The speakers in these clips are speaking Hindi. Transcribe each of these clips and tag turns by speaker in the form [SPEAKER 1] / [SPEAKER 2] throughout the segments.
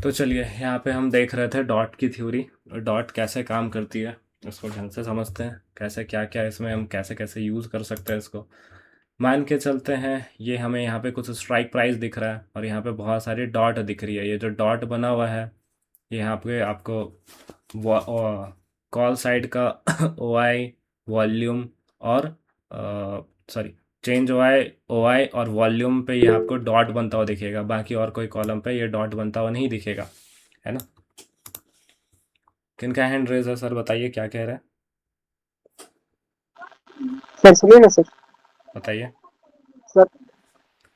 [SPEAKER 1] तो चलिए यहाँ पे हम देख रहे थे डॉट की थ्योरी। डॉट कैसे काम करती है उसको ढंग से समझते हैं, कैसे क्या क्या इसमें हम कैसे कैसे यूज़ कर सकते हैं इसको। मान के चलते हैं ये हमें यहाँ पे कुछ स्ट्राइक प्राइस दिख रहा है और यहाँ पे बहुत सारी डॉट दिख रही है। ये जो डॉट बना हुआ है ये यहाँ पे आपको कॉल साइड का ओ आई, वॉल्यूम और सॉरी चेंज ओ आई और वॉल्यूम पे ये आपको डॉट बनता हुआ दिखेगा। बाकी और कोई कॉलम पे ये डॉट बनता हुआ नहीं दिखेगा, है ना। किनका हैंड रेज है सर, बताइए क्या कह रहे हैं।
[SPEAKER 2] सर सुनिए ना सर।
[SPEAKER 1] बताइए।
[SPEAKER 2] सर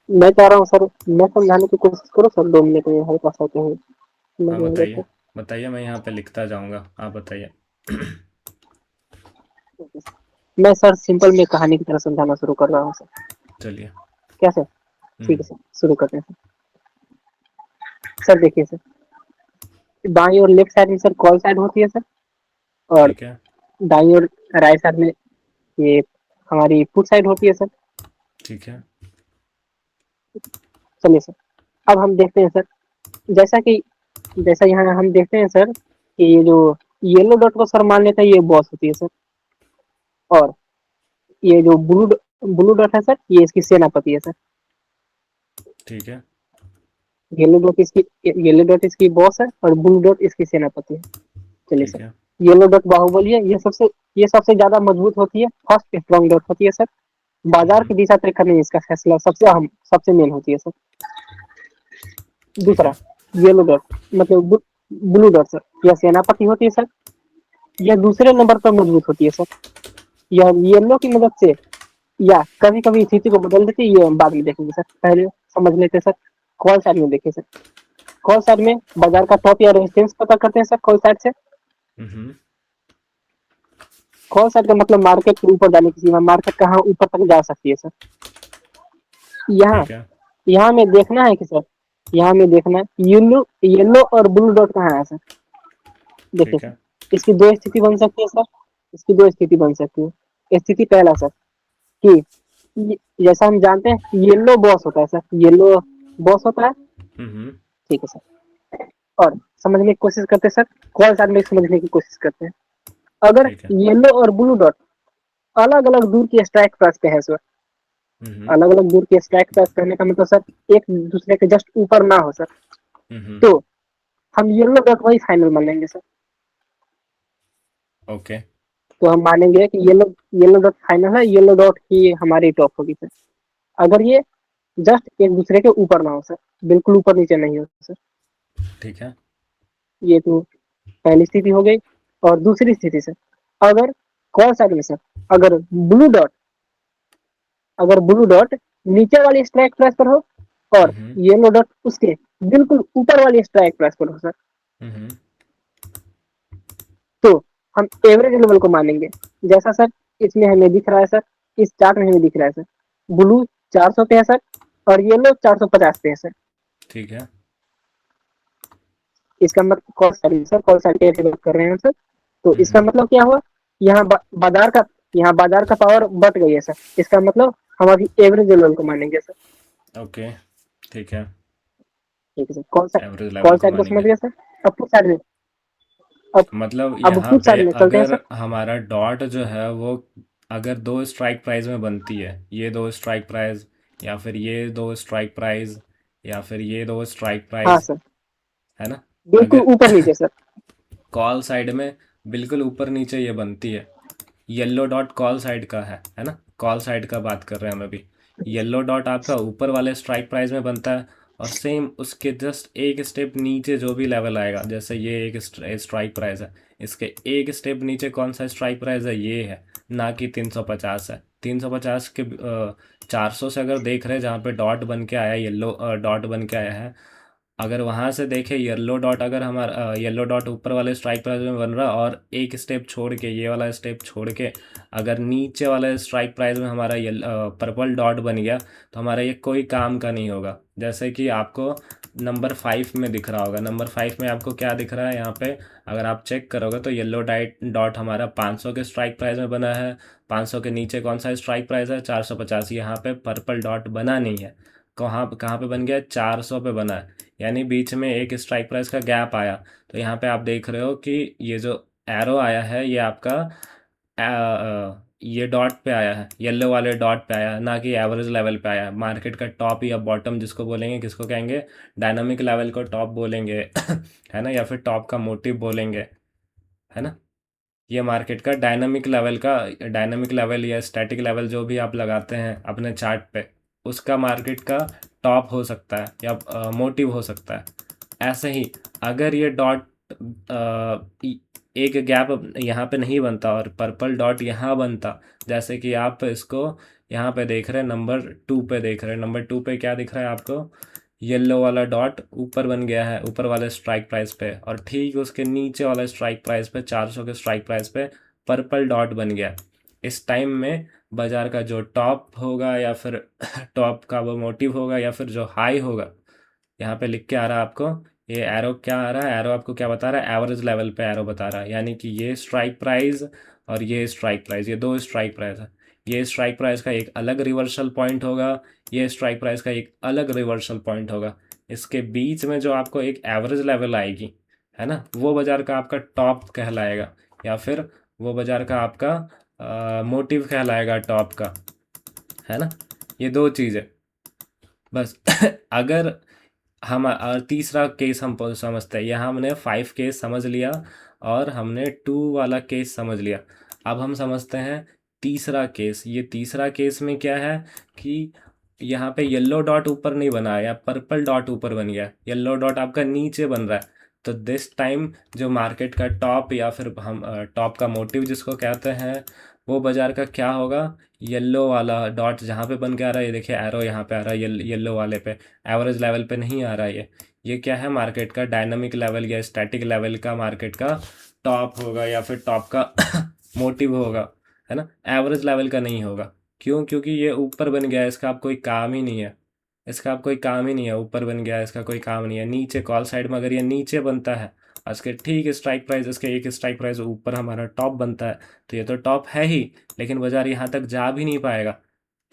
[SPEAKER 2] मैं कह रहा हूँ सर, मैं समझाने की कोशिश करो सर, 2 मिनट में हल्का सा कहीं
[SPEAKER 1] हाँ
[SPEAKER 2] लगेंगे
[SPEAKER 1] बताइए,
[SPEAKER 2] तो।
[SPEAKER 1] बताइए, मैं यहाँ पे लिखता जाऊँगा, आप बताइए।
[SPEAKER 2] मैं सर सिंपल में कहानी की तरह समझाना शुरू कर रहा हूँ सर।
[SPEAKER 1] चलिए।
[SPEAKER 2] क्या सर? ठीक
[SPEAKER 1] हम्म।
[SPEAKER 2] है सर, शुरू करते हैं सर। सर देखिए सर, बाई और लेफ्ट साइड में सर कॉल साइड होती है सर, और
[SPEAKER 1] ठीक है।
[SPEAKER 2] दाई और राइट साइड में ये हमारी पुट साइड होती है सर।
[SPEAKER 1] ठीक है।
[SPEAKER 2] चलिए सर, अब हम देखते हैं सर, जैसा कि जैसा यहाँ हम देखते हैं सर कि ये जो येलो डॉट को सर मान लेते हैं ये बॉस होती है सर, और ये जो ब्लू डॉट है सर ये इसकी सेनापति है सर।
[SPEAKER 1] ठीक है।
[SPEAKER 2] येलो डॉट इसकी बॉस है और ब्लू डॉट इसकी सेनापति है। चलिए
[SPEAKER 1] ठीक
[SPEAKER 2] सर,
[SPEAKER 1] है।
[SPEAKER 2] येलो डॉट बाहुबली है, ये सबसे ज्यादा मजबूत होती है, फर्स्ट स्ट्रॉन्ग डॉट होती है सर। बाजार
[SPEAKER 1] हम्म।
[SPEAKER 2] की दिशा तय करने में इसका फैसला सबसे अहम, सबसे मेन होती है सर।
[SPEAKER 1] ठीक
[SPEAKER 2] दूसरा,
[SPEAKER 1] है।
[SPEAKER 2] येलो डॉट मतलब ब्लू डॉट सर, यह सेनापति होती है सर। यह दूसरे नंबर पर मजबूत होती है सर। यह येलो की मदद से या कभी कभी स्थिति को बदल देती है, ये हम बाद में देखेंगे सर, पहले समझ लेते हैं सर। कॉल साइड में देखिए सर, कॉल साइड में बाजार का टॉप या रेजिस्टेंस पता करते हैं सर कॉल साइड से।
[SPEAKER 1] हम्म।
[SPEAKER 2] कॉल साइड का मतलब मार्केट के ऊपर जाने की सीमा, मार्केट कहाँ ऊपर तक जा सकती है सर। यहाँ
[SPEAKER 1] ठीक है।
[SPEAKER 2] यहाँ में देखना है कि सर, यहाँ में देखना है येलो येलो और ब्लू डॉट कहाँ है सर। देखिए
[SPEAKER 1] ठीक
[SPEAKER 2] सर,
[SPEAKER 1] है।
[SPEAKER 2] इसकी दो स्थिति बन सकती है सर, इसकी दो स्थिति बन सकती है। स्थिति पहला सर कि जैसा हम जानते हैं येलो बॉस होता है सर, येलो बॉस होता है।
[SPEAKER 1] हम्म।
[SPEAKER 2] ठीक है सर, और समझने की कोशिश करते हैं सर, कॉल साइड में समझने की कोशिश करते हैं। अगर
[SPEAKER 1] ठीक है।
[SPEAKER 2] येलो और ब्लू डॉट अलग अलग दूर की स्ट्राइक प्राइस पे है सर,
[SPEAKER 1] हम्म।
[SPEAKER 2] अलग अलग दूर की स्ट्राइक प्राइस करने का मतलब सर एक दूसरे के जस्ट ऊपर ना हो सर,
[SPEAKER 1] हम्म।
[SPEAKER 2] तो हम येलो डॉट वही फाइनल मान लेंगे सर।
[SPEAKER 1] ओके।
[SPEAKER 2] तो हम मानेंगे कि येलो येलो डॉट फाइनल है, येलो डॉट ही हमारी टॉप होगी सर। अगर ये जस्ट एक दूसरे के ऊपर ना हो सर, बिल्कुल ऊपर नीचे नहीं हो सर।
[SPEAKER 1] ठीक है।
[SPEAKER 2] ये तो पहली स्थिति हो गई। और दूसरी स्थिति सर, अगर कॉल साइड में सर, अगर ब्लू डॉट अगर ब्लू डॉट नीचे वाली स्ट्राइक प्राइस पर हो और
[SPEAKER 1] हम्म।
[SPEAKER 2] येलो डॉट उसके बिल्कुल ऊपर वाली स्ट्राइक प्राइस पर हो सर,
[SPEAKER 1] हम्म।
[SPEAKER 2] तो हम एवरेज लेवल को मानेंगे। जैसा सर इसमें हमें दिख रहा है सर, इस चार्ट में हमें दिख रहा है सर, ब्लू 400 पे है सर और येलो 450 पे है सर।
[SPEAKER 1] ठीक है।
[SPEAKER 2] इसका मतलब कॉल साइड की बात कर रहे हैं सर, तो इसका
[SPEAKER 1] हम्म।
[SPEAKER 2] मतलब क्या हुआ, यहाँ बाजार का यहाँ बाजार का पावर बढ़ गई है सर। इसका मतलब हम अभी एवरेज लेवल को मानेंगे सर।
[SPEAKER 1] ओके। ठीक है।
[SPEAKER 2] ठीक है सर, कौन सा
[SPEAKER 1] एवरेज
[SPEAKER 2] कौन
[SPEAKER 1] लेवल को
[SPEAKER 2] साइड को समझ
[SPEAKER 1] मानेंगे।
[SPEAKER 2] गया सर। अब पुट साइड में, अब
[SPEAKER 1] मतलब
[SPEAKER 2] अब
[SPEAKER 1] यहाँ
[SPEAKER 2] पुट
[SPEAKER 1] पे
[SPEAKER 2] साइड में चलते हैं
[SPEAKER 1] अगर
[SPEAKER 2] सर।
[SPEAKER 1] हमारा डॉट जो है वो अगर दो स्ट्राइक प्राइस में बनती है, ये दो स्ट्राइक प्राइस या फिर ये दो स्ट्राइक प्राइस या फिर ये दो स्ट्राइक
[SPEAKER 2] हाँ
[SPEAKER 1] प्राइस,
[SPEAKER 2] सर,
[SPEAKER 1] है ना।
[SPEAKER 2] बिल्कुल
[SPEAKER 1] अगर
[SPEAKER 2] ऊपर नीचे सर।
[SPEAKER 1] कॉल साइड में बिल्कुल ऊपर नीचे ये बनती है। येलो डॉट कॉल साइड का है ना। कॉल साइड का बात कर रहे हैं हम अभी। येलो डॉट आपका ऊपर वाले स्ट्राइक प्राइस में बनता है और सेम उसके जस्ट एक स्टेप नीचे जो भी लेवल आएगा, जैसे ये एक स्ट्राइक प्राइस है, इसके एक स्टेप नीचे कौन सा स्ट्राइक प्राइस है, ये है। ना कि 350 है। 350 के 400 से अगर देख रहे हैं जहाँ पे डॉट बन के आया, येलो डॉट बन के आया है, अगर वहां से देखें येलो डॉट, अगर हमारा येलो डॉट ऊपर वाले स्ट्राइक प्राइस में बन रहा और एक स्टेप छोड़ के, ये वाला स्टेप छोड़ के अगर नीचे वाले स्ट्राइक प्राइस में हमारा ये पर्पल डॉट बन गया, तो हमारा ये कोई काम का नहीं होगा। जैसे कि आपको नंबर 5 में दिख रहा होगा, नंबर 5 में आपको क्या दिख रहा है यहाँ पे, अगर आप चेक करोगे तो येलो डाइट डॉट हमारा 500 के स्ट्राइक प्राइस में बना है। 500 के नीचे कौन सा स्ट्राइक प्राइस है, 450। यहाँ पे पर्पल डॉट बना नहीं है। कहाँ कहाँ पे बन गया है, 400 पे बना है। यानी बीच में एक स्ट्राइक प्राइस का गैप आया। तो यहाँ पे आप देख रहे हो कि ये जो एरो आया है ये आपका ये डॉट पे आया है, येलो वाले डॉट पे आया है, ना कि एवरेज लेवल पे आया है। मार्केट का टॉप या बॉटम जिसको बोलेंगे, किसको कहेंगे, डायनामिक लेवल को टॉप बोलेंगे है ना, या फिर टॉप का मोटिव बोलेंगे, है ना। ये मार्केट का डायनामिक लेवल या स्टैटिक लेवल जो भी आप लगाते हैं अपने चार्ट पे, उसका मार्केट का टॉप हो सकता है या मोटिव हो सकता है। ऐसे ही अगर ये डॉट एक गैप यहाँ पे नहीं बनता और पर्पल डॉट यहाँ बनता, जैसे कि आप इसको यहाँ पे देख रहे हैं, नंबर 2 पे देख रहे हैं, नंबर 2 पे क्या दिख रहा है आपको, येलो वाला डॉट ऊपर बन गया है ऊपर वाले स्ट्राइक प्राइस पे, और ठीक उसके नीचे वाले स्ट्राइक प्राइस पे 400 के स्ट्राइक प्राइस पे पर्पल डॉट बन गया। इस टाइम में बाजार का जो टॉप होगा या फिर टॉप का वो मोटिव होगा या फिर जो हाई होगा, यहाँ पे लिख के आ रहा है आपको, ये एरो क्या आ रहा है, एरो आपको क्या बता रहा है, एवरेज लेवल पे एरो बता रहा है। यानी कि ये स्ट्राइक प्राइस और ये स्ट्राइक प्राइस, ये दो स्ट्राइक प्राइस है। ये स्ट्राइक प्राइस का एक अलग रिवर्सल पॉइंट होगा, ये स्ट्राइक प्राइस का एक अलग रिवर्सल पॉइंट होगा। इसके बीच में जो आपको एक एवरेज लेवल आएगी, है ना, वो बाजार का आपका टॉप कहलाएगा, या फिर वो बाजार का आपका मोटिव कहलाएगा टॉप का, है ना। ये दो चीज़ है बस अगर हम और तीसरा केस हम समझते हैं, यहाँ हमने 5 केस समझ लिया और हमने 2 वाला केस समझ लिया। अब हम समझते हैं तीसरा केस। ये तीसरा केस में क्या है कि यहाँ पे येलो डॉट ऊपर नहीं बना है या पर्पल डॉट ऊपर बन गया, येलो डॉट आपका नीचे बन रहा है। तो दिस टाइम जो मार्केट का टॉप या फिर हम टॉप का मोटिव जिसको कहते हैं, वो बाजार का क्या होगा, येलो वाला डॉट जहाँ पे बन के आ रहा है, ये देखिए एरो यहाँ पे आ रहा है येलो वाले पे, एवरेज लेवल पे नहीं आ रहा है। ये क्या है, मार्केट का डायनामिक लेवल या स्टैटिक लेवल का मार्केट का टॉप होगा या फिर टॉप का मोटिव होगा, है ना, एवरेज लेवल का नहीं होगा। क्यों? क्योंकि ये ऊपर बन गया है, इसका आप कोई काम ही नहीं है, इसका आप कोई काम ही नहीं है, ऊपर बन गया है, इसका कोई काम नहीं है। नीचे कॉल साइड में अगर ये नीचे बनता है, इसके ठीक स्ट्राइक प्राइस, इसके एक स्ट्राइक प्राइस ऊपर हमारा टॉप बनता है, तो ये तो टॉप है ही, लेकिन बाजार यहाँ तक जा भी नहीं पाएगा।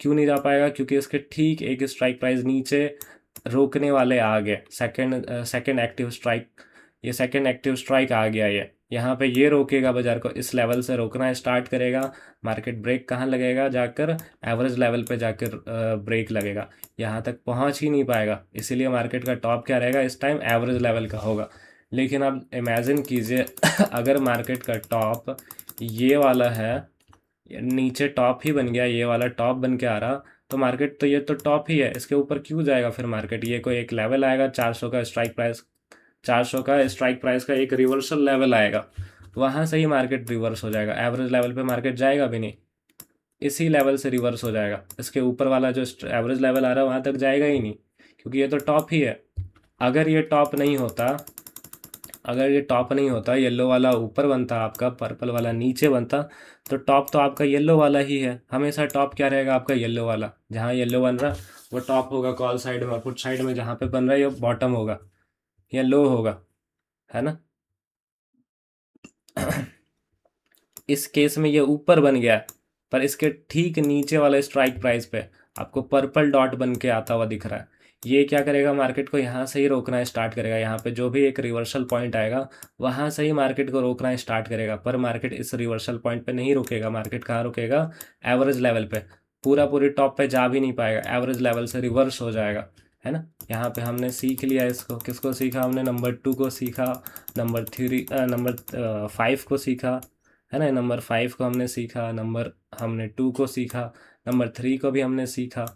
[SPEAKER 1] क्यों नहीं जा पाएगा? क्योंकि इसके ठीक एक स्ट्राइक प्राइस नीचे रोकने वाले आ गए, सेकंड एक्टिव स्ट्राइक, ये सेकंड एक्टिव स्ट्राइक आ गया। ये यहाँ पे ये रोकेगा बाजार को, इस लेवल से रोकना स्टार्ट करेगा। मार्केट ब्रेक कहाँ लगेगा, जाकर एवरेज लेवल पे जाकर ब्रेक लगेगा, यहाँ तक पहुँच ही नहीं पाएगा। इसीलिए मार्केट का टॉप क्या रहेगा इस टाइम, एवरेज लेवल का होगा। लेकिन अब इमेजिन कीजिए अगर मार्केट का टॉप ये वाला है, नीचे टॉप ही बन गया, ये वाला टॉप बन के आ रहा, तो मार्केट तो ये तो टॉप ही है, इसके ऊपर क्यों जाएगा फिर मार्केट? ये कोई एक लेवल आएगा 400 का स्ट्राइक प्राइस, 400 का स्ट्राइक प्राइस का एक रिवर्सल लेवल आएगा, वहाँ से ही मार्केट रिवर्स हो जाएगा। एवरेज लेवल पे मार्केट जाएगा भी नहीं, इसी लेवल से रिवर्स हो जाएगा। इसके ऊपर वाला जो एवरेज लेवल आ रहा है वहाँ तक जाएगा ही नहीं, क्योंकि ये तो टॉप ही है। अगर ये टॉप नहीं होता, अगर ये टॉप नहीं होता, येलो वाला ऊपर बनता आपका, पर्पल वाला नीचे बनता, तो टॉप तो आपका येलो वाला ही है। हमेशा टॉप क्या रहेगा आपका, येलो वाला। जहाँ येलो बन रहा वो टॉप होगा, कॉल साइड में, पुट साइड में जहाँ पे बन रहा है ये बॉटम होगा या लो होगा, है ना। इस केस में ये ऊपर बन गया, पर इसके ठीक नीचे वाले स्ट्राइक प्राइस पे आपको पर्पल डॉट बन के आता हुआ दिख रहा है। ये क्या करेगा, मार्केट को यहाँ से ही रोकना स्टार्ट करेगा। यहाँ पे जो भी एक रिवर्सल पॉइंट आएगा वहाँ से ही मार्केट को रोकना स्टार्ट करेगा, पर मार्केट इस रिवर्सल पॉइंट पे नहीं रुकेगा। मार्केट कहाँ रुकेगा, एवरेज लेवल पे। पूरा पूरी टॉप पे जा भी नहीं पाएगा, एवरेज लेवल से रिवर्स हो जाएगा, है ना। यहाँ पे हमने सीख लिया इसको, किसको सीखा हमने, नंबर 2 को सीखा, नंबर 5 को सीखा, है ना। नंबर 5 को हमने सीखा, हमने 2 को सीखा, नंबर 3 को भी हमने सीखा।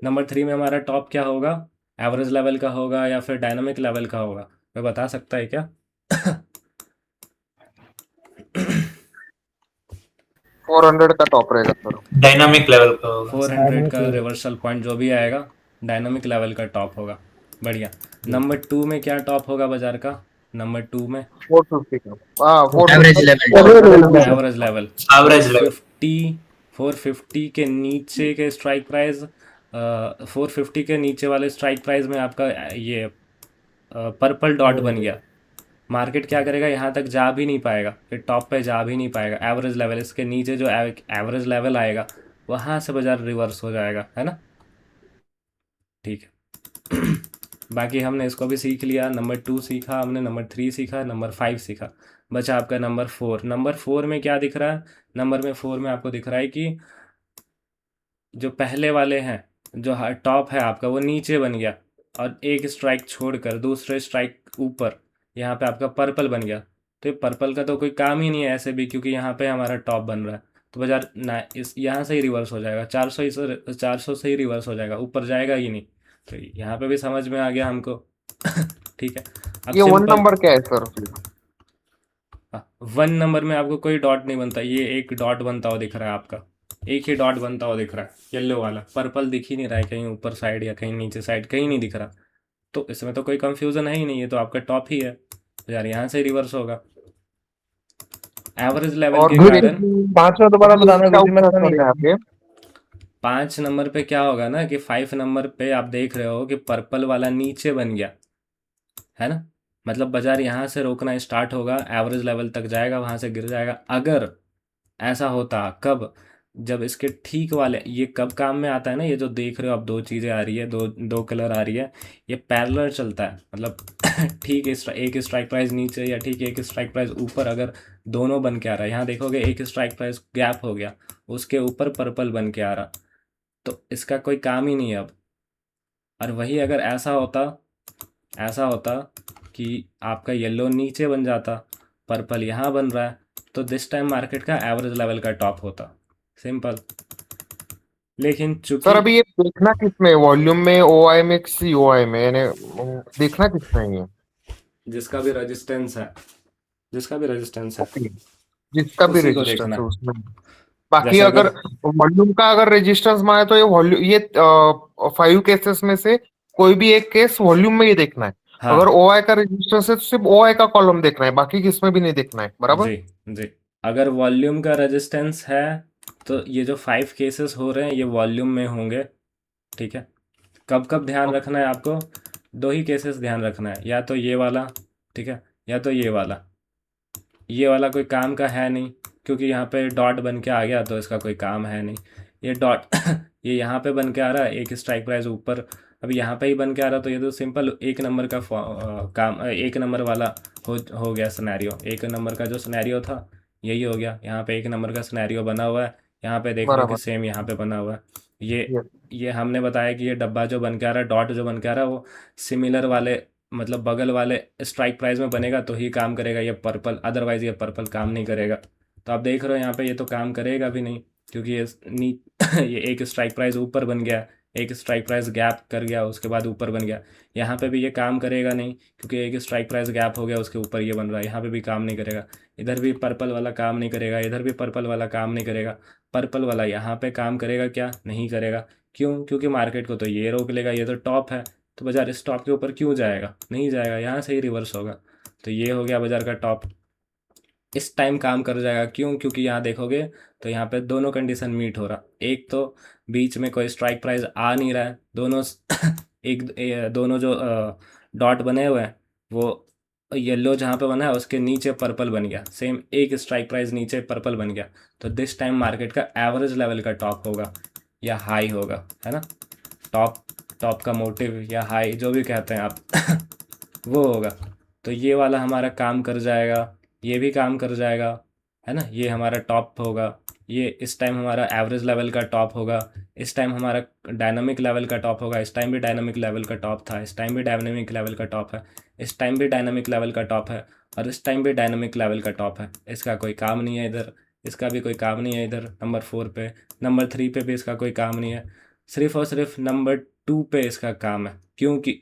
[SPEAKER 1] नंबर 3 में हमारा टॉप क्या होगा, एवरेज लेवल का होगा या फिर डायनामिक लेवल का होगा, कोई बता सकता है क्या?
[SPEAKER 3] 400 का टॉप रहेगा सर।
[SPEAKER 4] डायनामिक लेवल का होगा।
[SPEAKER 1] 400 का रिवर्सल पॉइंट जो भी आएगा डायनामिक लेवल का टॉप होगा। बढ़िया। नंबर 2 में क्या टॉप होगा बाजार का, नंबर 2 में
[SPEAKER 3] 450 का, हाँ
[SPEAKER 4] average
[SPEAKER 3] 450
[SPEAKER 4] level,
[SPEAKER 1] average level
[SPEAKER 4] average level
[SPEAKER 1] 450, 450 के नीचे के स्ट्राइक प्राइस, 450 के नीचे वाले स्ट्राइक प्राइस में आपका ये पर्पल डॉट बन गया। मार्केट क्या करेगा, यहाँ तक जा भी नहीं पाएगा, फिर टॉप पे जा भी नहीं पाएगा। एवरेज लेवल, इसके नीचे जो एवरेज लेवल आएगा वहाँ से बाजार रिवर्स हो जाएगा, है ना। ठीक है। बाकी हमने इसको भी सीख लिया, नंबर 2 सीखा हमने, नंबर 3 सीखा, नंबर 5 सीखा। बचा आपका नंबर 4। नंबर 4 में क्या दिख रहा है? नंबर में 4 में आपको दिख रहा है कि जो पहले वाले हैं, जो टॉप है आपका वो नीचे बन गया, और एक स्ट्राइक छोड़कर दूसरे स्ट्राइक ऊपर यहाँ पे आपका पर्पल बन गया। तो ये पर्पल का तो कोई काम ही नहीं है ऐसे भी, क्योंकि यहाँ पे हमारा टॉप बन रहा है। तो बाजार ना इस यहाँ से ही रिवर्स हो जाएगा, 400 से ही रिवर्स हो जाएगा, ऊपर जाएगा ही नहीं। तो यहाँ पे भी समझ में आ गया हमको। ठीक है। अब
[SPEAKER 3] ये 1
[SPEAKER 1] सिंपल।
[SPEAKER 3] नंबर क्या है सर फिर?
[SPEAKER 1] 1 नंबर में आपको कोई डॉट नहीं बनता, ये एक डॉट बनता हुआ दिख रहा है आपका, एक ही डॉट बनता हुआ दिख रहा है, येलो वाला। पर्पल दिख ही नहीं रहा है कहीं ऊपर साइड या कहीं नीचे साइड, कहीं नहीं दिख रहा। तो इसमें तो कोई कंफ्यूजन है ही नहीं, ये तो आपका टॉप ही है। तो यार यहाँ से रिवर्स होगा एवरेज लेवल
[SPEAKER 3] और
[SPEAKER 1] के
[SPEAKER 3] फिर
[SPEAKER 1] कारण।
[SPEAKER 5] पांचवा दोबारा
[SPEAKER 3] अभी
[SPEAKER 5] बताना
[SPEAKER 3] क्या
[SPEAKER 5] गुरुजी, मैं
[SPEAKER 3] होता है
[SPEAKER 5] सुना नहीं
[SPEAKER 3] सर
[SPEAKER 5] था।
[SPEAKER 3] यहाँ पे?
[SPEAKER 1] 5 नंबर पे क्या होगा ना कि 5 नंबर पे आप देख रहे हो कि पर्पल वाला नीचे बन गया, है ना। मतलब बाजार यहाँ से रोकना स्टार्ट होगा, एवरेज लेवल तक जाएगा, वहाँ से गिर जाएगा। अगर ऐसा होता कब? जब इसके ठीक वाले, ये कब काम में आता है ना, ये जो देख रहे हो आप, दो चीज़ें आ रही है, दो दो कलर आ रही है, ये पैरेलल चलता है। मतलब ठीक एक स्ट्राइक प्राइस नीचे या ठीक एक स्ट्राइक प्राइस ऊपर, अगर दोनों बन के आ रहा है, यहाँ देखोगे एक स्ट्राइक प्राइस गैप हो गया, उसके ऊपर पर्पल बन के आ रहा, तो इसका कोई काम ही नहीं है अब। और वही अगर ऐसा होता कि आपका येलो नीचे बन जाता, पर्पल यहाँ बन रहा है, तो दिस टाइम मार्केट का एवरेज लेवल का टॉप होता। सिंपल। लेकिन
[SPEAKER 3] सर
[SPEAKER 1] चूंकि
[SPEAKER 3] अभी ये देखना किसमें, वॉल्यूम में, ओआई में, सीओआई में, यानी देखना किसमें है ये?
[SPEAKER 1] जिसका भी रेजिस्टेंस है, जिसका भी रेजिस्टेंस है,
[SPEAKER 3] ओके, जिसका भी
[SPEAKER 1] उसी को
[SPEAKER 3] रेजिस्टेंस
[SPEAKER 1] देखना
[SPEAKER 3] है
[SPEAKER 1] है।
[SPEAKER 3] उसमें। बाकी
[SPEAKER 1] जैसे
[SPEAKER 3] अगर
[SPEAKER 1] अगर
[SPEAKER 3] वॉल्यूम का अगर रेजिस्टेंस माने तो ये वॉल्यूम, ये 5 केसेस में से कोई भी एक केस वॉल्यूम में ही देखना है। अगर
[SPEAKER 1] हाँ,
[SPEAKER 3] ओआई का रेजिस्टेंस है तो सिर्फ ओआई का कॉलम देखना है, बाकी किसमें भी नहीं देखना है, बराबर?
[SPEAKER 1] जी जी, अगर वॉल्यूम का रेजिस्टेंस है तो ये जो 5 केसेस हो रहे हैं ये वॉल्यूम में होंगे। ठीक है। कब कब ध्यान रखना है आपको? दो ही केसेस ध्यान रखना है, या तो ये वाला, ठीक है, या तो ये वाला। ये वाला कोई काम का है नहीं, क्योंकि यहाँ पे डॉट बन के आ गया, तो इसका कोई काम है नहीं। ये डॉट ये यहाँ पे बन के आ रहा है, एक स्ट्राइक प्राइस ऊपर, अभी यहाँ पे ही बन के आ रहा, तो ये तो सिंपल एक नंबर का काम, एक नंबर वाला हो गया सिनेरियो। एक नंबर का जो सिनेरियो था यही हो गया, यहाँ पे एक नंबर का सिनेरियो बना हुआ है, यहाँ पे देख रहे हो कि
[SPEAKER 3] बराबर।
[SPEAKER 1] सेम यहाँ पे बना हुआ है। ये
[SPEAKER 3] Yes.
[SPEAKER 1] ये हमने बताया कि ये डब्बा जो बन के आ रहा है, डॉट जो बन के आ रहा है, वो सिमिलर वाले, मतलब बगल वाले स्ट्राइक प्राइस में बनेगा तो ही काम करेगा ये पर्पल, अदरवाइज ये पर्पल काम नहीं करेगा। तो आप देख रहे हो यहाँ पे ये तो काम करेगा भी नहीं, क्योंकि ये नी ये एक स्ट्राइक प्राइस ऊपर बन गया, एक स्ट्राइक प्राइस गैप कर गया, उसके बाद ऊपर बन गया। यहाँ पे भी ये काम करेगा नहीं, क्योंकि एक स्ट्राइक प्राइस गैप हो गया, उसके ऊपर ये बन रहा है, यहाँ पे भी काम नहीं करेगा। इधर भी पर्पल वाला काम नहीं करेगा, इधर भी पर्पल वाला काम नहीं करेगा। पर्पल वाला यहाँ पे काम करेगा क्या? नहीं करेगा। क्यों? क्योंकि मार्केट को तो ये रोक लेगा, ये तो टॉप है, तो बाजार इस टॉप के ऊपर क्यों जाएगा? नहीं जाएगा, यहाँ से ही रिवर्स होगा। तो ये हो गया बाजार का टॉप, इस टाइम काम कर जाएगा। क्यों? क्योंकि यहाँ देखोगे तो यहाँ पे दोनों कंडीशन मीट हो रहा, एक तो बीच में कोई स्ट्राइक प्राइस आ नहीं रहा है, दोनों दोनों जो डॉट बने हुए हैं, वो येलो जहाँ पे बना है उसके नीचे पर्पल बन गया, सेम एक स्ट्राइक प्राइस नीचे पर्पल बन गया। तो दिस टाइम मार्केट का एवरेज लेवल का टॉप होगा या हाई होगा, है ना। टॉप टॉप का मोटिव या हाई जो भी कहते हैं आप वो होगा। तो ये वाला हमारा काम कर जाएगा, ये भी काम कर जाएगा, है ना। ये हमारा टॉप होगा, ये इस टाइम हमारा एवरेज लेवल का टॉप होगा, इस टाइम हमारा डायनामिक लेवल का टॉप होगा, इस टाइम भी डायनामिक लेवल का टॉप था, इस टाइम भी डायनामिक लेवल का टॉप है, इस टाइम भी डायनामिक लेवल का टॉप है, और इस टाइम भी डायनामिक लेवल का टॉप है। इसका कोई काम नहीं है इधर, इसका भी कोई काम नहीं है इधर, नंबर 4 पे, नंबर 3 पे भी इसका कोई काम नहीं है, सिर्फ और सिर्फ नंबर 2 पे इसका काम है। क्योंकि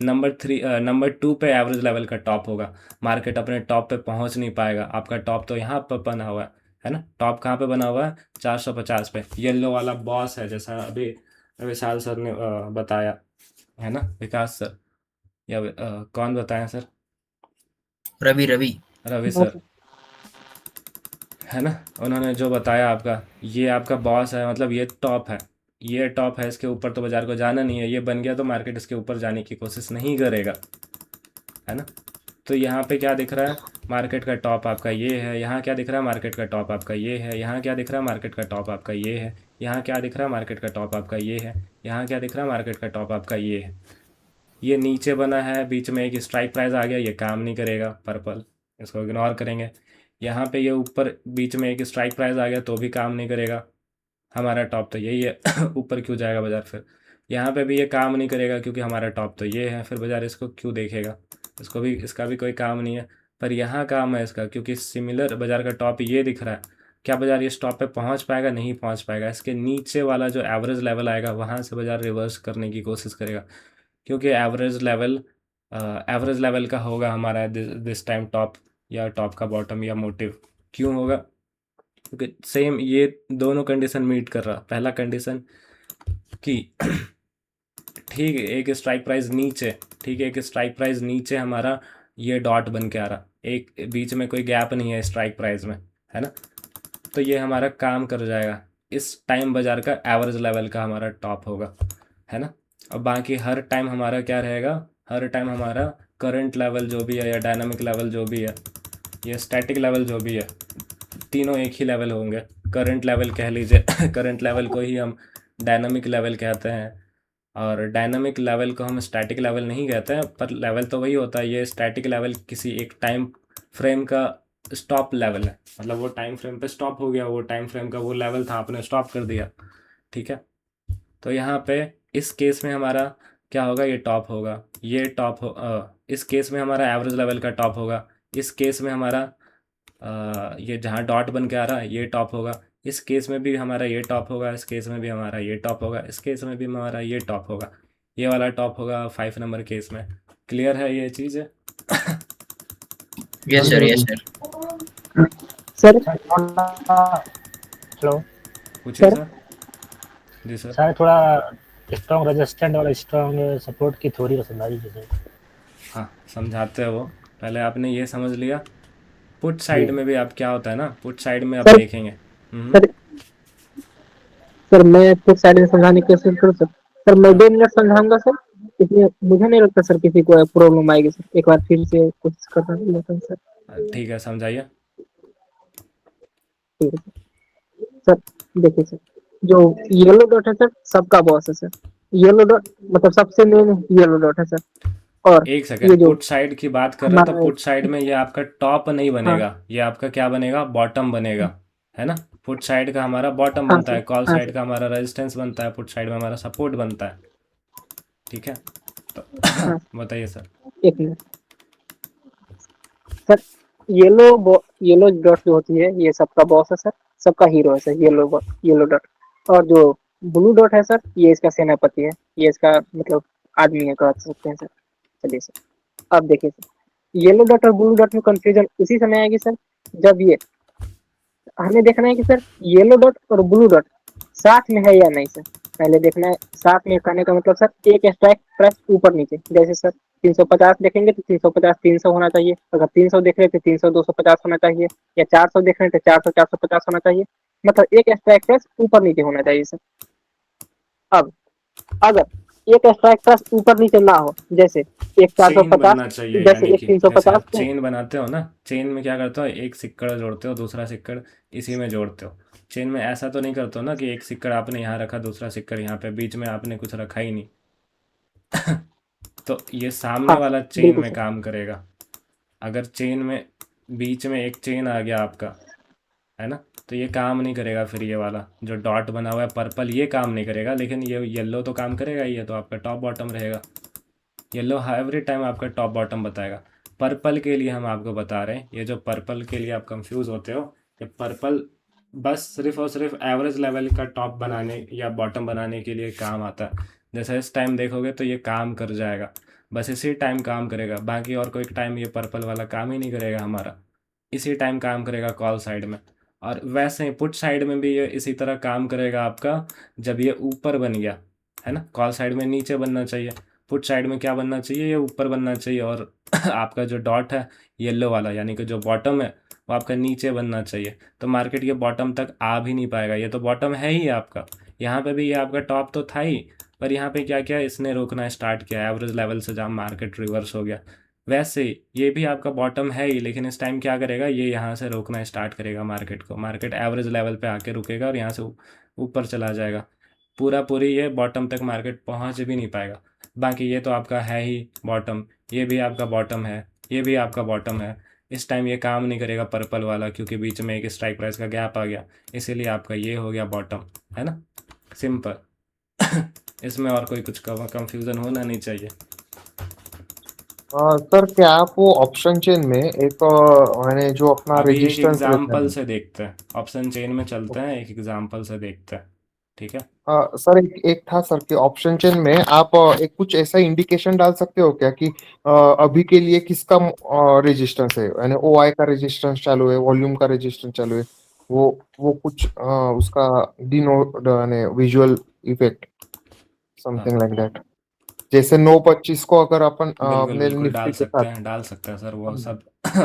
[SPEAKER 1] नंबर 2 पे एवरेज लेवल का टॉप होगा, मार्केट अपने टॉप पे पहुंच नहीं पाएगा। आपका टॉप तो यहाँ पर बना हुआ है ना। टॉप कहाँ पे बना हुआ है? 450 पे, येलो वाला बॉस है, जैसा अभी विशाल सर ने बताया, है ना, विकास सर, या कौन बताया सर?
[SPEAKER 6] रवि रवि
[SPEAKER 1] रवि सर, है ना। उन्होंने जो बताया आपका, ये आपका बॉस है, मतलब ये टॉप है, ये टॉप है, इसके ऊपर तो बाजार को जाना नहीं है, ये बन गया तो मार्केट इसके ऊपर जाने की कोशिश नहीं करेगा, है ना। तो यहाँ पे क्या दिख रहा है? मार्केट का टॉप आपका ये है, यहाँ क्या दिख रहा है? मार्केट का टॉप आपका ये है, यहाँ क्या दिख रहा है? मार्केट का टॉप आपका ये है, यहाँ क्या दिख रहा है? मार्केट का टॉप आपका ये है, यहाँ क्या दिख रहा है? मार्केट का टॉप आपका ये है। ये नीचे बना है, बीच में एक स्ट्राइक प्राइस आ गया, ये काम नहीं करेगा पर्पल, इसको इग्नोर करेंगे। यहाँ पे ये ऊपर बीच में एक स्ट्राइक प्राइस आ गया तो भी काम नहीं करेगा, हमारा टॉप तो यही है ऊपर क्यों जाएगा बाजार फिर। यहाँ पे भी ये काम नहीं करेगा क्योंकि हमारा टॉप तो ये है, फिर बाजार इसको क्यों देखेगा, इसको भी, इसका भी कोई काम नहीं है। पर यहाँ काम है इसका क्योंकि सिमिलर बाजार का टॉप ये दिख रहा है। क्या बाजार ये स्टॉप पे पहुँच पाएगा? नहीं पहुँच पाएगा। इसके नीचे वाला जो एवरेज लेवल आएगा वहाँ से बाजार रिवर्स करने की कोशिश करेगा, क्योंकि एवरेज लेवल का होगा हमारा दिस टाइम टॉप, या टॉप का बॉटम, या मोटिव। क्यों होगा? क्योंकि सेम ये दोनों कंडीशन मीट कर रहा। पहला कंडीशन कि ठीक है एक स्ट्राइक प्राइस नीचे, ठीक है एक स्ट्राइक प्राइस नीचे हमारा ये डॉट बन के आ रहा, एक बीच में कोई गैप नहीं है स्ट्राइक प्राइस में, है ना, तो ये हमारा काम कर जाएगा। इस टाइम बाजार का एवरेज लेवल का हमारा टॉप होगा, है ना। और बाकी हर टाइम हमारा क्या रहेगा, हर टाइम हमारा करंट लेवल जो भी है या डायनामिक लेवल जो भी है या स्टैटिक लेवल जो भी है, तीनों एक ही लेवल होंगे। करंट लेवल कह लीजिए करंट लेवल को ही हम डायनामिक लेवल कहते हैं, और डायनामिक लेवल को हम स्टैटिक लेवल नहीं कहते हैं, पर लेवल तो वही होता है। ये स्टैटिक लेवल किसी एक टाइम फ्रेम का स्टॉप लेवल है, मतलब वो टाइम फ्रेम पे स्टॉप हो गया, वो टाइम फ्रेम का वो लेवल था, आपने स्टॉप कर दिया, ठीक है। तो यहाँ पे इस केस में हमारा क्या होगा, ये टॉप होगा, ये टॉप इस केस में हमारा एवरेज लेवल का टॉप होगा, इस केस में हमारा ये जहाँ डॉट बन के आ रहा है ये टॉप होगा, इस केस में भी हमारा ये टॉप होगा, इस केस में भी हमारा ये टॉप होगा, इस केस में भी हमारा ये टॉप होगा, ये वाला टॉप होगा 5 नंबर केस में। क्लियर है ये चीज़?
[SPEAKER 6] Yes sir, yes sir.
[SPEAKER 2] Sir
[SPEAKER 5] sir थोड़ा हेलो
[SPEAKER 1] पूछिए
[SPEAKER 2] सर
[SPEAKER 1] सर। जी सर।
[SPEAKER 5] सर थोड़ा स्ट्रॉन्ग रेजिस्टेंट और स्ट्रॉन्ग सपोर्ट की थ्योरी को समझा दीजिए सर।
[SPEAKER 1] हाँ समझाते हैं वो, पहले आपने ये समझ लिया। पुट साइड में भी आप क्या होता है ना, पुट साइड में आप
[SPEAKER 2] सर
[SPEAKER 1] देखेंगे।
[SPEAKER 2] सर सर मैं कुछ साइड में समझाने की कोशिश करूँ सर। सर मैं 2 मिनट समझाऊंगा सर, इसमें मुझे नहीं लगता सर किसी को प्रॉब्लम आएगी सर। एक बार फिर से कोशिश करना लेता हूँ सर।
[SPEAKER 1] ठीक है समझाइए।
[SPEAKER 2] ठीक है सर। सर देखिए सर, जो येलो डॉट है सर सबका बॉस है सर। येलो डॉट मतलब सबसे मेन येलो डॉट है सर। और
[SPEAKER 1] एक
[SPEAKER 2] ये
[SPEAKER 1] सेकंड,
[SPEAKER 2] जो
[SPEAKER 1] पुट साइड की बात कर रहे हैं तो
[SPEAKER 2] हमारा
[SPEAKER 1] पुट साइड में ये आपका टॉप नहीं
[SPEAKER 2] हाँ
[SPEAKER 1] बनेगा, ये आपका क्या बनेगा, बॉटम बनेगा, है ना। पुट साइड का हमारा बॉटम
[SPEAKER 2] हाँ
[SPEAKER 1] बनता
[SPEAKER 2] सर
[SPEAKER 1] है, कॉल
[SPEAKER 2] हाँ
[SPEAKER 1] साइड
[SPEAKER 2] सर
[SPEAKER 1] का हमारा रेजिस्टेंस बनता है, पुट साइड में हमारा सपोर्ट बनता है, ठीक है। तो
[SPEAKER 2] हाँ
[SPEAKER 1] बताइए सर।
[SPEAKER 2] एक मिनट सर। येलो डॉट जो होती है ये सबका बॉस है सर, सबका हीरो है सर येलो डॉट। और जो ब्लू डॉट है सर ये इसका सेनापति है, ये इसका मतलब आदमी है कह सकते हैं सर। चलिए सर अब देखिए सर, येलो डॉट और ब्लू डॉट में कंफ्यूजन उसी समय आएगी सर जब ये हमें देखना है कि सर येलो डॉट और ब्लू डॉट साथ में है या नहीं सर। पहले देखना है साथ में कहने का मतलब सर एक स्ट्राइक प्राइस ऊपर नीचे, जैसे सर 350 देखेंगे तो 350 300 होना चाहिए, अगर 300 देख रहे हैं तो 300 250 होना चाहिए, या 400 देख रहे हैं तो 400 450 होना चाहिए। मतलब एक स्ट्राइक प्राइस ऊपर नीचे होना चाहिए सर। अब अगर एक स्ट्राइक प्राइस ऊपर नीचे ना हो, जैसे एक
[SPEAKER 1] चेन
[SPEAKER 2] 450
[SPEAKER 1] बनना चाहिए,
[SPEAKER 2] जैसे
[SPEAKER 1] यानी
[SPEAKER 2] एक
[SPEAKER 1] कि जैसे
[SPEAKER 2] 350
[SPEAKER 1] आप चेन बनाते हो ना, चेन में क्या करते हो, एक सिक्कड़ जोड़ते हो, दूसरा सिक्कड़ इसी में जोड़ते हो। चेन में ऐसा तो नहीं करते हो ना कि एक सिक्कड़ आपने यहाँ रखा, दूसरा सिक्कड़ यहाँ पे, बीच में आपने कुछ रखा ही नहीं तो ये सामने
[SPEAKER 2] हाँ
[SPEAKER 1] वाला चेन
[SPEAKER 2] बिल्कुल
[SPEAKER 1] में
[SPEAKER 2] सर।
[SPEAKER 1] काम करेगा। अगर चेन में बीच में एक चेन आ गया आपका, है ना, तो ये काम नहीं करेगा। फिर ये वाला जो डॉट बना हुआ है पर्पल ये काम नहीं करेगा, लेकिन ये येलो तो काम करेगा, ये तो आपका टॉप बॉटम रहेगा। येलो एवरी टाइम आपका टॉप बॉटम बताएगा। पर्पल के लिए हम आपको बता रहे हैं, ये जो पर्पल के लिए आप कंफ्यूज होते हो, ये पर्पल बस सिर्फ और सिर्फ एवरेज लेवल का टॉप बनाने या बॉटम बनाने के लिए काम आता है। जैसे इस टाइम देखोगे तो ये काम कर जाएगा, बस इसी टाइम काम करेगा, बाकी और कोई टाइम ये पर्पल वाला काम ही नहीं करेगा हमारा। इसी टाइम काम करेगा कॉल साइड में। और वैसे ही पुट साइड में भी ये इसी तरह काम करेगा आपका, जब ये ऊपर बन गया, है ना। कॉल साइड में नीचे बनना चाहिए, पुट साइड में क्या बनना चाहिए, ये ऊपर बनना चाहिए। और आपका जो डॉट है येलो वाला, यानी कि जो बॉटम है वो आपका नीचे बनना चाहिए। तो मार्केट ये बॉटम तक आ भी नहीं पाएगा, ये तो बॉटम है ही आपका। यहाँ पे भी ये आपका टॉप तो था ही, पर यहाँ पे क्या किया इसने, रोकना स्टार्ट किया एवरेज लेवल से, जहाँ मार्केट रिवर्स हो गया। वैसे ये भी आपका बॉटम है ही, लेकिन इस टाइम क्या करेगा, ये यहाँ से रोकना स्टार्ट करेगा मार्केट को। मार्केट एवरेज लेवल पे आके रुकेगा और यहाँ से ऊपर चला जाएगा। पूरा पूरी ये बॉटम तक मार्केट पहुँच भी नहीं पाएगा। बाकी ये तो आपका है ही बॉटम, ये भी आपका बॉटम है, ये भी आपका बॉटम है। इस टाइम ये काम नहीं करेगा पर्पल वाला, क्योंकि बीच में एक स्ट्राइक प्राइस का गैप आ गया, इसीलिए आपका ये हो गया बॉटम, है ना, सिंपल। इसमें और कोई कुछ कंफ्यूजन होना नहीं चाहिए।
[SPEAKER 3] सर क्या आप वो ऑप्शन चेन में एक मैंने जो अपना
[SPEAKER 1] अभी एक
[SPEAKER 3] रेजिस्टेंस रहता
[SPEAKER 1] एग्जाम्पल
[SPEAKER 3] है।
[SPEAKER 1] से देखते हैं, ऑप्शन चेन में चलते हैं, एक एग्जाम्पल से देखते हैं, ठीक है।
[SPEAKER 3] सर एक था सर कि ऑप्शन चेन में आप एक कुछ ऐसा इंडिकेशन डाल सकते हो क्या कि अभी के लिए किसका रेजिस्टेंस है, यानी ओ आई का रेजिस्टेंस चालू है, वॉल्यूम का रेजिस्टेंस चालू है, वो कुछ उसका डिनोट यानी विजुअल इफेक्ट
[SPEAKER 1] हाँ,
[SPEAKER 3] समथिंग लाइक दैट। जैसे 9:25 को अगर अपन
[SPEAKER 1] बिल्कुल
[SPEAKER 3] अपने
[SPEAKER 1] बिल्कुल
[SPEAKER 3] निफ्टी
[SPEAKER 1] डाल
[SPEAKER 3] के
[SPEAKER 1] सकते
[SPEAKER 3] साथ।
[SPEAKER 1] हैं, डाल सकते हैं सर, वो सब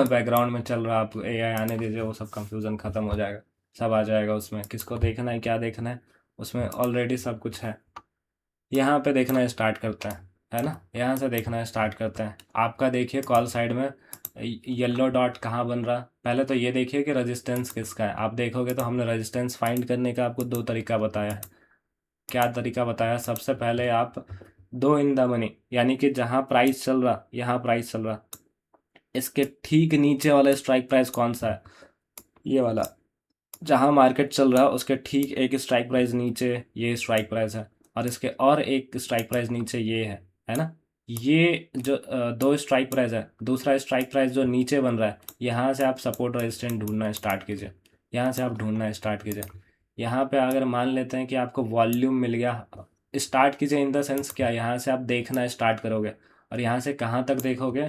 [SPEAKER 1] बैकग्राउंड में चल रहा है, आप एआई आने दीजिए, वो सब कंफ्यूजन खत्म हो जाएगा, सब आ जाएगा उसमें, किसको देखना है क्या देखना है, उसमें ऑलरेडी सब कुछ है। यहाँ पे देखना स्टार्ट करते हैं, है ना, यहाँ से देखना स्टार्ट करते हैं। आपका देखिए कॉल साइड में येलो डॉट कहाँ बन रहा, पहले तो ये देखिए कि रेजिस्टेंस किसका है। आप देखोगे तो हमने रेजिस्टेंस फाइंड करने का आपको दो तरीका बताया है। क्या तरीका बताया, सबसे पहले आप दो इन द मनी, यानी कि जहाँ प्राइस चल रहा, यहाँ प्राइस चल रहा, इसके ठीक नीचे वाला स्ट्राइक प्राइस कौन सा है, ये वाला, जहाँ मार्केट चल रहा है उसके ठीक एक स्ट्राइक प्राइस नीचे ये स्ट्राइक प्राइस है, और इसके और एक स्ट्राइक प्राइस नीचे ये है ना। ये जो दो स्ट्राइक प्राइस है, दूसरा स्ट्राइक प्राइस जो नीचे बन रहा है, यहाँ से आप सपोर्ट रेजिस्टेंस ढूंढना स्टार्ट कीजिए, यहाँ से आप ढूंढना स्टार्ट कीजिए। यहाँ पे अगर मान लेते हैं कि आपको वॉल्यूम मिल गया, स्टार्ट कीजिए इन द सेंस क्या, यहाँ से आप देखना स्टार्ट करोगे, और यहाँ से कहाँ तक देखोगे,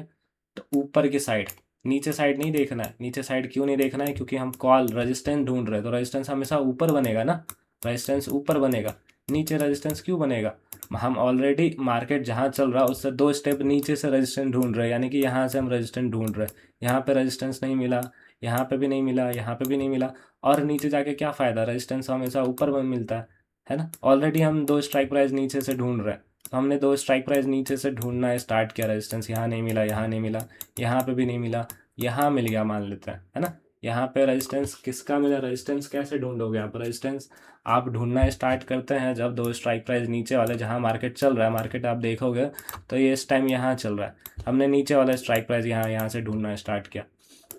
[SPEAKER 1] तो ऊपर की साइड, नीचे साइड नहीं देखना है। नीचे साइड क्यों नहीं देखना है, क्योंकि हम कॉल रेजिस्टेंस ढूंढ रहे हैं, तो रेजिस्टेंस हमेशा ऊपर बनेगा ना, रेजिस्टेंस ऊपर बनेगा, नीचे रेजिस्टेंस क्यों बनेगा। हम ऑलरेडी मार्केट जहाँ चल रहा है उससे दो स्टेप नीचे से रेजिस्टेंस ढूंढ रहे हैं, यानी कि यहाँ से हम रेजिस्टेंस ढूंढ रहे हैं, यहाँ पे रेजिस्टेंस नहीं मिला, यहाँ पे भी नहीं मिला, यहाँ पे भी नहीं मिला, और नीचे जाके क्या फ़ायदा, रेजिस्टेंस हमेशा ऊपर में मिलता है ना। ऑलरेडी हम दो स्ट्राइक प्राइस नीचे से ढूंढ रहे हैं, तो हमने दो स्ट्राइक प्राइस नीचे से ढूंढना स्टार्ट किया, रेजिस्टेंस यहाँ नहीं मिला, यहाँ नहीं मिला, यहाँ पे भी नहीं मिला, यहाँ मिल गया मान लेते हैं, है ना। यहाँ पे रेजिस्टेंस किसका मिला, रेजिस्टेंस कैसे ढूंढोगे आप, रेजिस्टेंस आप ढूंढना स्टार्ट करते हैं जब दो स्ट्राइक प्राइस नीचे वाले, जहाँ मार्केट चल रहा है, मार्केट आप देखोगे तो ये इस टाइम यहाँ चल रहा है, हमने नीचे वाला स्ट्राइक प्राइस यहाँ से ढूंढना स्टार्ट किया,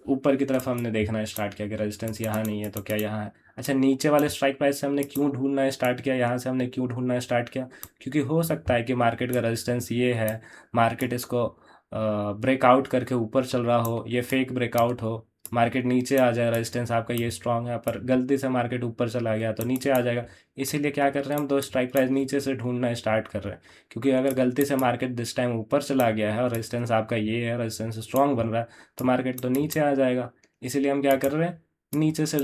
[SPEAKER 1] ऊपर की तरफ हमने देखना स्टार्ट किया कि रेजिस्टेंस यहाँ नहीं है तो क्या यहाँ है। अच्छा, नीचे वाले स्ट्राइक प्राइस से हमने क्यों ढूंढना स्टार्ट किया, यहाँ से हमने क्यों ढूंढना स्टार्ट किया, क्योंकि हो सकता है कि मार्केट का रेजिस्टेंस ये है, मार्केट इसको ब्रेकआउट करके ऊपर चल रहा हो, ये फेक ब्रेकआउट हो, मार्केट नीचे आ जाए, रेजिस्टेंस आपका ये स्ट्रांग है, पर गलती से मार्केट ऊपर चला गया तो नीचे आ जाएगा। इसीलिए क्या कर रहे हैं हम, दो स्ट्राइक प्राइस नीचे से ढूंढना स्टार्ट कर रहे हैं, क्योंकि अगर गलती से मार्केट दिस टाइम ऊपर चला गया है और रेजिस्टेंस आपका ये है, रेजिस्टेंस स्ट्रांग बन रहा है, तो मार्केट तो नीचे आ जाएगा। इसीलिए हम क्या कर रहे हैं, नीचे से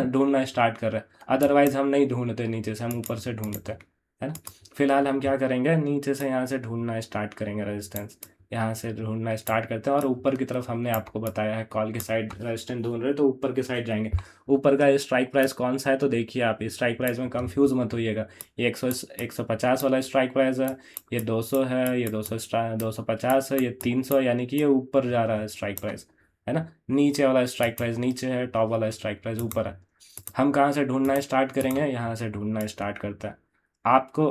[SPEAKER 1] ढूंढना स्टार्ट कर रहे हैं, अदरवाइज हम नहीं ढूंढते नीचे से, हम ऊपर से ढूंढते हैं, है ना। फिलहाल हम क्या करेंगे, नीचे से यहाँ से ढूंढना स्टार्ट करेंगे, रेजिस्टेंस यहाँ से ढूंढना स्टार्ट करते हैं, और ऊपर की तरफ हमने आपको बताया है कॉल की साइड रेजिस्टेंस ढूंढ रहे हैं, तो ऊपर की साइड जाएंगे। ऊपर का स्ट्राइक प्राइस कौन सा है, तो देखिए आप स्ट्राइक प्राइस में कंफ्यूज मत होइएगा, ये 150 वाला स्ट्राइक प्राइस है, ये 200 है, ये 250 है, ये 300, यानी कि ये ऊपर जा रहा है स्ट्राइक प्राइस, है ना। नीचे वाला स्ट्राइक प्राइस नीचे है, टॉप वाला स्ट्राइक प्राइस ऊपर है। हम कहाँ से ढूंढना स्टार्ट करेंगे, यहाँ से ढूंढना स्टार्ट करते हैं। आपको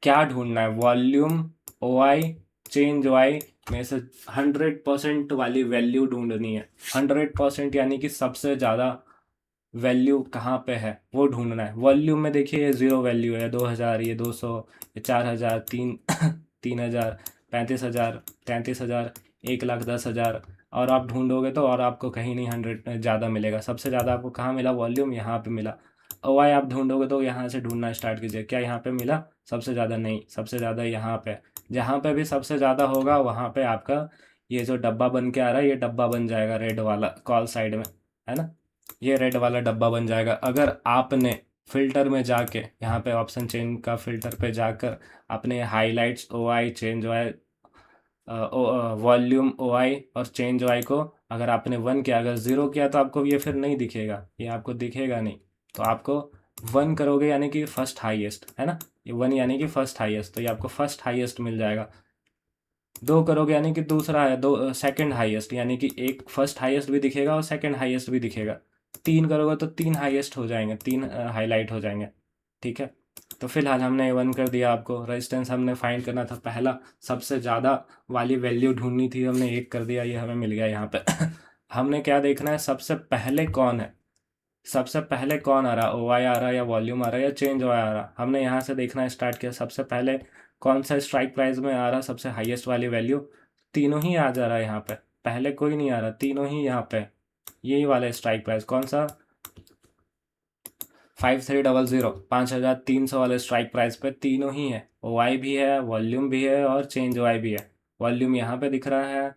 [SPEAKER 1] क्या ढूंढना है, वॉल्यूम, ओ आई, चेंज ओ आई में से 100% वाली वैल्यू ढूंढनी है। 100% यानी कि सबसे ज़्यादा वैल्यू कहाँ पे है वो ढूंढना है। वॉल्यूम में देखिए ये ज़ीरो वैल्यू है, 2000, ये 200, ये 4000, 3000, 35,000, 33,000, 1,10,000, और आप ढूंढोगे तो और आपको कहीं नहीं 100 ज़्यादा मिलेगा। सबसे ज़्यादा आपको कहाँ मिला, वॉल्यूम, यहाँ पे मिला। ओ आई आप ढूंढोगे तो यहाँ से ढूंढना स्टार्ट कीजिए, क्या यहाँ पे मिला सबसे ज़्यादा, नहीं, सबसे ज़्यादा यहाँ पे। जहाँ पे भी सबसे ज़्यादा होगा वहाँ पे आपका ये जो डब्बा बन के आ रहा है, ये डब्बा बन जाएगा रेड वाला कॉल साइड में, है ना। ये रेड वाला डब्बा बन जाएगा। अगर आपने फ़िल्टर में जाके, यहाँ पे ऑप्शन चेन का फ़िल्टर पे जाकर आपने हाईलाइट्स ओ आई, चेंज ओ आई, वॉल्यूम ओ आई और चेंज ओ आई को अगर आपने 1 किया, अगर 0 किया तो आपको ये फिर नहीं दिखेगा, ये आपको दिखेगा नहीं। तो आपको 1 करोगे यानी कि फर्स्ट हाईएस्ट, है ना, ये 1 यानी कि फर्स्ट हाईएस्ट, तो ये आपको फर्स्ट हाईएस्ट मिल जाएगा। 2 करोगे यानी कि दूसरा है, दो सेकंड हाईएस्ट, यानी कि एक फर्स्ट हाईएस्ट भी दिखेगा और सेकंड हाईएस्ट भी दिखेगा। 3 करोगे तो 3 हाईएस्ट हो जाएंगे, 3 हाईलाइट हो जाएंगे, ठीक है। तो फिलहाल हमने ये 1 कर दिया। आपको रेजिस्टेंस हमने फाइंड करना था, पहला सबसे ज़्यादा वाली वैल्यू ढूंढनी थी, हमने 1 कर दिया, ये हमें मिल गया यहाँ पे। हमने क्या देखना है, सबसे पहले कौन है, सबसे पहले कौन आ रहा, ओ आई आ रहा या वॉल्यूम आ रहा या चेंज ओ आई आ रहा। हमने यहाँ से देखना स्टार्ट किया, सबसे पहले कौन सा स्ट्राइक प्राइस में आ रहा सबसे हाईएस्ट वाली वैल्यू। तीनों ही आ जा रहा है यहाँ पे, पहले कोई नहीं आ रहा, तीनों ही यहाँ पे। यही वाला स्ट्राइक प्राइस कौन सा, 5300, 5300 वाले स्ट्राइक प्राइस पे तीनों ही है। ओ आई भी है, वॉल्यूम भी है और चेंज ओ आई भी है। वॉल्यूम यहाँ पे दिख रहा है,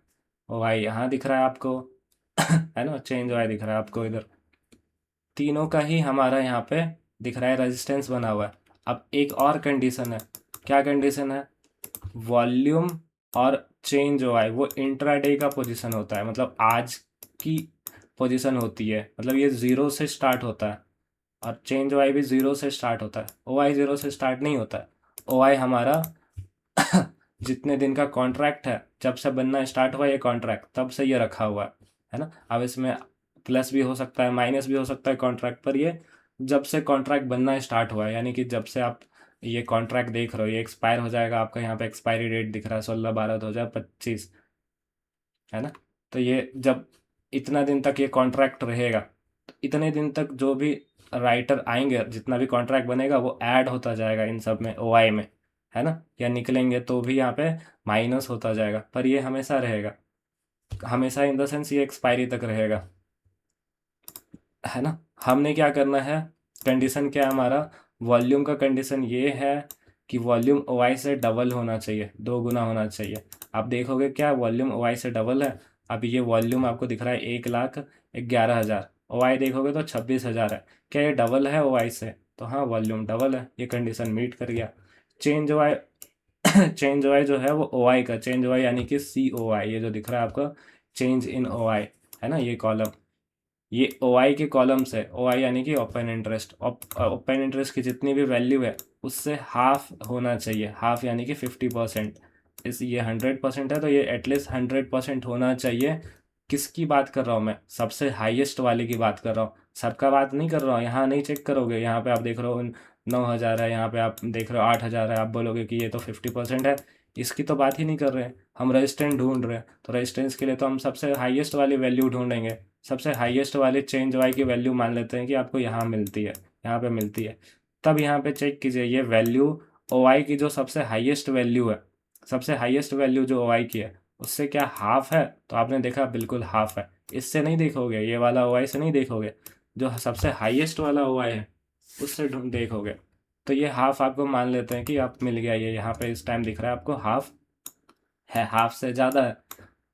[SPEAKER 1] ओ आई यहाँ दिख रहा है आपको, है ना, चेंज ओ आई दिख रहा है आपको इधर। तीनों का ही हमारा यहाँ पे दिख रहा है, रेजिस्टेंस बना हुआ है। अब एक और कंडीशन है, क्या कंडीशन है, वॉल्यूम और चेंज ओ आई वो इंट्राडे का पोजीशन होता है, मतलब आज की पोजीशन होती है, मतलब ये 0 से स्टार्ट होता है और चेंज ओ आई भी 0 से स्टार्ट होता है। ओ आई 0 से स्टार्ट नहीं होता है, ओ आई हमारा जितने दिन का कॉन्ट्रैक्ट है, जब से बनना स्टार्ट हुआ ये कॉन्ट्रैक्ट, तब से ये रखा हुआ है ना। अब इसमें प्लस भी हो सकता है, माइनस भी हो सकता है कॉन्ट्रैक्ट पर, ये जब से कॉन्ट्रैक्ट बनना स्टार्ट हुआ है, यानी कि जब से आप ये कॉन्ट्रैक्ट देख रहे हो, ये एक्सपायर हो जाएगा आपका, यहाँ पे एक्सपायरी डेट दिख रहा है 16/12/2025, है ना। तो ये जब इतना दिन तक ये कॉन्ट्रैक्ट रहेगा, तो इतने दिन तक जो भी राइटर आएंगे, जितना भी कॉन्ट्रैक्ट बनेगा वो ऐड होता जाएगा इन सब में, ओ आई में, है ना। या निकलेंगे तो भी यहाँ पे माइनस होता जाएगा, पर ये हमेशा रहेगा, हमेशा इन द सेंस ये एक्सपायरी तक रहेगा, है ना। हमने क्या करना है, कंडीशन क्या है हमारा, वॉल्यूम का कंडीशन ये है कि वॉल्यूम ओ आई से डबल होना चाहिए, 2 गुना होना चाहिए। आप देखोगे क्या वॉल्यूम ओ आई से डबल है, अब ये वॉल्यूम आपको दिख रहा है 1,11,000, ओ आई देखोगे तो 26,000 है, क्या ये डबल है ओ आई से, तो हाँ वॉल्यूम डबल है, ये कंडीशन मीट कर गया। चेंज ओ आई चेंज ओ आई जो है वो ओ आई का चेंज ओ आई, यानी कि सी ओ आई, ये जो दिख रहा है आपका चेंज इन ओ आई, है ना, ये कॉलम, ये ओ आई के कॉलम्स है। ओ आई यानी कि ओपन इंटरेस्ट, ओपन इंटरेस्ट की जितनी भी वैल्यू है उससे हाफ होना चाहिए, हाफ यानी कि 50%। इस ये 100% है तो ये एटलीस्ट 100% होना चाहिए। किसकी बात कर रहा हूँ मैं, सबसे हाईएस्ट वाले की बात कर रहा हूँ, सबका बात नहीं कर रहा हूँ। यहाँ नहीं चेक करोगे, यहाँ पे आप देख रहे हो 9,000 है, यहाँ पे आप देख रहे हो 8,000 है, आप बोलोगे कि ये तो 50% है, इसकी तो बात ही नहीं कर रहे हैं। हम रेजिस्टेंस ढूंढ रहे हैं, तो रेजिस्टेंस के लिए तो हम सबसे हाईएस्ट वाली वैल्यू ढूंढेंगे। सबसे हाईएस्ट वाले चेंज वाई की वैल्यू मान लेते हैं कि आपको यहाँ मिलती है, यहाँ पे मिलती है। तब यहाँ पे चेक कीजिए, ये वैल्यू ओ आई की जो सबसे हाईएस्ट वैल्यू है, सबसे हाईएस्ट वैल्यू जो ओ आई की है उससे क्या हाफ है, तो आपने देखा बिल्कुल हाफ है। इससे नहीं देखोगे, ये वाला ओ आई से नहीं देखोगे, जो सबसे हाईएस्ट वाला ओ आई है उससे देखोगे। तो ये हाफ आपको मान लेते हैं कि आप मिल गया, ये यहाँ पे इस टाइम दिख रहा है आपको हाफ है, हाफ से ज़्यादा है,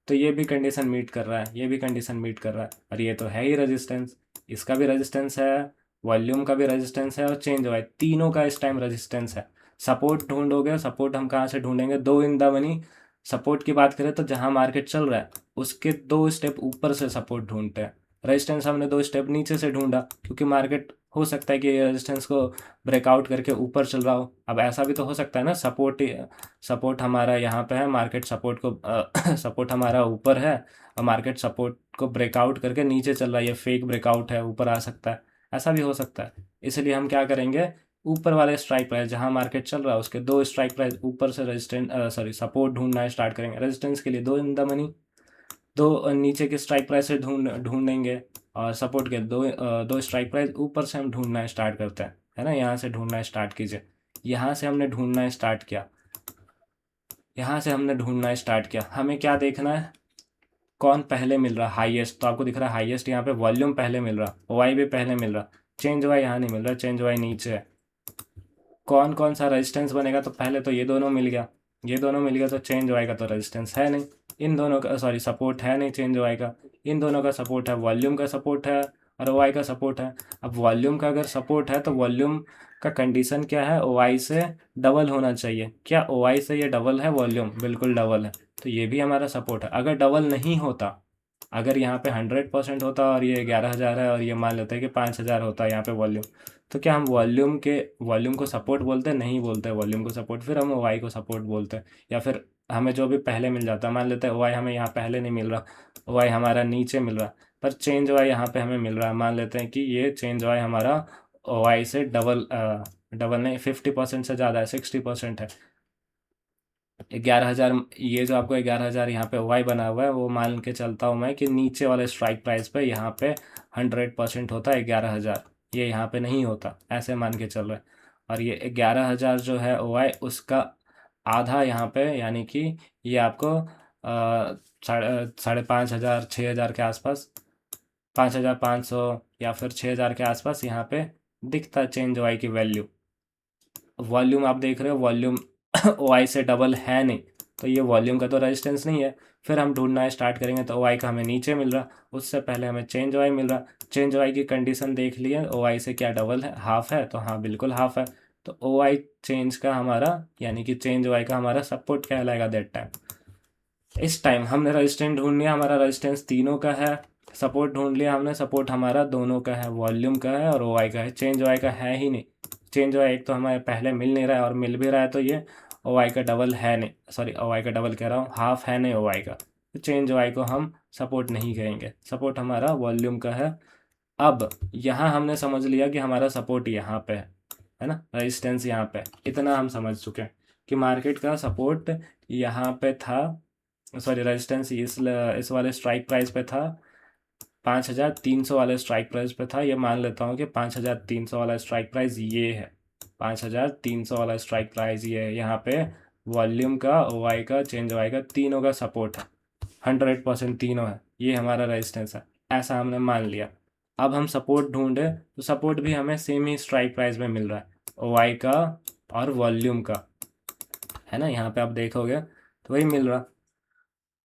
[SPEAKER 1] तो ये भी कंडीशन मीट कर रहा है, ये भी कंडीशन मीट कर रहा है। और ये तो है ही रेजिस्टेंस, इसका भी रेजिस्टेंस है, वॉल्यूम का भी रेजिस्टेंस है और चेंज हुआ है, तीनों का इस टाइम रेजिस्टेंस है। सपोर्ट ढूंढोगे, सपोर्ट हम कहाँ से ढूंढेंगे, 2 इन द मनी सपोर्ट की बात करें तो जहाँ मार्केट चल रहा है उसके 2 स्टेप ऊपर से सपोर्ट ढूंढते हैं। रेजिस्टेंस हमने 2 स्टेप नीचे से ढूंढा, क्योंकि मार्केट हो सकता है कि ये रेजिस्टेंस को ब्रेकआउट करके ऊपर चल रहा हो। अब ऐसा भी तो हो सकता है ना, सपोर्ट हमारा यहाँ पे है, मार्केट सपोर्ट को सपोर्ट हमारा ऊपर है और मार्केट सपोर्ट को ब्रेकआउट करके नीचे चल रहा है, ये फेक ब्रेकआउट है, ऊपर आ सकता है, ऐसा भी हो सकता है। इसलिए हम क्या करेंगे, ऊपर वाले स्ट्राइक प्राइस जहाँ मार्केट चल रहा है उसके 2 स्ट्राइक प्राइस ऊपर से सपोर्ट ढूंढना स्टार्ट करेंगे। रेजिस्टेंस के लिए 2 इन द मनी, 2 नीचे के स्ट्राइक प्राइस से ढूंढेंगे और सपोर्ट के 2 स्ट्राइक प्राइस ऊपर से हम ढूंढना स्टार्ट करते हैं, है ना। यहाँ से ढूंढना स्टार्ट कीजिए, यहाँ से हमने ढूंढना स्टार्ट किया, यहाँ से हमने ढूंढना स्टार्ट किया। हमें क्या देखना है, कौन पहले मिल रहा हाईएस्ट, तो आपको दिख रहा है हाईएस्ट यहाँ पे वॉल्यूम पहले मिल रहा, ओ आई भी पहले मिल रहा, चेंज वाई यहाँ नहीं मिल रहा, चेंज वाई नीचे है। कौन कौन सा रेजिस्टेंस बनेगा, तो पहले तो ये दोनों मिल गया, ये दोनों मिल गया, तो चेंज वाई का तो रेजिस्टेंस है नहीं, इन दोनों का सपोर्ट है नहीं चेंज वाई का, इन दोनों का सपोर्ट है, वॉल्यूम का सपोर्ट है और ओ आई का सपोर्ट है। अब वॉल्यूम का अगर सपोर्ट है तो वॉल्यूम का कंडीशन क्या है, ओ आई से डबल होना चाहिए। क्या ओ आई से ये डबल है, वॉल्यूम बिल्कुल डबल है, तो ये भी हमारा सपोर्ट है। अगर डबल नहीं होता, अगर यहाँ पे 100% होता और ये 11,000 है और ये मान लेते हैं कि 5,000 होता है यहाँ पे वॉल्यूम, तो क्या हम वॉल्यूम को सपोर्ट बोलते हैं, नहीं बोलते वॉल्यूम को सपोर्ट, फिर हम ओ आई को सपोर्ट बोलते हैं। या फिर हमें जो भी पहले मिल जाता है, मान लेते हैं ओ आई हमें यहाँ पहले नहीं मिल रहा, ओ आई हमारा नीचे मिल रहा, पर चेंज ओ आई यहाँ पे हमें मिल रहा है, मान लेते हैं कि ये चेंज ओ आई हमारा ओ आई से डबल नहीं, 50% से ज़्यादा है, 60% है। 11,000, ये जो आपको 11,000 यहाँ पे वाई बना हुआ है, वो मान के चलता हूँ मैं कि नीचे वाले स्ट्राइक प्राइस पे यहाँ पे 100% होता है 11,000, ये यहाँ पे नहीं होता, ऐसे मान के चल रहे हैं। और ये 11,000 जो है ओ वाई, उसका आधा यहाँ पे, यानी कि ये आपको साढ़े 5,000 6,000 के आसपास, 5,500 या फिर 6,000 के आसपास यहाँ पे दिखता है चेंज वाई की वैल्यू। वॉल्यूम आप देख रहे हो, वॉल्यूम ओ आई से डबल है नहीं, तो ये वॉल्यूम का तो रेजिस्टेंस नहीं है। फिर हम ढूंढना स्टार्ट करेंगे तो ओ आई का हमें नीचे मिल रहा, उससे पहले हमें चेंज वाई मिल रहा। चेंज वाई की कंडीशन देख लिए, ओ आई से क्या डबल है, हाफ है, तो हाँ बिल्कुल हाफ है। तो ओ आई चेंज का हमारा, यानी कि चेंज वाई का हमारा सपोर्ट कहलाएगा दैट टाइम। इस टाइम हमने रेजिस्टेंस ढूंढ लिया, हमारा रेजिस्टेंस तीनों का है। सपोर्ट ढूंढ लिया हमने, सपोर्ट हमारा दोनों का है, वॉल्यूम का है और ओ आई का है, चेंज वाई का है ही नहीं। चेंज वाई एक तो हमारे पहले मिल नहीं रहा है, और मिल भी रहा है तो ये ओ आई का डबल है नहीं, सॉरी ओ आई का डबल कह रहा हूँ, हाफ है नहीं ओ आई का, तो चेंज वाई को हम सपोर्ट नहीं कहेंगे, सपोर्ट हमारा वॉल्यूम का है। अब यहाँ हमने समझ लिया कि हमारा सपोर्ट यहाँ पे है ना, रेजिस्टेंस यहाँ पे, इतना हम समझ चुके हैं कि मार्केट का सपोर्ट यहाँ पे था, सॉरी रेजिस्टेंस इस वाले स्ट्राइक प्राइस पे था, 5,300 वाले स्ट्राइक प्राइस पे था। ये मान लेता हूँ कि 5,300 वाला स्ट्राइक प्राइस ये है, 5,300 वाला स्ट्राइक प्राइस ये है। यहाँ पे वॉल्यूम का, ओ आई का, चेंज वाई का, तीनों का सपोर्ट है, 100% तीनों है, ये हमारा रेजिस्टेंस है, ऐसा हमने मान लिया। अब हम सपोर्ट ढूंढे तो सपोर्ट भी हमें सेम ही स्ट्राइक प्राइस में मिल रहा है, ओ आई का और वॉल्यूम का, है ना, यहाँ पे आप देखोगे तो वही मिल रहा।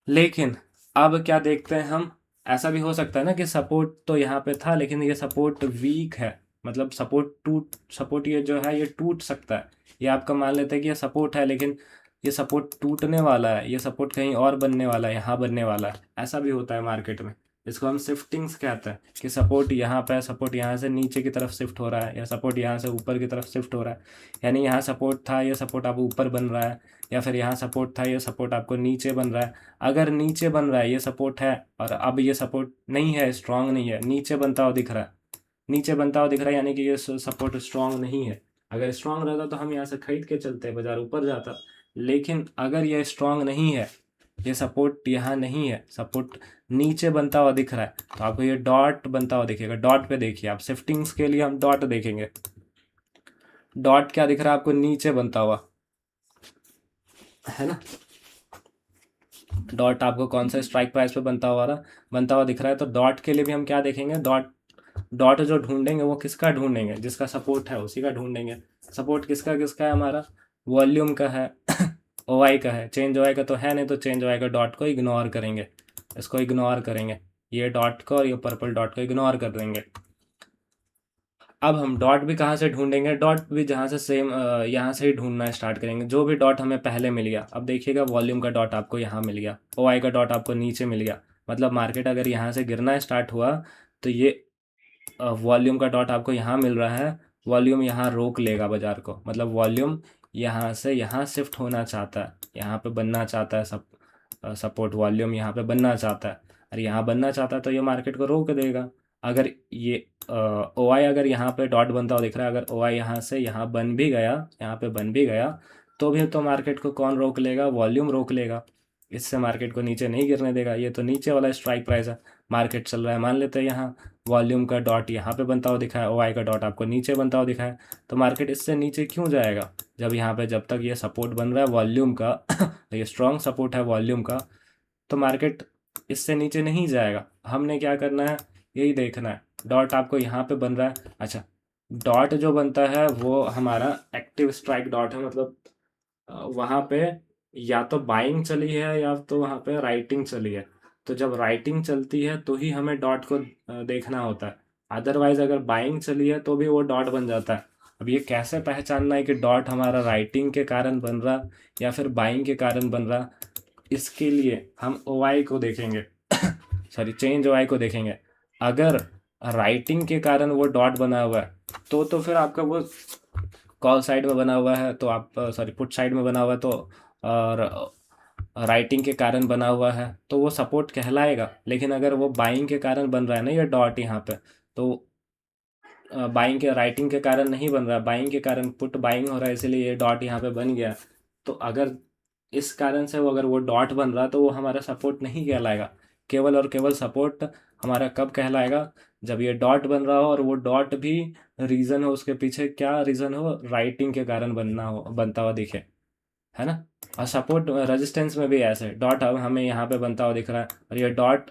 [SPEAKER 1] लेकिन अब क्या देखते हैं हम, ऐसा भी हो सकता है ना कि सपोर्ट तो यहाँ पे था लेकिन ये सपोर्ट वीक है, मतलब सपोर्ट ये जो है ये टूट सकता है। ये आपका मान लेते हैं कि ये सपोर्ट है, लेकिन ये सपोर्ट टूटने वाला है, ये सपोर्ट कहीं और बनने वाला है, यहाँ बनने वाला है, ऐसा भी होता है मार्केट में। इसको हम शिफ्टिंग्स कहते हैं कि सपोर्ट यहाँ पे, सपोर्ट यहाँ से नीचे की तरफ शिफ्ट हो रहा है, या सपोर्ट यहाँ से ऊपर की तरफ शिफ्ट हो रहा है। यानी यहाँ सपोर्ट था, ये सपोर्ट अब ऊपर बन रहा है, या फिर यहाँ सपोर्ट था, ये सपोर्ट आपको नीचे बन रहा है। अगर नीचे बन रहा है, ये सपोर्ट है और अब ये सपोर्ट नहीं है, स्ट्रांग नहीं है, नीचे बनता हुआ दिख रहा है, नीचे बनता हुआ दिख रहा है, यानी कि ये सपोर्ट स्ट्रांग नहीं है। अगर स्ट्रांग रहता तो हम यहाँ से खरीद के चलते, बाजार ऊपर जाता। लेकिन अगर ये स्ट्रांग नहीं है, ये सपोर्ट यहाँ नहीं है, सपोर्ट नीचे बनता हुआ दिख रहा है, तो आपको ये डॉट बनता हुआ दिखेगा। डॉट पे देखिए आप, शिफ्टिंग्स के लिए हम डॉट देखेंगे। डॉट क्या दिख रहा है आपको, नीचे बनता हुआ, है ना। डॉट आपको कौन सा स्ट्राइक प्राइस पे बनता हुआ दिख रहा है, तो डॉट के लिए भी हम क्या देखेंगे, डॉट जो ढूंढेंगे वो किसका ढूंढेंगे, जिसका सपोर्ट है उसी का ढूंढेंगे। सपोर्ट किसका किसका है हमारा, वॉल्यूम का है ओ आई का है, चेंज ओ आई का तो है नहीं, तो चेंज ओ आई का डॉट को इग्नोर करेंगे, इसको इग्नोर करेंगे, ये डॉट को और ये पर्पल डॉट को इग्नोर कर देंगे। अब हम डॉट भी कहाँ से ढूंढेंगे, डॉट भी जहाँ से सेम यहाँ से ही ढूंढना स्टार्ट करेंगे, जो भी डॉट हमें पहले मिल गया। अब देखिएगा, वॉल्यूम का डॉट आपको यहाँ मिल गया, ओ आई का डॉट आपको नीचे मिल गया, मतलब मार्केट अगर यहाँ से गिरना स्टार्ट हुआ तो ये वॉल्यूम का डॉट आपको यहाँ मिल रहा है, वॉल्यूम यहाँ रोक लेगा बाजार को, मतलब वॉल्यूम यहाँ से यहाँ शिफ्ट होना चाहता है, यहाँ पे बनना चाहता है, सपोर्ट वॉल्यूम यहाँ पे बनना चाहता है, और यहाँ बनना चाहता है तो ये मार्केट को रोक देगा। अगर ये ओ आई अगर यहाँ पे डॉट बनता हुआ दिख रहा है, अगर ओ आई यहाँ से यहाँ बन भी गया, यहाँ पे बन भी गया, तो भी तो मार्केट को कौन रोक लेगा, वॉल्यूम रोक लेगा, इससे मार्केट को नीचे नहीं गिरने देगा। ये तो नीचे वाला स्ट्राइक प्राइस है, मार्केट चल रहा है, मान लेते हैं यहाँ वॉल्यूम का डॉट यहाँ पे बनता हुआ दिखा है, ओ आई का डॉट आपको नीचे बनता हुआ दिखा है, तो मार्केट इससे नीचे क्यों जाएगा, जब यहाँ पे जब तक ये सपोर्ट बन रहा है वॉल्यूम का ये स्ट्रॉन्ग सपोर्ट है वॉल्यूम का, तो मार्केट इससे नीचे नहीं जाएगा। हमने क्या करना है, यही देखना है। डॉट आपको यहाँ पे बन रहा है, अच्छा डॉट जो बनता है वो हमारा एक्टिव स्ट्राइक डॉट है, मतलब वहाँ पे या तो बाइंग चली है या तो वहाँ पे राइटिंग चली है, तो जब राइटिंग चलती है तो ही हमें डॉट को देखना होता है, अदरवाइज अगर बाइंग चली है तो भी वो डॉट बन जाता है। अब ये कैसे पहचानना है कि डॉट हमारा राइटिंग के कारण बन रहा या फिर बाइंग के कारण बन रहा, इसके लिए हम ओ आई को देखेंगे सॉरी चेंज ओ आई को देखेंगे। अगर राइटिंग के कारण वो डॉट बना हुआ है तो फिर आपका वो कॉल साइड में बना हुआ है, तो आप सॉरी पुट साइड में बना हुआ है, तो और राइटिंग के कारण बना हुआ है तो वो सपोर्ट कहलाएगा। लेकिन अगर वो बाइंग के कारण बन रहा है ना ये डॉट यहाँ पे, तो बाइंग के राइटिंग के कारण नहीं बन रहा, बाइंग के कारण पुट बाइंग हो रहा है, इसीलिए ये डॉट यहाँ पे बन गया। तो अगर इस कारण से वो अगर वो डॉट बन रहा तो वो हमारा सपोर्ट नहीं कहलाएगा। केवल और केवल सपोर्ट हमारा कब कहलाएगा, जब ये डॉट बन रहा हो और वो डॉट भी रीज़न हो उसके पीछे, क्या रीज़न हो, राइटिंग के कारण बनता हुआ दिखे, है ना। और सपोर्ट रेजिस्टेंस में भी ऐसे डॉट अब हमें यहाँ पे बनता हुआ दिख रहा है, और ये डॉट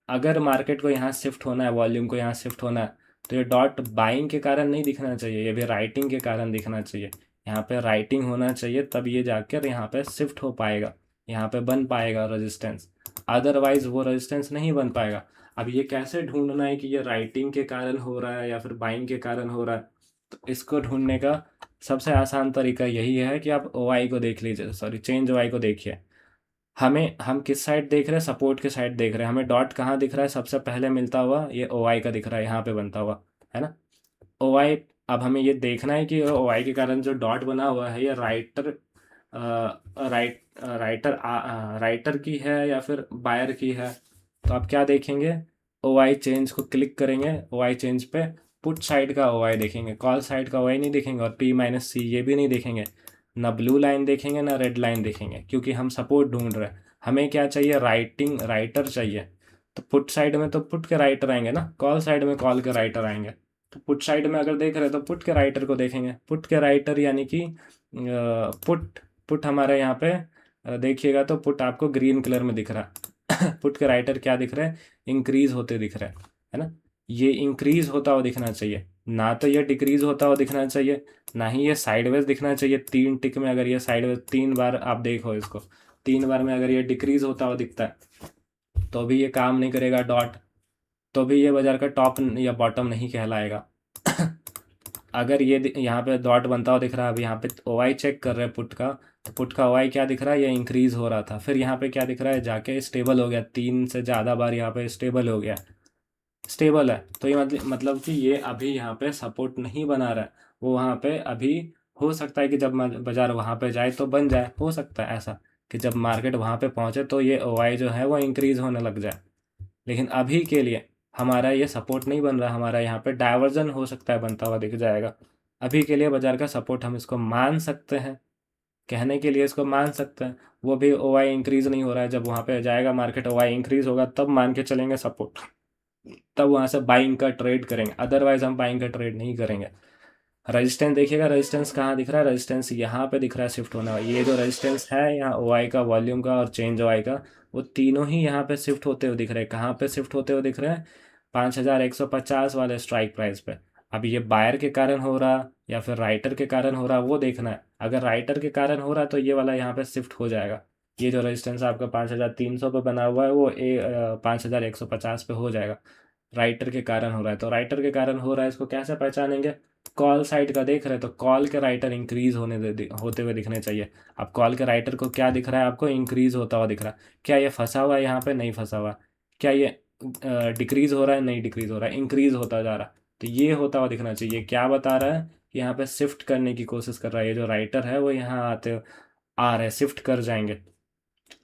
[SPEAKER 1] अगर मार्केट को यहाँ शिफ्ट होना है, वॉल्यूम को यहाँ शिफ्ट होना है, तो ये डॉट बाइंग के कारण नहीं दिखना चाहिए, ये भी राइटिंग के कारण दिखना चाहिए। यहाँ पे राइटिंग होना चाहिए, तब ये जाकर यहाँ पे शिफ्ट हो पाएगा, यहाँ पे बन पाएगा रेजिस्टेंस, अदरवाइज वो रेजिस्टेंस नहीं बन पाएगा। अब ये कैसे ढूंढना है कि ये राइटिंग के कारण हो रहा है या फिर बाइंग के कारण हो रहा है, तो इसको ढूंढने का सबसे आसान तरीका यही है कि आप ओ आई को देख लीजिए, सॉरी चेंज ओ आई को देखिए। हम किस साइड देख रहे हैं, सपोर्ट के साइड देख रहे हैं। हमें डॉट कहाँ दिख रहा है सबसे पहले मिलता हुआ, ये ओ आई का दिख रहा है, यहाँ पे बनता हुआ, है ना। ओ आई, अब हमें ये देखना है कि ओ आई के कारण जो डॉट बना हुआ है ये राइटर की है या फिर बायर की है। तो आप क्या देखेंगे, ओ आई चेंज को क्लिक करेंगे, ओ आई चेंज पे पुट साइड का ओ आई देखेंगे, कॉल साइड का ओ आई नहीं देखेंगे, और पी माइनस सी ये भी नहीं देखेंगे, ना ब्लू लाइन देखेंगे ना रेड लाइन देखेंगे, क्योंकि हम सपोर्ट ढूंढ रहे हैं। हमें क्या चाहिए, राइटर चाहिए। तो पुट साइड में तो पुट के राइटर आएंगे ना, कॉल साइड में कॉल के राइटर आएंगे। तो पुट साइड में अगर देख रहे हैं तो पुट के राइटर को देखेंगे, पुट के राइटर यानी कि पुट पुट हमारे यहाँ पे देखिएगा तो पुट आपको ग्रीन कलर में दिख रहा है। पुट के राइटर क्या दिख रहे हैं, इंक्रीज होते दिख रहे हैं, है ना। ये इंक्रीज होता हुआ दिखना चाहिए, ना तो ये डिक्रीज होता हुआ दिखना चाहिए, ना ही ये साइडवेज दिखना चाहिए। 3 टिक में अगर ये साइडवेज 3 बार आप देखो इसको, 3 बार में अगर ये डिक्रीज होता हुआ दिखता है तो भी ये काम नहीं करेगा डॉट, तो भी ये बाजार का टॉप या बॉटम नहीं कहलाएगा। अगर ये यहाँ पे डॉट बनता हुआ दिख रहा है, अभी यहाँ पे ओ आई चेक कर रहे हैं पुट का, तो पुट का ओ आई क्या दिख रहा है, ये इंक्रीज हो रहा था, फिर यहाँ पे क्या दिख रहा है, जाके स्टेबल हो गया, 3 से ज़्यादा बार यहाँ पे स्टेबल हो गया, स्टेबल है। तो ये मतलब कि ये अभी यहाँ पे सपोर्ट नहीं बना रहा है, वो वहाँ पे अभी हो सकता है कि जब बाजार वहाँ पे जाए तो बन जाए, हो सकता है ऐसा कि जब मार्केट वहाँ पे पहुँचे तो ये ओ आई जो है वो इंक्रीज होने लग जाए। लेकिन अभी के लिए हमारा ये सपोर्ट नहीं बन रहा, हमारा यहाँ पे डाइवर्जन हो सकता है बनता हुआ दिख जाएगा। अभी के लिए बाजार का सपोर्ट हम इसको मान सकते हैं, कहने के लिए इसको मान सकते हैं। वो भी ओ आई इंक्रीज नहीं हो रहा है, जब वहाँ पे जाएगा मार्केट ओ आई इंक्रीज होगा तब मान के चलेंगे सपोर्ट, तब वहाँ से बाइंग का ट्रेड करेंगे, अदरवाइज हम बाइंग का ट्रेड नहीं करेंगे। रेजिस्टेंस देखिएगा, रेजिस्टेंस कहाँ दिख रहा है, रेजिस्टेंस यहाँ पे दिख रहा है शिफ्ट होना। ये जो रेजिस्टेंस है यहाँ ओ आई का, वॉल्यूम का और चेंज ओ आई का, वो तीनों ही यहाँ पे शिफ्ट होते हुए दिख रहे हैं। कहाँ पे शिफ्ट होते हुए दिख रहे हैं, 5150 वाले स्ट्राइक प्राइस पे। अब ये बायर के कारण हो रहा या फिर राइटर के कारण हो रहा वो देखना है। अगर राइटर के कारण हो रहा तो ये वाला यहाँ पे शिफ्ट हो जाएगा, ये जो रेजिस्टेंस आपका 5300 पे बना हुआ है वो 5150 पे हो जाएगा। राइटर के कारण हो रहा है, तो राइटर के कारण हो रहा है, इसको कैसे पहचानेंगे, कॉल साइड का देख रहे हैं तो कॉल के राइटर इंक्रीज होते हुए दिखने चाहिए। अब कॉल के राइटर को क्या दिख रहा है, आपको इंक्रीज होता हुआ दिख रहा है। क्या ये फंसा हुआ है यहाँ पे, नहीं फंसा हुआ। क्या ये डिक्रीज हो रहा है, नहीं डिक्रीज हो रहा है, इंक्रीज होता जा रहा है। तो ये होता हुआ दिखना चाहिए। क्या बता रहा है कि यहाँ पे शिफ्ट करने की कोशिश कर रहा है, ये जो राइटर है वो यहाँ आ रहे शिफ्ट कर जाएंगे।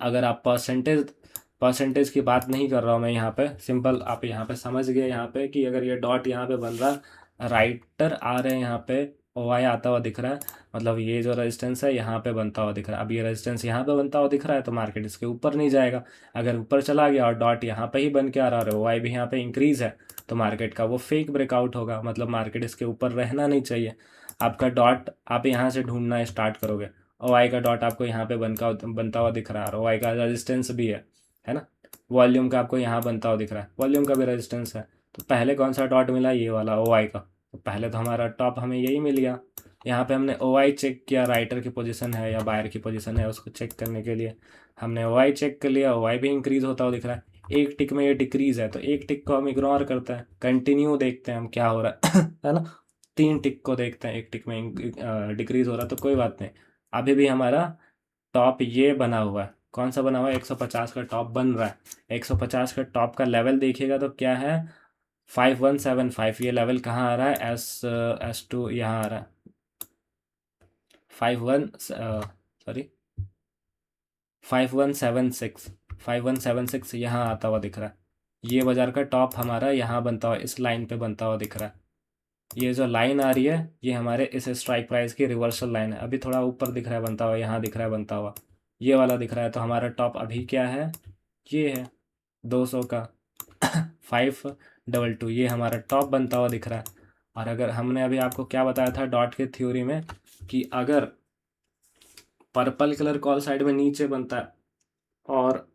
[SPEAKER 1] अगर आप परसेंटेज की बात नहीं कर रहा हूँ मैं यहाँ पे, सिंपल आप यहाँ पे समझ गए यहाँ पे कि अगर ये डॉट यहाँ पे बन रहा, राइटर आ रहे हैं यहाँ पे, ओ आई आता हुआ दिख रहा है, मतलब ये जो रेजिस्टेंस है यहाँ पे बनता हुआ दिख रहा है। अब ये रेजिस्टेंस यहाँ पे बनता हुआ दिख रहा है तो मार्केट इसके ऊपर नहीं जाएगा। अगर ऊपर चला गया और डॉट यहाँ पे ही बन के आ रहा है, ओ आई भी यहाँ पे इंक्रीज है, तो मार्केट का वो फेक ब्रेकआउट होगा, मतलब मार्केट इसके ऊपर रहना नहीं चाहिए। आपका डॉट आप यहाँ से ढूंढना स्टार्ट करोगे, ओ आई का डॉट आपको यहाँ पे बनता हुआ दिख रहा है, ओ आई का रेजिस्टेंस भी है ना। वॉल्यूम का आपको यहाँ बनता हुआ दिख रहा है, वॉल्यूम का भी रेजिस्टेंस है। तो पहले कौन सा डॉट मिला, ये वाला ओ आई का। तो पहले तो हमारा टॉप हमें यही मिल गया। यहाँ पे हमने ओ आई चेक किया, राइटर की पोजीशन है या बायर की पोजीशन है, उसको चेक करने के लिए हमने ओ आई चेक कर लिया। ओ आई भी इंक्रीज होता हुआ दिख रहा है। एक टिक में ये डिक्रीज है तो एक टिक को हम इग्नोर करते हैं, कंटिन्यू देखते हैं हम क्या हो रहा है ना। 3 टिक को देखते हैं, एक टिक में डिक्रीज हो रहा है तो कोई बात नहीं। अभी भी हमारा टॉप ये बना हुआ है, कौन सा बना हुआ है, 150 का टॉप बन रहा है। 150 का टॉप का लेवल देखिएगा तो क्या है, 5175। ये लेवल कहाँ आ रहा है, S2 यहाँ आ रहा है, 5176 यहाँ आता हुआ दिख रहा है। ये बाजार का टॉप हमारा यहाँ बनता हुआ, इस लाइन पे बनता हुआ दिख रहा है। ये जो लाइन आ रही है ये हमारे इस स्ट्राइक प्राइस की रिवर्सल लाइन है। अभी थोड़ा ऊपर दिख रहा है बनता हुआ, यहाँ दिख रहा है बनता हुआ, ये वाला दिख रहा है। तो हमारा टॉप अभी क्या है, ये है 200 का 522, ये हमारा टॉप बनता हुआ दिख रहा है। और अगर हमने अभी आपको क्या बताया था डॉट के थ्योरी में कि अगर पर्पल कलर कॉल साइड में नीचे बनता है और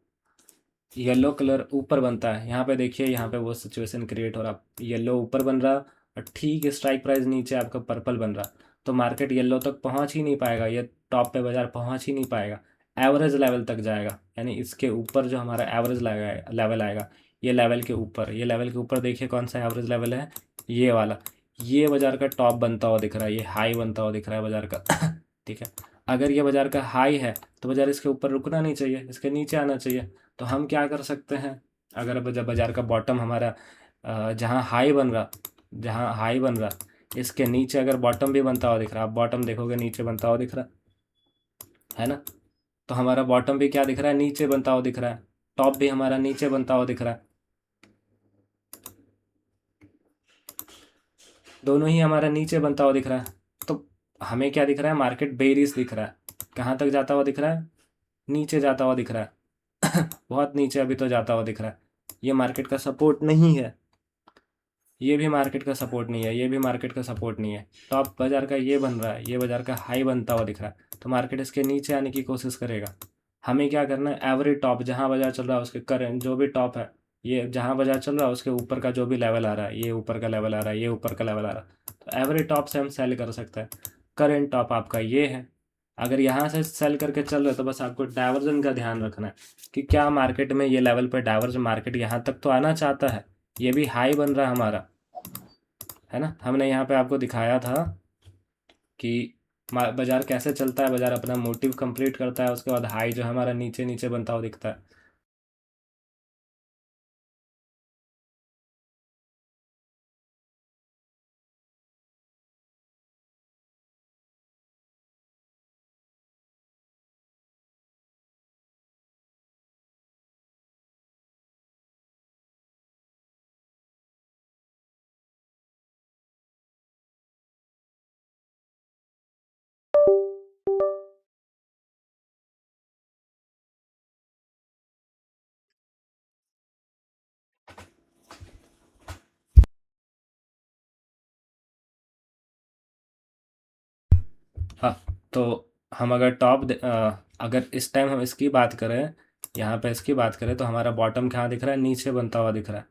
[SPEAKER 1] येलो कलर ऊपर बनता है, यहाँ पे देखिए, यहाँ पे वो सिचुएशन क्रिएट हो रहा, येलो ऊपर बन रहा और ठीक स्ट्राइक प्राइस नीचे आपका पर्पल बन रहा, तो मार्केट येलो तक पहुँच ही नहीं पाएगा, ये टॉप पे बाजार पहुँच ही नहीं पाएगा, एवरेज लेवल तक जाएगा। यानी इसके ऊपर जो हमारा एवरेज लेवल आएगा, ये लेवल के ऊपर, ये लेवल के ऊपर देखिए कौन सा एवरेज लेवल है, ये वाला, ये बाजार का टॉप बनता हुआ दिख रहा है, ये हाई बनता हुआ दिख रहा है बाजार का ठीक है। अगर ये बाजार का हाई है तो बाजार इसके ऊपर रुकना नहीं चाहिए, इसके नीचे आना चाहिए। तो हम क्या कर सकते हैं, अगर जब बाजार का बॉटम हमारा जहाँ हाई बन रहा इसके नीचे अगर बॉटम भी बनता हुआ दिख रहा है, आप बॉटम देखोगे नीचे बनता हुआ दिख रहा है ना, तो हमारा बॉटम भी क्या दिख रहा है, नीचे बनता हुआ दिख रहा है, टॉप भी हमारा नीचे बनता हुआ दिख रहा है, दोनों ही हमारा नीचे बनता हुआ दिख रहा है। तो हमें क्या दिख रहा है, मार्केट बेरिश दिख रहा है। कहाँ तक जाता हुआ दिख रहा है, नीचे जाता हुआ दिख रहा है बहुत नीचे अभी तो जाता हुआ दिख रहा है। ये मार्केट का सपोर्ट नहीं है, ये भी मार्केट का सपोर्ट नहीं है, ये भी मार्केट का सपोर्ट नहीं है। टॉप बाजार का ये बन रहा है, ये बाजार का हाई बनता हुआ दिख रहा है, तो मार्केट इसके नीचे आने की कोशिश करेगा। हमें क्या करना है, एवरी टॉप जहाँ बाजार चल रहा है उसके करंट जो भी टॉप है, ये जहाँ बाजार चल रहा है उसके ऊपर का जो भी लेवल आ रहा है, ये ऊपर का लेवल आ रहा है, ये ऊपर का लेवल आ रहा है, तो एवरी टॉप से हम सेल कर सकते हैं। करंट टॉप आपका ये है, अगर यहाँ से सेल करके चल रहे हो तो बस आपको डाइवर्जन का ध्यान रखना है कि क्या मार्केट में ये लेवल पर डाइवर्जन, मार्केट यहाँ तक तो आना चाहता है, ये भी हाई बन रहा है हमारा, है ना। हमने यहाँ पे आपको दिखाया था कि बाजार कैसे चलता है, बाजार अपना मोटिव कंप्लीट करता है, उसके बाद हाई जो हमारा नीचे नीचे बनता हुआ दिखता है। हाँ, तो हम अगर अगर इस टाइम हम इसकी बात करें, यहाँ पे इसकी बात करें, तो हमारा बॉटम कहाँ दिख रहा है, नीचे बनता हुआ दिख रहा है।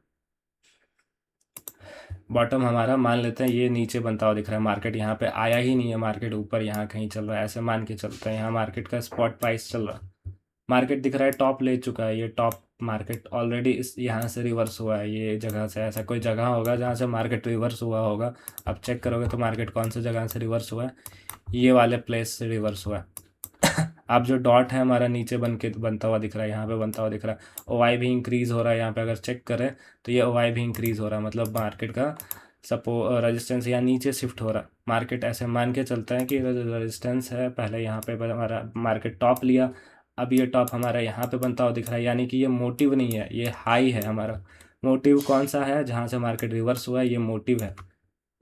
[SPEAKER 1] बॉटम हमारा मान लेते हैं ये नीचे बनता हुआ दिख रहा है, मार्केट यहाँ पे आया ही नहीं है, मार्केट ऊपर यहाँ कहीं चल रहा है, ऐसे मान के चलते हैं। यहाँ मार्केट का स्पॉट प्राइस चल रहा है, मार्केट दिख रहा है टॉप ले चुका है, ये टॉप मार्केट ऑलरेडी इस यहाँ से रिवर्स हुआ है, ये जगह से, ऐसा कोई जगह होगा जहाँ से मार्केट रिवर्स हुआ होगा। आप चेक करोगे तो मार्केट कौन सी जगह से रिवर्स हुआ है, ये वाले प्लेस से रिवर्स हुआ है आप जो डॉट है हमारा नीचे बनता हुआ दिख रहा है, यहाँ पे बनता हुआ दिख रहा है, ओवाई भी इंक्रीज़ हो रहा है, यहाँ पे अगर चेक करें तो ये ओवाई भी इंक्रीज़ हो रहा है, मतलब मार्केट का रेजिस्टेंस यहाँ नीचे शिफ्ट हो रहा है। मार्केट ऐसे मान के चलता है कि रेजिस्टेंस है, पहले यहाँ पे हमारा मार्केट टॉप लिया, अब ये टॉप हमारा यहाँ पे बनता हुआ दिख रहा है, यानी कि ये मोटिव नहीं है, ये हाई है हमारा। मोटिव कौन सा है, जहाँ से मार्केट रिवर्स हुआ है, ये मोटिव है।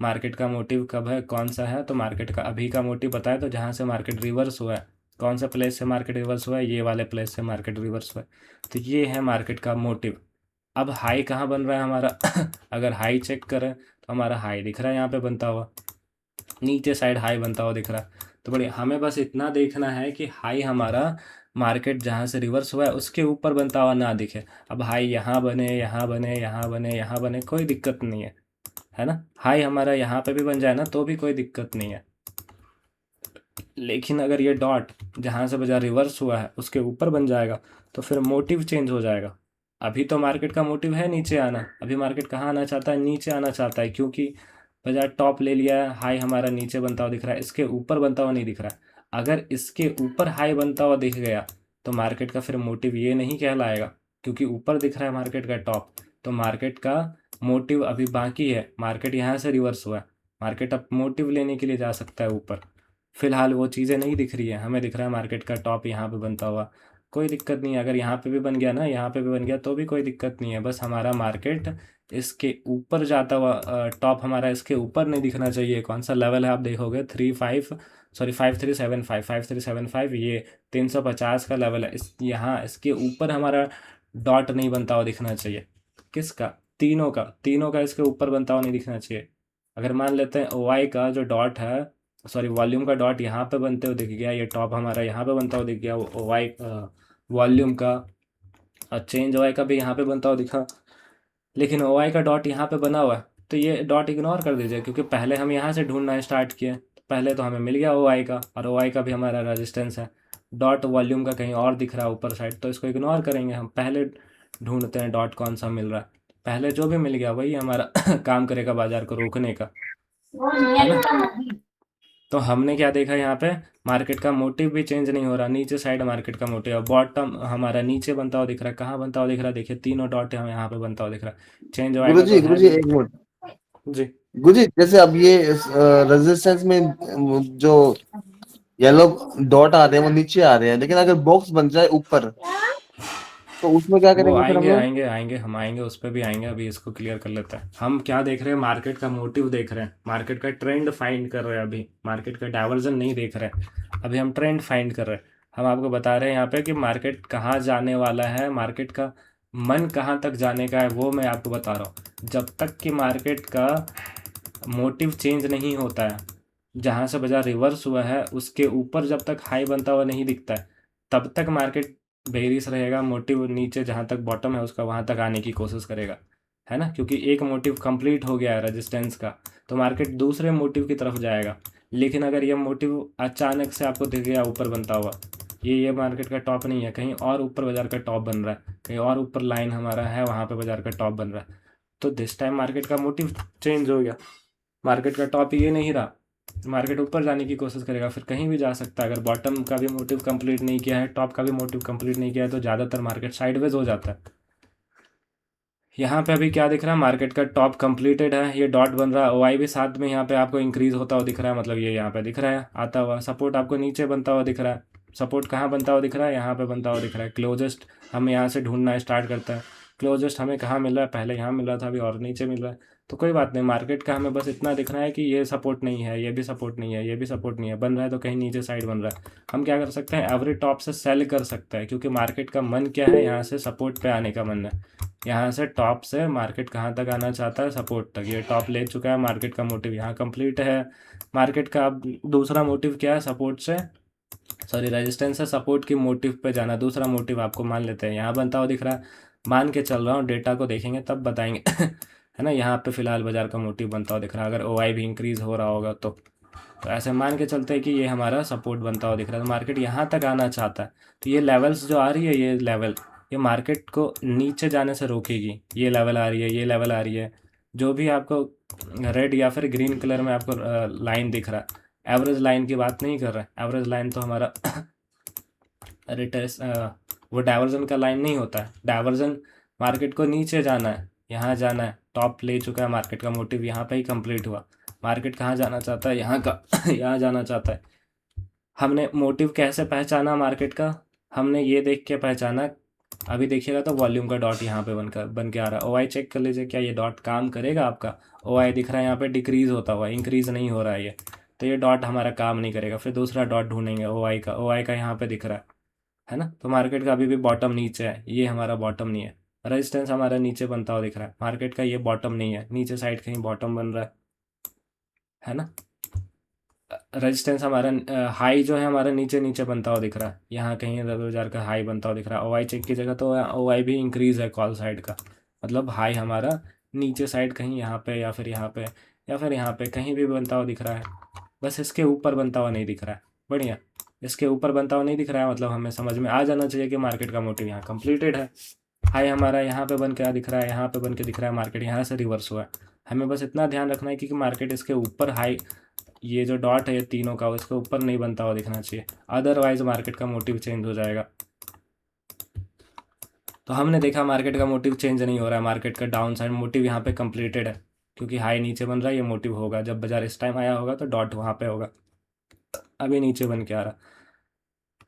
[SPEAKER 1] मार्केट का मोटिव कब है, कौन सा है, तो मार्केट का अभी का मोटिव बताए तो जहाँ से मार्केट रिवर्स हुआ है, कौन सा प्लेस से मार्केट रिवर्स हुआ है, ये वाले प्लेस से मार्केट रिवर्स हुआ है, तो ये है मार्केट का मोटिव। अब हाई कहाँ बन रहा है हमारा अगर हाई चेक करें तो हमारा हाई दिख रहा है यहाँ पे बनता हुआ, नीचे साइड हाई बनता हुआ दिख रहा है। तो बढ़िया, हमें बस इतना देखना है कि हाई हमारा मार्केट जहाँ से रिवर्स हुआ है उसके ऊपर बनता हुआ ना दिखे। अब हाई यहाँ बने, यहाँ बने, यहाँ बने, यहाँ बने, कोई दिक्कत नहीं है ना। हाई हमारा यहाँ पे भी बन जाए ना तो भी कोई दिक्कत नहीं है, लेकिन अगर ये डॉट जहाँ से बाजार रिवर्स हुआ है उसके ऊपर बन जाएगा तो फिर मोटिव चेंज हो जाएगा। अभी तो मार्केट का मोटिव है नीचे आना, अभी मार्केट कहाँ आना चाहता है, नीचे आना चाहता है, क्योंकि बाजार टॉप ले लिया है, हाई हमारा नीचे बनता हुआ दिख रहा है, इसके ऊपर बनता हुआ नहीं दिख रहा है। अगर इसके ऊपर हाई बनता हुआ दिख गया तो मार्केट का फिर मोटिव ये नहीं कहलाएगा, क्योंकि ऊपर दिख रहा है मार्केट का टॉप, तो मार्केट का मोटिव अभी बाकी है। मार्केट यहाँ से रिवर्स हुआ है, मार्केट अब मोटिव लेने के लिए जा सकता है ऊपर। फिलहाल वो चीज़ें नहीं दिख रही है, हमें दिख रहा है मार्केट का टॉप यहाँ पे बनता हुआ, कोई दिक्कत नहीं है। अगर यहाँ पे भी बन गया ना, यहाँ पे भी बन गया तो भी कोई दिक्कत नहीं है। बस हमारा मार्केट इसके ऊपर जाता हुआ, टॉप हमारा इसके ऊपर नहीं दिखना चाहिए। कौन सा लेवल है आप देखोगे, 5375, ये 350 का लेवल है। इस यहाँ इसके ऊपर हमारा डॉट नहीं बनता हुआ दिखना चाहिए। किसका? तीनों का इसके ऊपर बनता हुआ नहीं दिखना चाहिए। अगर मान लेते हैं ओ आई का जो डॉट है, सॉरी वॉल्यूम का डॉट यहाँ पे बनते हुए दिख गया, ये टॉप हमारा यहाँ पे बनता हुआ दिख गया, ओ आई वॉल्यूम का और चेंज ओ आई का भी यहाँ पे बनता हुआ दिखा, लेकिन ओ आई का डॉट यहाँ पे बना हुआ है, तो ये डॉट इग्नोर कर दीजिए, क्योंकि पहले हम यहाँ से ढूंढना स्टार्ट किए। पहले तो हमें मिल गया ओ आई का, और ओ आई का भी हमारा रेजिस्टेंस है। डॉट वॉल्यूम का कहीं और दिख रहा है ऊपर साइड, तो इसको इग्नोर करेंगे। हम पहले ढूंढते हैं डॉट कौन सा मिल रहा है। पहले जो भी मिल गया वही हमारा काम करेगा बाजार को रोकने का, है ना। तो हमने क्या देखा यहाँ पे, मार्केट का मोटिव भी चेंज नहीं हो रहा। नीचे साइड मार्केट का मोटिव है, बॉटम हमारा नीचे बनता हुआ दिख रहा है। कहाँ बनता हुआ दिख रहा है? देखिए तीनों डॉट हमें यहाँ पे बनता हुआ दिख रहा है। चेंज होएगा तो है
[SPEAKER 7] गुरुजी
[SPEAKER 1] भी।
[SPEAKER 7] एक मिनट।
[SPEAKER 1] जी
[SPEAKER 7] गुरुजी जैसे अब ये रेजिस्टेंस में जो येलो डॉट आ रहे हैं वो नीचे आ रहे हैं, लेकिन अगर बॉक्स बन जाए ऊपर तो उसमें क्या
[SPEAKER 1] वो
[SPEAKER 7] करेंगे फिर हम
[SPEAKER 1] आएंगे
[SPEAKER 7] लोग?
[SPEAKER 1] आएंगे आएंगे हम आएंगे उस पर भी आएंगे। अभी इसको क्लियर कर लेते हैं। हम क्या देख रहे हैं, मार्केट का मोटिव देख रहे हैं, मार्केट का ट्रेंड फाइंड कर रहे हैं। अभी मार्केट का डाइवर्जन नहीं देख रहे हैं, अभी हम ट्रेंड फाइंड कर रहे हैं। हम आपको बता रहे हैं यहाँ पे कि मार्केट कहाँ जाने वाला है, मार्केट का मन कहाँ तक जाने का है, वो मैं आपको बता रहा हूँ। जब तक कि मार्केट का मोटिव चेंज नहीं होता है, जहाँ से बाजार रिवर्स हुआ है उसके ऊपर जब तक हाई बनता हुआ नहीं दिखता है, तब तक मार्केट बेरिश रहेगा। मोटिव नीचे जहाँ तक बॉटम है उसका, वहाँ तक आने की कोशिश करेगा, है ना। क्योंकि एक मोटिव कंप्लीट हो गया है रेजिस्टेंस का, तो मार्केट दूसरे मोटिव की तरफ जाएगा। लेकिन अगर ये मोटिव अचानक से आपको दिख गया ऊपर बनता हुआ, ये मार्केट का टॉप नहीं है, कहीं और ऊपर बाजार का टॉप बन रहा है, कहीं और ऊपर लाइन हमारा है, वहाँ पे बाजार का टॉप बन रहा है, तो दिस टाइम मार्केट का मोटिव चेंज हो गया। मार्केट का टॉप ये नहीं रहा, मार्केट ऊपर जाने की कोशिश करेगा, फिर कहीं भी जा सकता है। अगर बॉटम का भी मोटिव कंप्लीट नहीं किया है, टॉप का भी मोटिव कंप्लीट नहीं किया है, तो ज़्यादातर मार्केट साइडवेज हो जाता है। यहाँ पे अभी क्या दिख रहा है, मार्केट का टॉप कंप्लीटेड है, ये डॉट बन रहा है। ओ आई भी साथ में यहाँ पे आपको इंक्रीज होता हुआ दिख रहा है, मतलब ये यहाँ पे दिख रहा है आता हुआ। सपोर्ट आपको नीचे बनता हुआ दिख रहा है। सपोर्ट कहाँ बनता हुआ दिख रहा है? यहाँ पे बनता हुआ दिख रहा है। क्लोजेस्ट हम यहाँ से ढूंढना स्टार्ट करते हैं। क्लोजेस्ट हमें कहाँ मिल रहा है? पहले यहाँ मिल रहा था, अभी और नीचे मिल रहा है। तो कोई बात नहीं, मार्केट का हमें बस इतना दिखना है कि ये सपोर्ट नहीं है, ये भी सपोर्ट नहीं है, ये भी सपोर्ट नहीं है, बन रहा है तो कहीं नीचे साइड बन रहा है। हम क्या कर सकते हैं, एवरी टॉप से सेल कर सकते हैं, क्योंकि मार्केट का मन क्या है, यहाँ से सपोर्ट पे आने का मन है। यहाँ से टॉप से मार्केट कहाँ तक आना चाहता है? सपोर्ट तक। ये टॉप ले चुका है, मार्केट का मोटिव यहाँ कंप्लीट है। मार्केट का अब दूसरा मोटिव क्या है? सपोर्ट से, सॉरी रेजिस्टेंस से सपोर्ट की मोटिव पे जाना। दूसरा मोटिव आपको मान लेते हैं यहाँ बनता हुआ दिख रहा है, मान के चल रहा हूँ, डेटा को देखेंगे तब बताएंगे है ना। यहाँ पे फिलहाल बाजार का मोटिव बनता हुआ दिख रहा है, अगर ओ आई भी इंक्रीज हो रहा होगा तो ऐसे मान के चलते हैं कि ये हमारा सपोर्ट बनता हुआ दिख रहा है। तो मार्केट यहाँ तक आना चाहता है, तो ये लेवल्स जो आ रही है, ये लेवल ये मार्केट को नीचे जाने से रोकेगी। ये लेवल आ रही है, ये लेवल आ रही है, जो भी आपको रेड या फिर ग्रीन कलर में आपको लाइन दिख रहा है, एवरेज लाइन की बात नहीं कर रहे हैं। एवरेज लाइन तो हमारा रिटेस वो डाइवर्जन का लाइन नहीं होता है। डाइवर्जन मार्केट को नीचे जाना है, यहाँ जाना है, टॉप ले चुका है मार्केट का मोटिव, यहाँ पे ही कंप्लीट हुआ। मार्केट कहाँ जाना चाहता है? यहाँ का यहाँ जाना चाहता है। हमने मोटिव कैसे पहचाना मार्केट का? हमने ये देख के पहचाना, अभी देखिएगा तो वॉल्यूम का डॉट यहाँ पे बन के आ रहा है। ओ आई चेक कर लीजिए, क्या ये डॉट काम करेगा आपका? ओ आई दिख रहा है यहाँ पे डिक्रीज होता हुआ, इंक्रीज नहीं हो रहा है ये, तो ये डॉट हमारा काम नहीं करेगा। फिर दूसरा डॉट ढूंढेंगे ओ आई का यहाँ पे दिख रहा है ना। तो मार्केट का अभी भी बॉटम नीचे है, ये हमारा बॉटम नहीं है। रेजिस्टेंस हमारा नीचे बनता हुआ दिख रहा है, मार्केट का ये बॉटम नहीं है, नीचे साइड कहीं बॉटम बन रहा है ना। रेजिस्टेंस हमारा हाई जो है हमारा नीचे नीचे बनता हुआ दिख रहा है, यहाँ कहीं 10,000 का हाई बनता हुआ दिख रहा है। ओ आई चेक की जगह तो ओ आई भी इंक्रीज है कॉल साइड का, मतलब हाई हमारा नीचे साइड कहीं यहाँ पे या फिर यहाँ पे या फिर यहाँ पे कहीं भी बनता हुआ दिख रहा है। बस इसके ऊपर बनता हुआ नहीं दिख रहा है। बढ़िया, इसके ऊपर बनता हुआ नहीं दिख रहा है, मतलब हमें समझ में आ जाना चाहिए कि मार्केट का मोटिव यहाँ कंप्लीटेड है। हाई हमारा यहाँ पे बन के दिख रहा है, यहाँ पे बन के दिख रहा है, मार्केट यहाँ से रिवर्स हुआ है। हमें बस इतना ध्यान रखना है कि मार्केट इसके ऊपर हाई, ये जो डॉट है ये तीनों का, इसके ऊपर नहीं बनता हुआ दिखना चाहिए, अदरवाइज मार्केट का मोटिव चेंज हो जाएगा। तो हमने देखा मार्केट का मोटिव चेंज नहीं हो रहा है, मार्केट का डाउन साइड मोटिव यहाँ पे कंप्लीटेड है, क्योंकि हाई नीचे बन रहा है, ये मोटिव होगा जब बाजार इस टाइम आया होगा तो डॉट वहाँ पे होगा। अभी नीचे बन के आ रहा,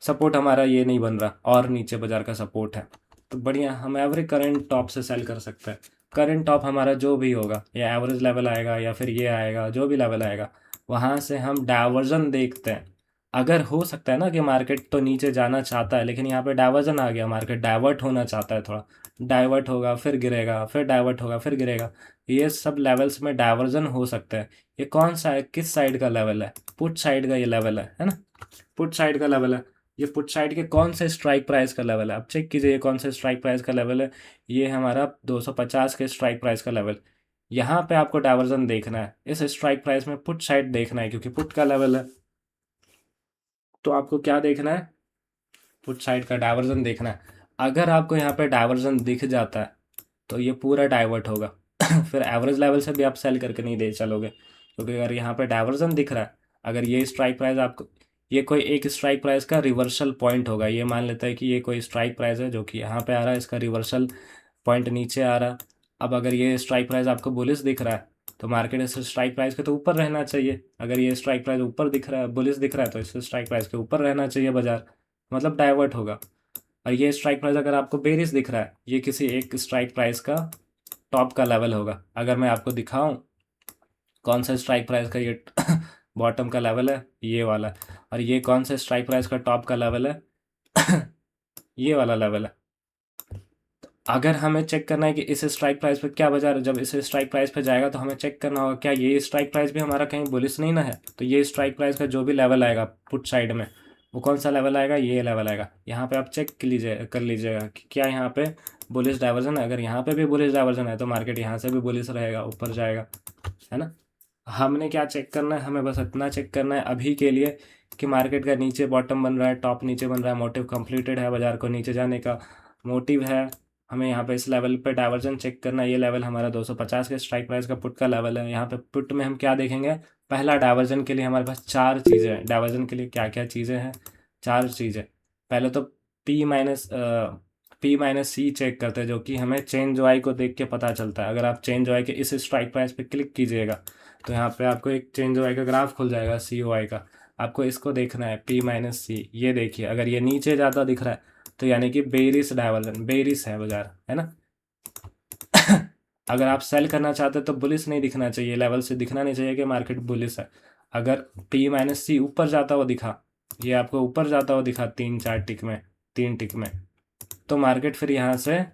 [SPEAKER 1] सपोर्ट हमारा ये नहीं बन रहा और नीचे बाजार का सपोर्ट है, तो बढ़िया हम एवरेज करंट टॉप से सेल कर सकते हैं। करंट टॉप हमारा जो भी होगा, या एवरेज लेवल आएगा या फिर ये आएगा, जो भी लेवल आएगा वहाँ से हम डाइवर्जन देखते हैं। अगर हो सकता है ना कि मार्केट तो नीचे जाना चाहता है, लेकिन यहाँ पे डाइवर्जन आ गया, मार्केट डाइवर्ट होना चाहता है, थोड़ा डाइवर्ट होगा फिर गिरेगा, फिर डाइवर्ट होगा फिर गिरेगा, ये सब लेवल्स में डाइवर्जन हो सकता है। ये कौन सा है, किस साइड का लेवल है? पुट साइड का ये लेवल है ना, पुट साइड का लेवल है। ये पुट साइड के कौन से स्ट्राइक प्राइस का लेवल है? अब चेक कीजिए ये कौन से स्ट्राइक प्राइस का लेवल है। ये हमारा 250 के स्ट्राइक प्राइस का लेवल। यहाँ पे आपको डाइवर्जन देखना है, इस स्ट्राइक प्राइस में पुट साइड देखना है, क्योंकि पुट का लेवल है। तो आपको क्या देखना है? पुट साइड का डाइवर्जन देखना है। अगर आपको यहाँ पे डाइवर्जन दिख जाता है तो ये पूरा डाइवर्ट होगा फिर एवरेज लेवल से भी आप सेल करके नहीं दे चलोगे, क्योंकि अगर यहाँ पे डाइवर्जन दिख रहा है, अगर ये स्ट्राइक प्राइस आपको, ये कोई एक स्ट्राइक प्राइस का रिवर्सल पॉइंट होगा, ये मान लेते हैं कि ये कोई स्ट्राइक प्राइस है जो कि यहाँ पे आ रहा है, इसका रिवर्सल पॉइंट नीचे आ रहा। अब अगर ये स्ट्राइक प्राइस आपको बुलिश दिख रहा है तो मार्केट इस स्ट्राइक प्राइस के तो ऊपर रहना चाहिए। अगर ये स्ट्राइक प्राइस ऊपर दिख रहा है, बुलिश दिख रहा है, तो इस स्ट्राइक प्राइस के ऊपर रहना चाहिए बाजार, मतलब डाइवर्ट होगा। और ये स्ट्राइक प्राइस अगर आपको बेरिश दिख रहा है, ये किसी एक स्ट्राइक प्राइस का टॉप का लेवल होगा। अगर मैं आपको दिखाऊं कौन सा स्ट्राइक प्राइस का ये बॉटम का लेवल है, ये वाला, और ये कौन सा स्ट्राइक प्राइस का टॉप का लेवल है ये वाला लेवल है। अगर हमें चेक करना है कि इस स्ट्राइक प्राइस पे क्या बाजार, जब इस स्ट्राइक प्राइस पे जाएगा तो हमें चेक करना होगा क्या ये स्ट्राइक प्राइस भी हमारा कहीं बुलिश नहीं ना है। तो ये स्ट्राइक प्राइस का जो भी लेवल आएगा पुट साइड में, वो कौन सा लेवल आएगा, ये लेवल आएगा। यहाँ पे आप चेक कर लीजिएगा कि क्या यहाँ पे बुलिश डाइवर्जन है। अगर यहाँ पे भी बुलिश डाइवर्जन है तो मार्केट यहाँ से भी बुलिश रहेगा, ऊपर जाएगा, है ना। हमने क्या चेक करना है, हमें बस इतना चेक करना है अभी के लिए कि मार्केट का नीचे बॉटम बन रहा है, टॉप नीचे बन रहा है, मोटिव कंप्लीटेड है, बाजार को नीचे जाने का मोटिव है। हमें यहाँ पे इस लेवल पे डाइवर्जन चेक करना है। ये लेवल हमारा 250 के स्ट्राइक प्राइस का पुट का लेवल है। यहाँ पे पुट में हम क्या देखेंगे, पहला डाइवर्जन के लिए हमारे पास 4 चीज़ें हैं। डाइवर्जन के लिए क्या क्या चीज़ें हैं, 4 चीज़ें। पहले तो P-C चेक करते हैं, जो कि हमें चेंज वाई को देख के पता चलता है। अगर आप चेंज वाई के इस स्ट्राइक प्राइस पे क्लिक कीजिएगा तो यहाँ पे आपको एक चेंज वाई का ग्राफ खुल जाएगा, COI का। आपको इसको देखना है, P-C। ये देखिए, अगर ये नीचे ज़्यादा दिख रहा है तो यानी कि बेरिस डाइवर्जन, बेरिस है बाजार, है ना अगर आप सेल करना चाहते हैं तो बुलिस नहीं दिखना चाहिए, लेवल से दिखना नहीं चाहिए कि मार्केट बुलिस है। अगर P-C ऊपर जाता हुआ दिखा, ये आपको ऊपर जाता हुआ दिखा 3-4 टिक में, 3 टिक में, तो मार्केट फिर यहाँ से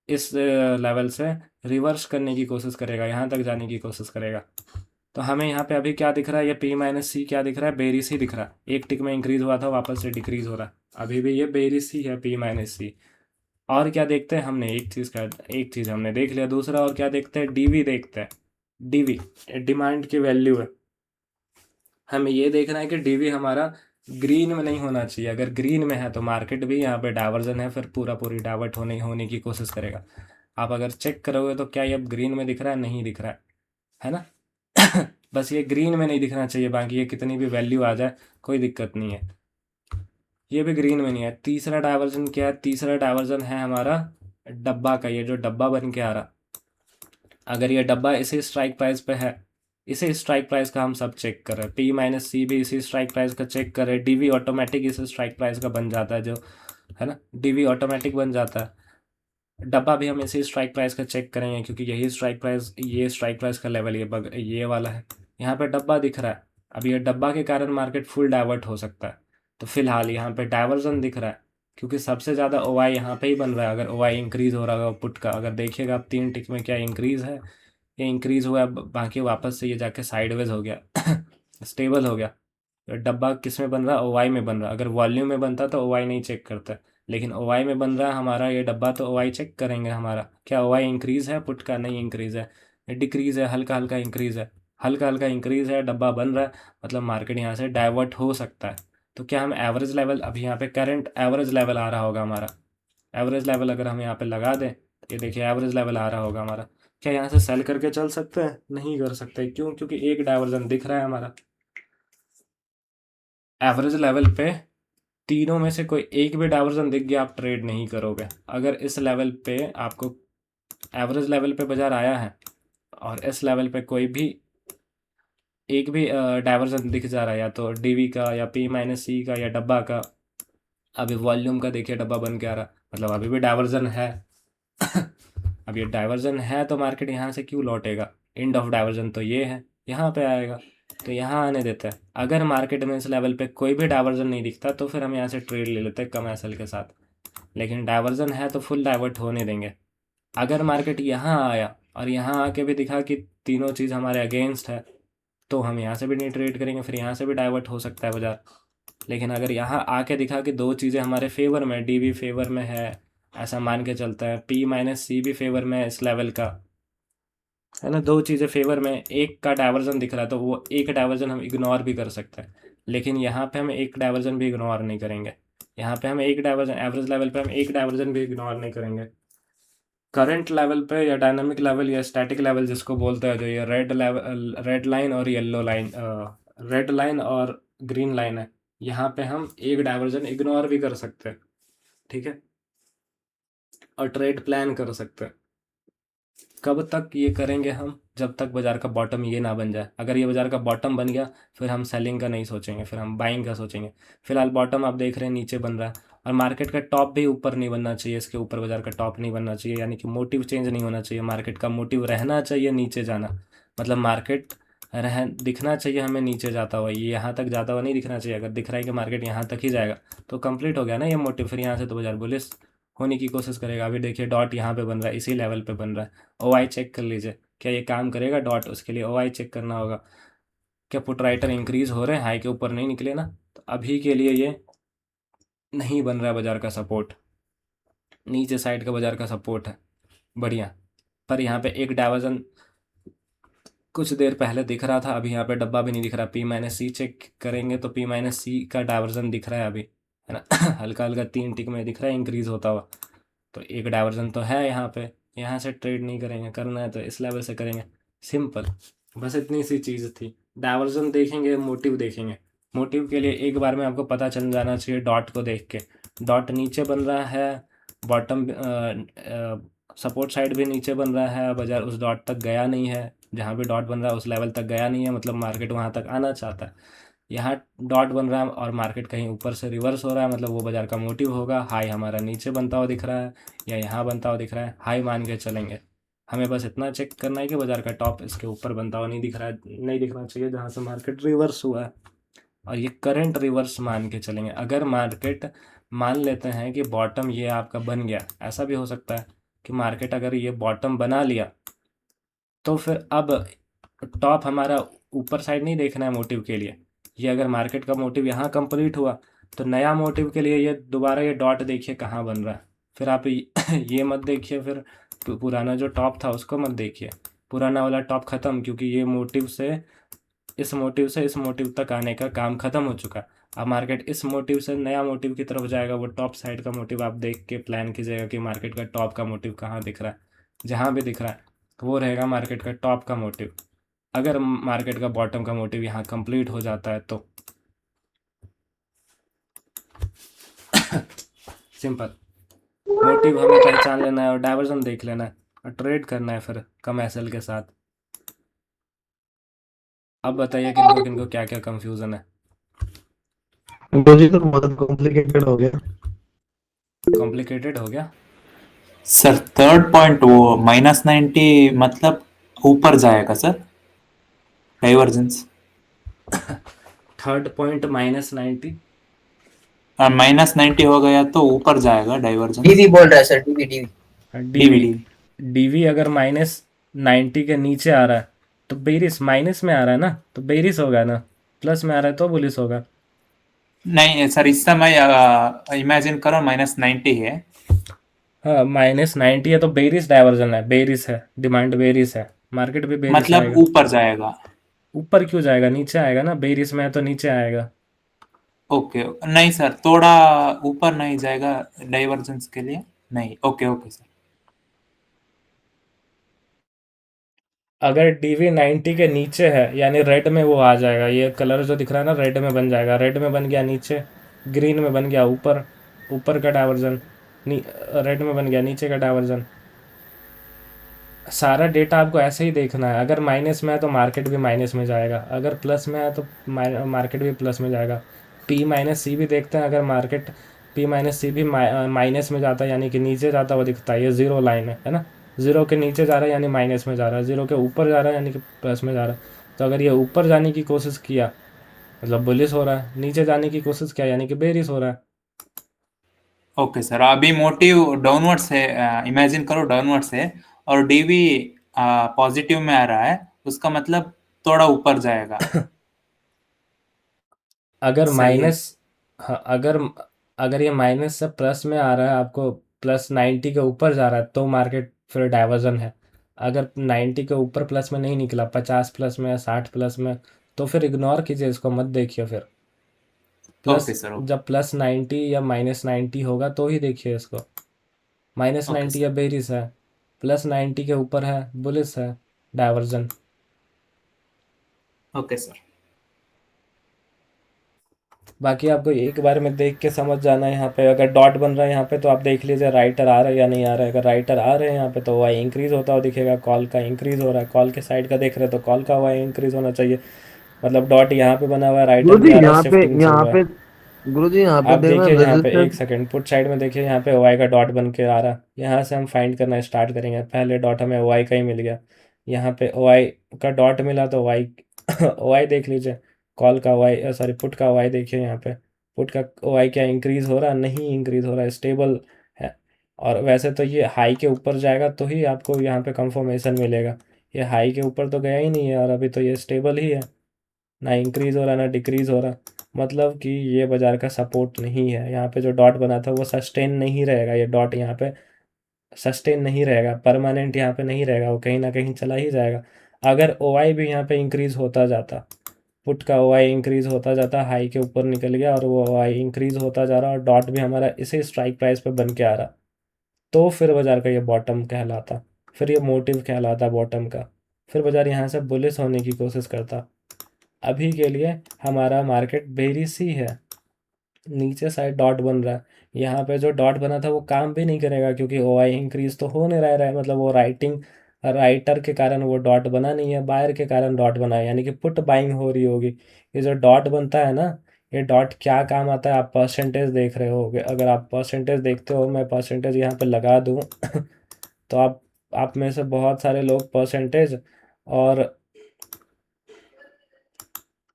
[SPEAKER 1] इस लेवल से रिवर्स करने की कोशिश करेगा, यहाँ तक जाने की कोशिश करेगा। तो हमें यहाँ पे अभी क्या दिख रहा है, ये P-C क्या दिख रहा है, बेरिस ही दिख रहा है। एक टिक में इंक्रीज हुआ था, वापस से डिक्रीज हो रहा है, अभी भी ये बेरिस ही है, P-C। और क्या देखते हैं हमने, एक चीज़ हमने देख लिया। दूसरा और क्या देखते हैं, DV देखते हैं। DV डिमांड की वैल्यू है। हमें ये देखना है कि DV हमारा ग्रीन में नहीं होना चाहिए। अगर ग्रीन में है तो मार्केट भी यहाँ पे डाइवर्जन है, फिर पूरी डाइवर्ट होने की कोशिश करेगा। आप अगर चेक करोगे तो क्या ये अब ग्रीन में दिख रहा है, नहीं दिख रहा है ना बस ये ग्रीन में नहीं दिखना चाहिए, बाकी ये कितनी भी वैल्यू आ जाए कोई दिक्कत नहीं है। ये भी ग्रीन में नहीं है। तीसरा डाइवर्जन क्या है, तीसरा डाइवर्जन है हमारा डब्बा का, ये जो डब्बा बन के आ रहा, अगर ये डब्बा इसी स्ट्राइक प्राइस पे है, इसी स्ट्राइक प्राइस का हम सब चेक कर रहे हैं, P-C भी इसी स्ट्राइक प्राइस का चेक कर रहे हैं, DV ऑटोमेटिक इसी स्ट्राइक प्राइस का बन जाता है, जो है ना, DV ऑटोमेटिक बन जाता है। डब्बा भी हम इसी स्ट्राइक प्राइस का चेक करेंगे, क्योंकि यही स्ट्राइक प्राइस, ये स्ट्राइक प्राइस का लेवल ये वाला है। यहाँ पे डब्बा दिख रहा है, अब ये डब्बा के कारण मार्केट फुल डाइवर्ट हो सकता है। तो फिलहाल यहाँ पे डाइवर्जन दिख रहा है, क्योंकि सबसे ज़्यादा OI यहाँ पे ही बन रहा है। अगर OI इंक्रीज़ हो रहा होगा पुट का, अगर देखिएगा आप 3 टिक में क्या इंक्रीज़ है, ये इंक्रीज़ हुआ है, बाकी वापस से ये जाके साइडवेज हो गया स्टेबल हो गया। तो डब्बा किस में बन रहा है, OI में बन रहा है। अगर वॉल्यूम में बनता तो OI नहीं चेक करता, लेकिन OI में बन रहा है हमारा ये डब्बा, तो OI चेक करेंगे हमारा, क्या OI इंक्रीज़ है पुट का, नहीं इंक्रीज़ है, डिक्रीज़ है, हल्का हल्का इंक्रीज़ है, हल्का हल्का इंक्रीज़ है, डब्बा बन रहा है, मतलब मार्केट यहाँ से डाइवर्ट हो सकता है। तो क्या हम एवरेज लेवल, अभी यहाँ पे करंट एवरेज लेवल आ रहा होगा हमारा, एवरेज लेवल अगर हम यहाँ पे लगा दें, ये देखिए एवरेज लेवल आ रहा होगा हमारा, क्या यहाँ से सेल करके चल सकते हैं, नहीं कर सकते। क्यों, क्योंकि एक डाइवर्जन दिख रहा है हमारा। एवरेज लेवल पे तीनों में से कोई एक भी डाइवर्जन दिख गया, आप ट्रेड नहीं करोगे। अगर इस लेवल पे आपको एवरेज लेवल पे बाजार आया है और इस लेवल पे कोई भी एक भी डाइवर्जन दिख जा रहा है, या तो DV का या P-C का या डब्बा का, अभी वॉल्यूम का देखिए डब्बा बन के आ रहा, मतलब अभी भी डाइवर्जन है। अब ये डाइवर्जन है तो मार्केट यहाँ से क्यों लौटेगा? एंड ऑफ डाइवर्जन तो ये है, यहाँ पे आएगा, तो यहाँ आने देते हैं। अगर मार्केट में इस लेवल पे कोई भी डाइवर्जन नहीं दिखता तो फिर हम यहाँ से ट्रेड ले लेते हैं कम एसएल के साथ, लेकिन डाइवर्जन है तो फुल डाइवर्ट होने देंगे। अगर मार्केट यहाँ आया और यहाँ आके भी दिखा कि तीनों चीज़ हमारे अगेंस्ट है, तो हम यहाँ से भी नहीं ट्रेड करेंगे, फिर यहाँ से भी डाइवर्ट हो सकता है बाजार। लेकिन अगर यहाँ आके दिखा कि दो चीज़ें हमारे फेवर में, डी भी फेवर में है, ऐसा मान के चलता है, पी माइनस सी भी फेवर में है इस लेवल का, है ना, दो चीज़ें फेवर में, एक का डाइवर्जन दिख रहा है तो वो एक डाइवर्जन हम इग्नोर भी कर सकते हैं। लेकिन यहाँ पे हम एक डाइवर्जन भी इग्नोर नहीं करेंगे, यहाँ पे हम एक डाइवर्जन, एवरेज लेवल पे हम एक डाइवर्जन भी इग्नोर नहीं करेंगे। करंट लेवल पे या डायनामिक लेवल या स्टैटिक लेवल जिसको बोलते हैं, जो ये रेड लेवल, रेड लाइन और येलो लाइन, रेड लाइन और ग्रीन लाइन है, यहाँ पे हम एक डाइवर्जन इग्नोर भी कर सकते हैं, ठीक है, और ट्रेड प्लान कर सकते हैं। कब तक ये करेंगे हम? जब तक बाजार का बॉटम ये ना बन जाए। अगर ये बाजार का बॉटम बन गया फिर हम सेलिंग का नहीं सोचेंगे, फिर हम बाइंग का सोचेंगे। फिलहाल बॉटम आप देख रहे हैं नीचे बन रहा है, और मार्केट का टॉप भी ऊपर नहीं बनना चाहिए, इसके ऊपर बाजार का टॉप नहीं बनना चाहिए, यानी कि मोटिव चेंज नहीं होना चाहिए। मार्केट का मोटिव रहना चाहिए नीचे जाना, मतलब मार्केट दिखना चाहिए हमें नीचे जाता हुआ, ये यहाँ तक जाता हुआ नहीं दिखना चाहिए। अगर दिख रहा है कि मार्केट यहाँ तक ही जाएगा तो कंप्लीट हो गया ना ये मोटिव, फिर यहाँ से तो बाजार बुलिश होने की कोशिश करेगा। अभी देखिए डॉट यहाँ पे बन रहा है, इसी लेवल पे बन रहा है। ओआई चेक कर लीजिए, क्या ये काम करेगा डॉट? उसके लिए ओआई चेक करना होगा। क्या पुट राइटर इंक्रीज हो रहे हैं? हाई के ऊपर नहीं निकले ना, तो अभी के लिए ये नहीं बन रहा है बाजार का सपोर्ट, नीचे साइड का बाजार का सपोर्ट है बढ़िया। पर यहाँ पे एक डाइवर्जन कुछ देर पहले दिख रहा था, अभी यहाँ पे डब्बा भी नहीं दिख रहा। पी माइनस सी चेक करेंगे तो पी माइनस सी का डाइवर्जन दिख रहा है अभी, है ना। हल्का हल्का 3 टिक में दिख रहा है इंक्रीज होता हुआ, तो एक डाइवर्जन तो है यहाँ पे। यहाँ से ट्रेड नहीं करेंगे, करना है तो इस लेवल से करेंगे, सिंपल। बस इतनी सी चीज़ थी। डाइवर्जन देखेंगे, मोटिव देखेंगे। मोटिव के लिए एक बार में आपको पता चल जाना चाहिए डॉट को देख के। डॉट नीचे बन रहा है, बॉटम सपोर्ट साइड भी नीचे बन रहा है, बाजार उस डॉट तक गया नहीं है, जहाँ भी डॉट बन रहा है उस लेवल तक गया नहीं है, मतलब मार्केट वहाँ तक आना चाहता है। यहाँ डॉट बन रहा है और मार्केट कहीं ऊपर से रिवर्स हो रहा है, मतलब वो बाजार का मोटिव होगा। हाई हमारा नीचे बनता हुआ दिख रहा है या यहाँ बनता हुआ दिख रहा है, हाई मान के चलेंगे। हमें बस इतना चेक करना है कि बाजार का टॉप इसके ऊपर बनता हुआ नहीं दिख रहा है, नहीं दिखना चाहिए जहाँ से मार्केट रिवर्स हुआ है, और ये करंट रिवर्स मान के चलेंगे। अगर मार्केट मान लेते हैं कि बॉटम ये आपका बन गया, ऐसा भी हो सकता है कि मार्केट अगर ये बॉटम बना लिया तो फिर अब टॉप हमारा ऊपर साइड नहीं देखना है मोटिव के लिए। ये अगर मार्केट का मोटिव यहाँ कंप्लीट हुआ तो नया मोटिव के लिए ये दोबारा ये डॉट देखिए कहाँ बन रहा है। फिर आप ये मत देखिए, फिर पुराना जो टॉप था उसको मत देखिए, पुराना वाला टॉप ख़त्म, क्योंकि ये मोटिव से इस मोटिव तक आने का काम ख़त्म हो चुका। अब मार्केट इस मोटिव से नया मोटिव की तरफ जाएगा, वो टॉप साइड का मोटिव आप देख के प्लान कीजिएगा कि मार्केट का टॉप का मोटिव कहाँ दिख रहा है। जहाँ भी दिख रहा है वो रहेगा मार्केट का टॉप का मोटिव। अगर मार्केट का बॉटम का मोटिव यहाँ कंप्लीट हो जाता है तो सिंपल, मोटिव हमें पहचान लेना है और डाइवर्जन देख लेना है और ट्रेड करना है फिर कम एसएल के साथ। अब बताइए किनको किनको क्या क्या कंफ्यूजन है?
[SPEAKER 8] मुझे तो बहुत कॉम्प्लिकेटेड हो गया।
[SPEAKER 1] कॉम्प्लिकेटेड हो गया
[SPEAKER 4] सर थर्ड पॉइंट वो -90 मतलब ऊपर जाएगा सर डाइवर्जेंस।
[SPEAKER 1] थर्ड पॉइंट -90
[SPEAKER 4] -90 हो गया तो ऊपर जाएगा डाइवर्जेंस।
[SPEAKER 6] डीवी बोल रहा है sir, DV DV
[SPEAKER 1] DV DV अगर -90 के नीचे आ रहा है तो बेरिस, माइनस में आ रहा है ना तो बेरिस होगा ना, प्लस में आ रहा है तो बुलिस होगा।
[SPEAKER 4] नहीं सर, इस समय इमेजिन करो -90 है।
[SPEAKER 1] हाँ -90 है तो बेरिस डाइवर्जन है, बेरिस है, डिमांड बेरिस है, मार्केट भी बेरिस
[SPEAKER 4] मतलब
[SPEAKER 1] आएगा।
[SPEAKER 4] ऊपर जाएगा।
[SPEAKER 1] ऊपर क्यों जाएगा? नीचे आएगा ना, बेरिस में है तो नीचे आएगा।
[SPEAKER 4] ओके नहीं सर, थोड़ा ऊपर नहीं जाएगा डाइवर्जेंस के लिए? नहीं, ओके ओके सर।
[SPEAKER 1] अगर डीवी 90 के नीचे है यानी रेड में वो आ जाएगा, ये कलर जो दिख रहा है ना रेड में बन जाएगा। रेड में बन गया नीचे, ग्रीन में बन गया ऊपर, ऊपर का डाइवर्जन, रेड में बन गया नीचे का डाइवर्जन। सारा डेटा आपको ऐसे ही देखना है। अगर माइनस में है तो मार्केट भी माइनस में जाएगा, अगर प्लस में है तो मार्केट भी प्लस में जाएगा। पी माइनस सी भी देखते हैं, अगर मार्केट पी माइनस सी भी माइनस में जाता है, यानी कि नीचे जाता हुआ दिखता है। ये ज़ीरो लाइन है ना, ज़ीरो के नीचे जा रहा है यानी माइनस में जा रहा है, ज़ीरो के ऊपर जा रहा है यानी कि प्लस में जा रहा है। तो अगर ये ऊपर जाने की कोशिश किया मतलब बुलिश हो रहा है, नीचे जाने की कोशिश किया यानी कि बेरिश हो रहा है।
[SPEAKER 4] ओके सर, अभी मोटिव डाउनवर्ड से इमेजिन करो, डाउनवर्ड से, और डीवी पॉजिटिव में आ रहा है, उसका मतलब थोड़ा ऊपर जाएगा।
[SPEAKER 1] अगर
[SPEAKER 4] सही है।
[SPEAKER 1] माइनस, हाँ, अगर ये माइनस से प्लस में आ रहा है, आपको प्लस 90 के ऊपर जा रहा है, तो मार्केट फिर डाइवर्जन है। अगर 90 के ऊपर प्लस में नहीं निकला, 50 प्लस में या 60 प्लस में, तो फिर इग्नोर कीजिए इसको, मत देखिए फिर। Plus
[SPEAKER 4] okay sir, okay.
[SPEAKER 1] जब प्लस 90 या माइनस 90 होगा तो ही देखिए इसको। माइनस
[SPEAKER 4] ओके
[SPEAKER 1] 90 या
[SPEAKER 4] सर,
[SPEAKER 1] बेरिस है, प्लस 90 के ऊपर है बुलिस है, डाइवर्जन।
[SPEAKER 4] Okay sir.
[SPEAKER 1] बाकी आपको एक बार में देख के समझ जाना है। यहाँ पे अगर डॉट बन रहा है यहाँ पे, तो आप देख लीजिए राइटर आ रहा है या नहीं आ रहा है। अगर राइटर आ रहे हैं यहाँ पे तो वाई इंक्रीज होता हुआ दिखेगा, कॉल का इंक्रीज हो रहा है, कॉल के साइड का देख रहे हैं तो कॉल का वाई इंक्रीज होना चाहिए। मतलब डॉट यहाँ पे बना हुआ है, राइटर भी
[SPEAKER 7] गुरुजी
[SPEAKER 1] आ रहा है,
[SPEAKER 7] यहाँ पे
[SPEAKER 1] शिफ्टिंग चल
[SPEAKER 7] यहाँ
[SPEAKER 1] रहा
[SPEAKER 7] पे
[SPEAKER 1] है।
[SPEAKER 7] गुरुजी यहाँ पे
[SPEAKER 1] आप
[SPEAKER 7] देखना
[SPEAKER 1] देखिए यहाँ पे एक
[SPEAKER 7] रेजिस्टेंस।
[SPEAKER 1] सेकंड, पुट साइड में देखिए, यहाँ पे वाई का डॉट बन के आ रहा है। यहाँ से हम फाइंड करना स्टार्ट करेंगे। पहले डॉट हमें वाई का ही मिल गया, यहाँ पे वाई का डॉट मिला तो वाई वाई देख लीजिए, कॉल का वाई, सॉरी पुट का वाई देखिए। यहाँ पे पुट का वाई क्या इंक्रीज हो रहा है? नहीं इंक्रीज हो रहा है, स्टेबल है। और वैसे तो ये हाई के ऊपर जाएगा तो ही आपको यहाँ पे कंफर्मेशन मिलेगा। ये हाई के ऊपर तो गया ही नहीं है, और अभी तो ये स्टेबल ही है, ना इंक्रीज हो रहा ना डिक्रीज हो रहा। मतलब कि ये बाजार का सपोर्ट नहीं है। यहाँ पे जो डॉट बना था वो सस्टेन नहीं रहेगा, ये डॉट यहाँ पे सस्टेन नहीं रहेगा, परमानेंट यहाँ पे नहीं रहेगा, वो कहीं ना कहीं चला ही जाएगा। अगर ओआई भी यहाँ पे इंक्रीज होता जाता, पुट का ओआई इंक्रीज होता जाता, हाई के ऊपर निकल गया और वो ओआई इंक्रीज होता जा रहा और डॉट भी हमारा इसी स्ट्राइक प्राइस पे बन के आ रहा, तो फिर बाजार का ये बॉटम कहलाता, फिर ये मोटिव कहलाता बॉटम का। फिर बाजार यहाँ से बुलिश होने की कोशिश करता। अभी के लिए हमारा मार्केट बेरिश ही है, नीचे साइड डॉट बन रहा है। यहाँ पे जो डॉट बना था वो काम भी नहीं करेगा, क्योंकि ओ आई इंक्रीज तो हो नहीं रहा है। मतलब वो राइटर के कारण वो डॉट बना नहीं है, बायर के कारण डॉट बना है, यानी कि पुट बाइंग हो रही होगी। ये जो डॉट बनता है ना, ये डॉट क्या काम आता है? आप परसेंटेज देख रहे होगे, अगर आप परसेंटेज देखते हो, मैं परसेंटेज यहाँ पे लगा दूँ तो आप में से बहुत सारे लोग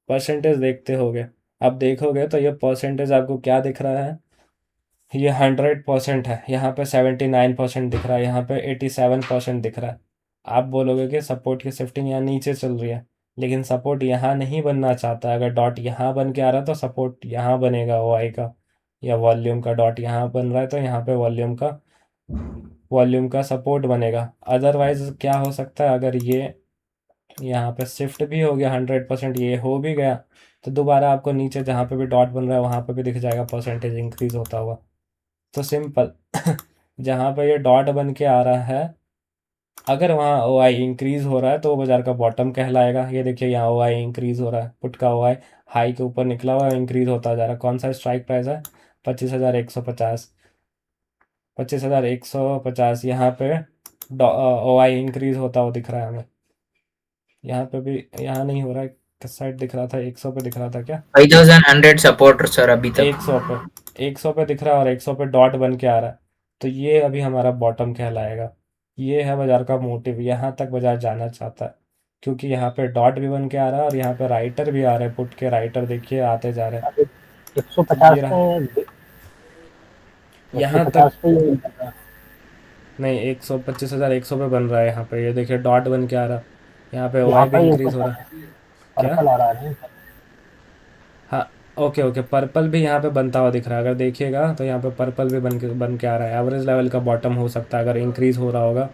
[SPEAKER 1] परसेंटेज देखते होगे। अब देखोगे तो ये परसेंटेज आपको क्या दिख रहा है? ये 100% है, यहाँ पे 79% दिख रहा है, यहाँ पे 87% दिख रहा है। आप बोलोगे कि सपोर्ट की शिफ्टिंग यहाँ नीचे चल रही है, लेकिन सपोर्ट यहाँ नहीं बनना चाहता। अगर डॉट यहाँ बन के आ रहा है तो सपोर्ट यहाँ बनेगा ओ आई का, या वॉल्यूम का डॉट यहाँ बन रहा है तो यहाँ पे वॉल्यूम का सपोर्ट बनेगा। अदरवाइज क्या हो सकता है? अगर ये यहाँ पे शिफ्ट भी हो गया 100%, ये हो भी गया, तो दोबारा आपको नीचे जहाँ पे भी डॉट बन रहा है वहाँ पे भी दिख जाएगा परसेंटेज इंक्रीज होता हुआ। तो सिंपल जहाँ पे ये डॉट बन के आ रहा है, अगर वहाँ ओ आई इंक्रीज हो रहा है तो वो बाजार का बॉटम कहलाएगा। ये देखिए यहाँ ओ आई इंक्रीज हो रहा है, पुट का ओ आई हाई के ऊपर निकला हुआ है, इंक्रीज होता जा रहा है। कौन सा स्ट्राइक प्राइस है? 25,150, 25,150। यहाँ पे ओ आई इंक्रीज होता हुआ दिख रहा है हमें। यहाँ पे भी, यहाँ नहीं हो रहा है, किस साइड दिख रहा था? 100 पे दिख रहा था क्या?
[SPEAKER 6] 5100 सपोर्ट सर अभी तक।
[SPEAKER 1] 100 पे, 100 पे दिख रहा है और 100 पे डॉट बन के आ रहा है, तो ये अभी हमारा बॉटम कहलाएगा। ये है बाजार का मोटिव, यहाँ तक बाजार जाना चाहता है, क्योंकि यहाँ पे डॉट भी बन के आ रहा है और यहाँ पे राइटर भी आ रहे हैं, पुट के राइटर देखिए आते जा रहे हैं।
[SPEAKER 5] अभी
[SPEAKER 1] तो
[SPEAKER 5] 150
[SPEAKER 1] ये रहा,
[SPEAKER 5] पे
[SPEAKER 1] यहाँ तक
[SPEAKER 5] 150 पे ये बन रहा है।
[SPEAKER 1] नहीं, 125,100 पे बन रहा है। यहाँ पे ये देखिए डॉट बन के आ रहा, यहाँ पे
[SPEAKER 5] यहाँ
[SPEAKER 1] वाई भी
[SPEAKER 5] पर ये
[SPEAKER 1] इंक्रीज हो रहा है। क्या?
[SPEAKER 5] पर्पल आ रहा है नहीं?
[SPEAKER 1] हाँ, ओके ओके, पर्पल भी यहाँ पे बनता हुआ दिख रहा है। अगर देखिएगा तो यहाँ पे पर्पल भी बन के आ रहा है। एवरेज लेवल का बॉटम हो सकता है अगर इंक्रीज हो रहा होगा।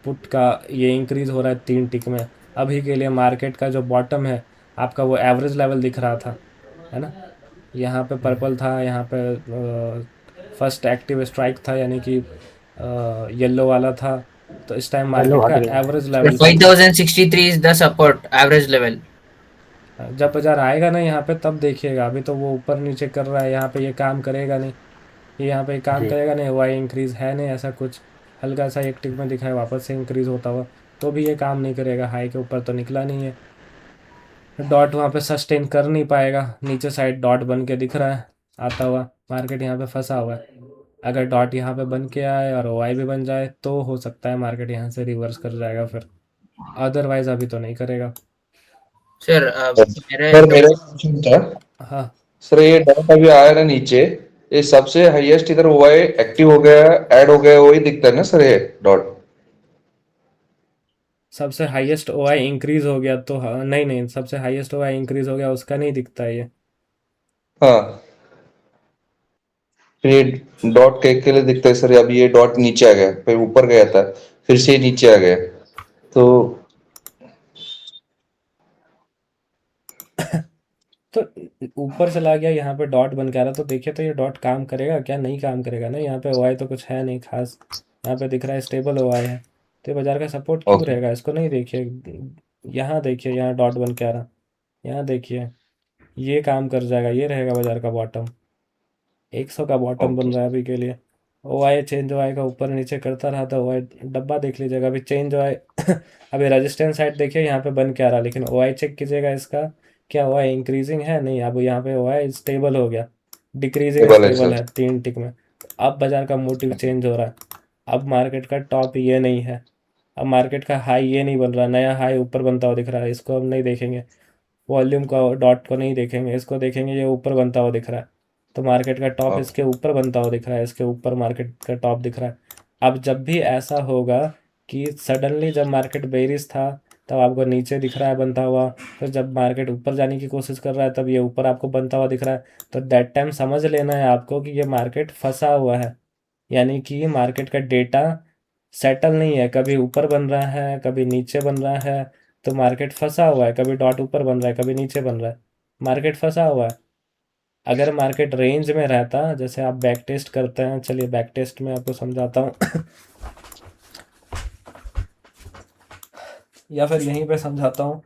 [SPEAKER 1] पुट का ये इंक्रीज हो रहा है 3 टिक में। अभी के लिए मार्केट का जो बॉटम है आपका, वो एवरेज लेवल दिख रहा था, है ना? यहाँ पे पर्पल था, यहाँ पे फर्स्ट एक्टिव स्ट्राइक था, यानी कि येलो वाला था। तो इस टाइम
[SPEAKER 5] येलो
[SPEAKER 1] मार्केट
[SPEAKER 5] हट
[SPEAKER 1] का
[SPEAKER 5] गया।
[SPEAKER 1] एवरेज लेवल पे,
[SPEAKER 6] 5063 is the support average level.
[SPEAKER 1] जब बाजार आएगा ना यहाँ पे तब देखिएगा। अभी तो वो ऊपर नीचे कर रहा है, यहाँ पे ये काम करेगा नहीं, ये यहाँ पे काम
[SPEAKER 5] जी
[SPEAKER 1] करेगा नहीं। वाई इंक्रीज है नहीं, ऐसा कुछ हल्का सा एक टिक में दिखा है वापस से इंक्रीज होता हुआ, तो भी ये काम नहीं करेगा। हाई के ऊपर तो निकला नहीं है, डॉट वहाँ पे सस्टेन कर नहीं पाएगा। नीचे साइड डॉट बन के दिख रहा है, आता हुआ, मार्केट यहाँ पे फंसा हुआ है। अगर डॉट यहाँ पे बन के आए और OI भी बन जाए तो हो सकता है मार्केट यहाँ से रिवर्स कर जाएगा फिर, अदरवाइज अभी तो नहीं करेगा।
[SPEAKER 6] सर मेरे
[SPEAKER 3] सर
[SPEAKER 6] दो
[SPEAKER 3] मेरा क्वेश्चन था,
[SPEAKER 1] हाँ,
[SPEAKER 3] सर ये डॉट अभी आया ना नीचे, ये सबसे हाईएस्ट इधर ओआई एक्टिव हो गया, ऐड हो गया, वही दिखता है ना सर ये डॉट?
[SPEAKER 1] सबसे हाईएस्ट OI इंक्रीज हो गया तो हाँ, नहीं नहीं, सबसे हाईएस्ट OI इंक्रीज हो गया उसका नहीं दिखता है ये।
[SPEAKER 3] हाँ, फिर ये डॉट के लिए दिखता है सर, अभी ये डॉट नीचे आ गया, फिर ऊपर गया था, फिर से ये नीचे आ गया, तो
[SPEAKER 1] तो ऊपर चला गया, यहाँ पे डॉट बन के आ रहा, तो देखिए तो ये डॉट काम करेगा क्या? नहीं काम करेगा ना, यहाँ पे OI तो कुछ है नहीं खास, यहाँ पे दिख रहा है स्टेबल OI है, तो ये बाजार का सपोर्ट क्यों
[SPEAKER 3] ओके
[SPEAKER 1] रहेगा? इसको नहीं देखिए, यहाँ देखिए, यहाँ डॉट बन के आ रहा, यहाँ देखिए, ये काम कर जाएगा, ये रहेगा बाजार का बॉटम, 100 का बॉटम बन
[SPEAKER 3] ओके
[SPEAKER 1] रहा है अभी के लिए। OI चेंज OI का ऊपर नीचे करता रहा तो OI डब्बा देख लीजिएगा, अभी चेंज OI अभी रेजिस्टेंस साइड देखिए यहाँ पे बन के आ रहा, लेकिन OI चेक कीजिएगा इसका, क्या OI इंक्रीजिंग है? नहीं, अब यहाँ पे OI स्टेबल हो गया, डिक्रीजिंग
[SPEAKER 3] टेबल है
[SPEAKER 1] स्टेबल
[SPEAKER 3] सर।
[SPEAKER 1] है 3 टिक में। अब बाजार का मोटिव चेंज हो रहा है, अब मार्केट का टॉप ये नहीं है, अब मार्केट का हाई ये नहीं बन रहा, नया हाई ऊपर बनता हुआ दिख रहा है, इसको हम नहीं देखेंगे, वॉल्यूम को डॉट को नहीं देखेंगे, इसको देखेंगे, ये ऊपर बनता हुआ दिख रहा है, तो मार्केट का टॉप
[SPEAKER 3] ओके
[SPEAKER 1] इसके ऊपर बनता हुआ दिख रहा है, इसके ऊपर मार्केट का टॉप दिख रहा है। अब जब भी ऐसा होगा कि सडनली जब मार्केट बेरिश था तब आपको नीचे दिख रहा है बनता हुआ, फिर जब मार्केट ऊपर जाने की कोशिश कर रहा है तब ये ऊपर आपको बनता हुआ दिख रहा है, तो दैट टाइम समझ लेना है आपको कि ये मार्केट फंसा हुआ है, यानी कि मार्केट का डेटा सेटल नहीं है, कभी ऊपर बन रहा है कभी नीचे बन रहा है, तो मार्केट फंसा हुआ है, कभी डॉट ऊपर बन रहा है कभी नीचे बन रहा है, मार्केट फंसा हुआ है। अगर मार्केट रेंज में रहता, जैसे आप बैक टेस्ट करते हैं, चलिए बैक टेस्ट में आपको समझाता हूँ या फिर यहीं पे समझाता हूँ।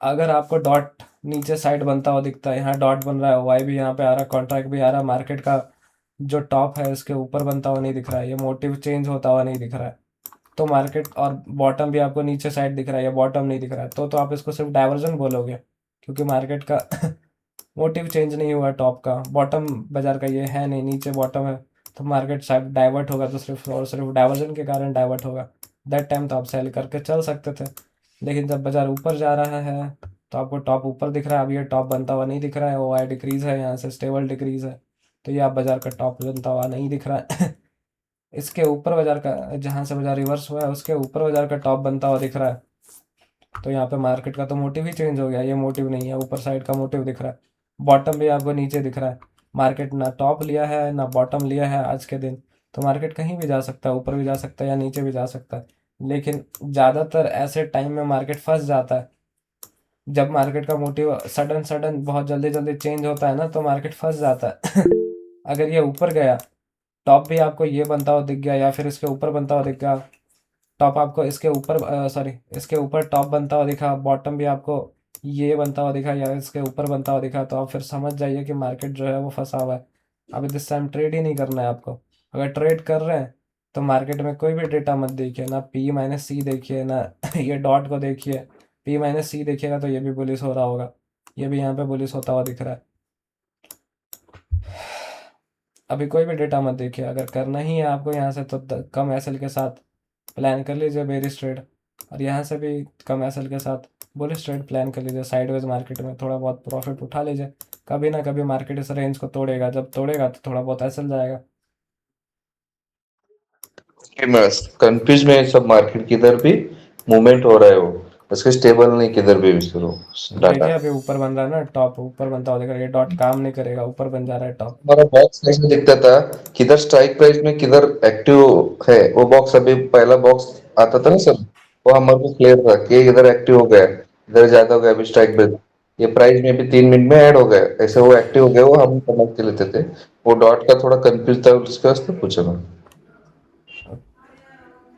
[SPEAKER 1] अगर आपको डॉट नीचे साइड बनता हुआ दिखता है, यहाँ डॉट बन रहा है, वाई भी यहाँ पे आ रहा है, कॉन्ट्रैक्ट भी आ रहा है, मार्केट का जो टॉप है इसके ऊपर बनता हुआ नहीं दिख रहा है, ये मोटिव चेंज होता हुआ नहीं दिख रहा है, तो मार्केट और बॉटम भी आपको नीचे साइड दिख रहा है या बॉटम नहीं दिख रहा है, तो आप इसको सिर्फ डाइवर्जन बोलोगे, क्योंकि मार्केट का मोटिव चेंज नहीं हुआ, टॉप का बॉटम बाजार का ये है नहीं, नीचे बॉटम है, तो मार्केट शायद डाइवर्ट होगा, तो सिर्फ और सिर्फ डाइवर्जन के कारण डाइवर्ट होगा, दैट टाइम तो आप सेल करके चल सकते थे। लेकिन जब बाजार ऊपर जा रहा है तो आपको टॉप ऊपर दिख रहा है, अब ये टॉप बनता हुआ नहीं दिख रहा है, OI डिक्रीज है, यहाँ से स्टेबल डिक्रीज है, तो ये आप बाजार का टॉप बनता हुआ नहीं दिख रहा है इसके ऊपर बाजार का, जहाँ से बाजार रिवर्स हुआ है उसके ऊपर बाजार का टॉप बनता हुआ दिख रहा है, तो यहाँ पे मार्केट का तो मोटिव ही चेंज हो गया, ये मोटिव नहीं है, ऊपर साइड का मोटिव दिख रहा है, बॉटम भी आपको नीचे दिख रहा है, मार्केट ना टॉप लिया है ना बॉटम लिया है आज के दिन, तो मार्केट कहीं भी जा सकता है, ऊपर भी जा सकता है या नीचे भी जा सकता है, लेकिन ज़्यादातर ऐसे टाइम में मार्केट फंस जाता है, जब मार्केट का मोटिव सडन सडन बहुत जल्दी जल्दी चेंज होता है ना, तो मार्केट फंस जाता है अगर ये ऊपर गया, टॉप भी आपको ये बनता हुआ दिख गया या फिर इसके ऊपर बनता हुआ दिख गया, टॉप आपको इसके ऊपर सॉरी इसके ऊपर टॉप बनता हुआ दिखा, बॉटम भी आपको ये बनता हुआ दिखा या इसके ऊपर बनता हुआ दिखा, तो आप फिर समझ जाइए कि मार्केट जो है वो फंसा हुआ है। अभी दिस टाइम ट्रेड ही नहीं करना है आपको, अगर ट्रेड कर रहे हैं तो मार्केट में कोई भी डेटा मत देखिए, ना P-C देखिए, ना ये डॉट को देखिए, P-C देखिएगा तो ये भी बुलिश हो रहा होगा, ये भी यहाँ पे बुलिश होता हुआ दिख रहा है। अभी कोई भी डेटा मत देखिए, अगर करना ही है आपको यहाँ से तो कम एसएल के साथ प्लान कर लीजिए बेरिश ट्रेड, और यहाँ से भी कम एसएल के साथ बुलिश ट्रेड प्लान कर लीजिए, साइडवेज मार्केट में थोड़ा बहुत प्रॉफिट उठा लीजिए, कभी ना कभी मार्केट इस रेंज को तोड़ेगा, जब तोड़ेगा तो थोड़ा बहुत एसएल जाएगा।
[SPEAKER 3] मैं कंफ्यूज में सब, मार्केट किधर भी मूवमेंट हो रहा है वो, उसके स्टेबल नहीं किधर भी विसरो डाटा।
[SPEAKER 1] देखिए अभी ऊपर बन रहा है ना, टॉप ऊपर बनता हुआ देखा, ये डॉट काम नहीं करेगा, ऊपर बन जा रहा है टॉप।
[SPEAKER 3] हमारा बॉक्स कैसे दिखता था, किधर स्ट्राइक प्राइस में किधर एक्टिव है, वो बॉक्स अभी पहला बॉक्स आता था ना सर, वो हमारे को क्लियर था कि इधर एक्टिव हो गया, इधर ज्यादा हो गया, अभी स्ट्राइक प्राइस ये प्राइस में भी 3 मिनट में ऐड हो गया, ऐसे वो एक्टिव हो गया, वो हम समझ के लेते थे, वो डॉट का थोड़ा कंफ्यूज था, उसके वास्ते पूछा मैं।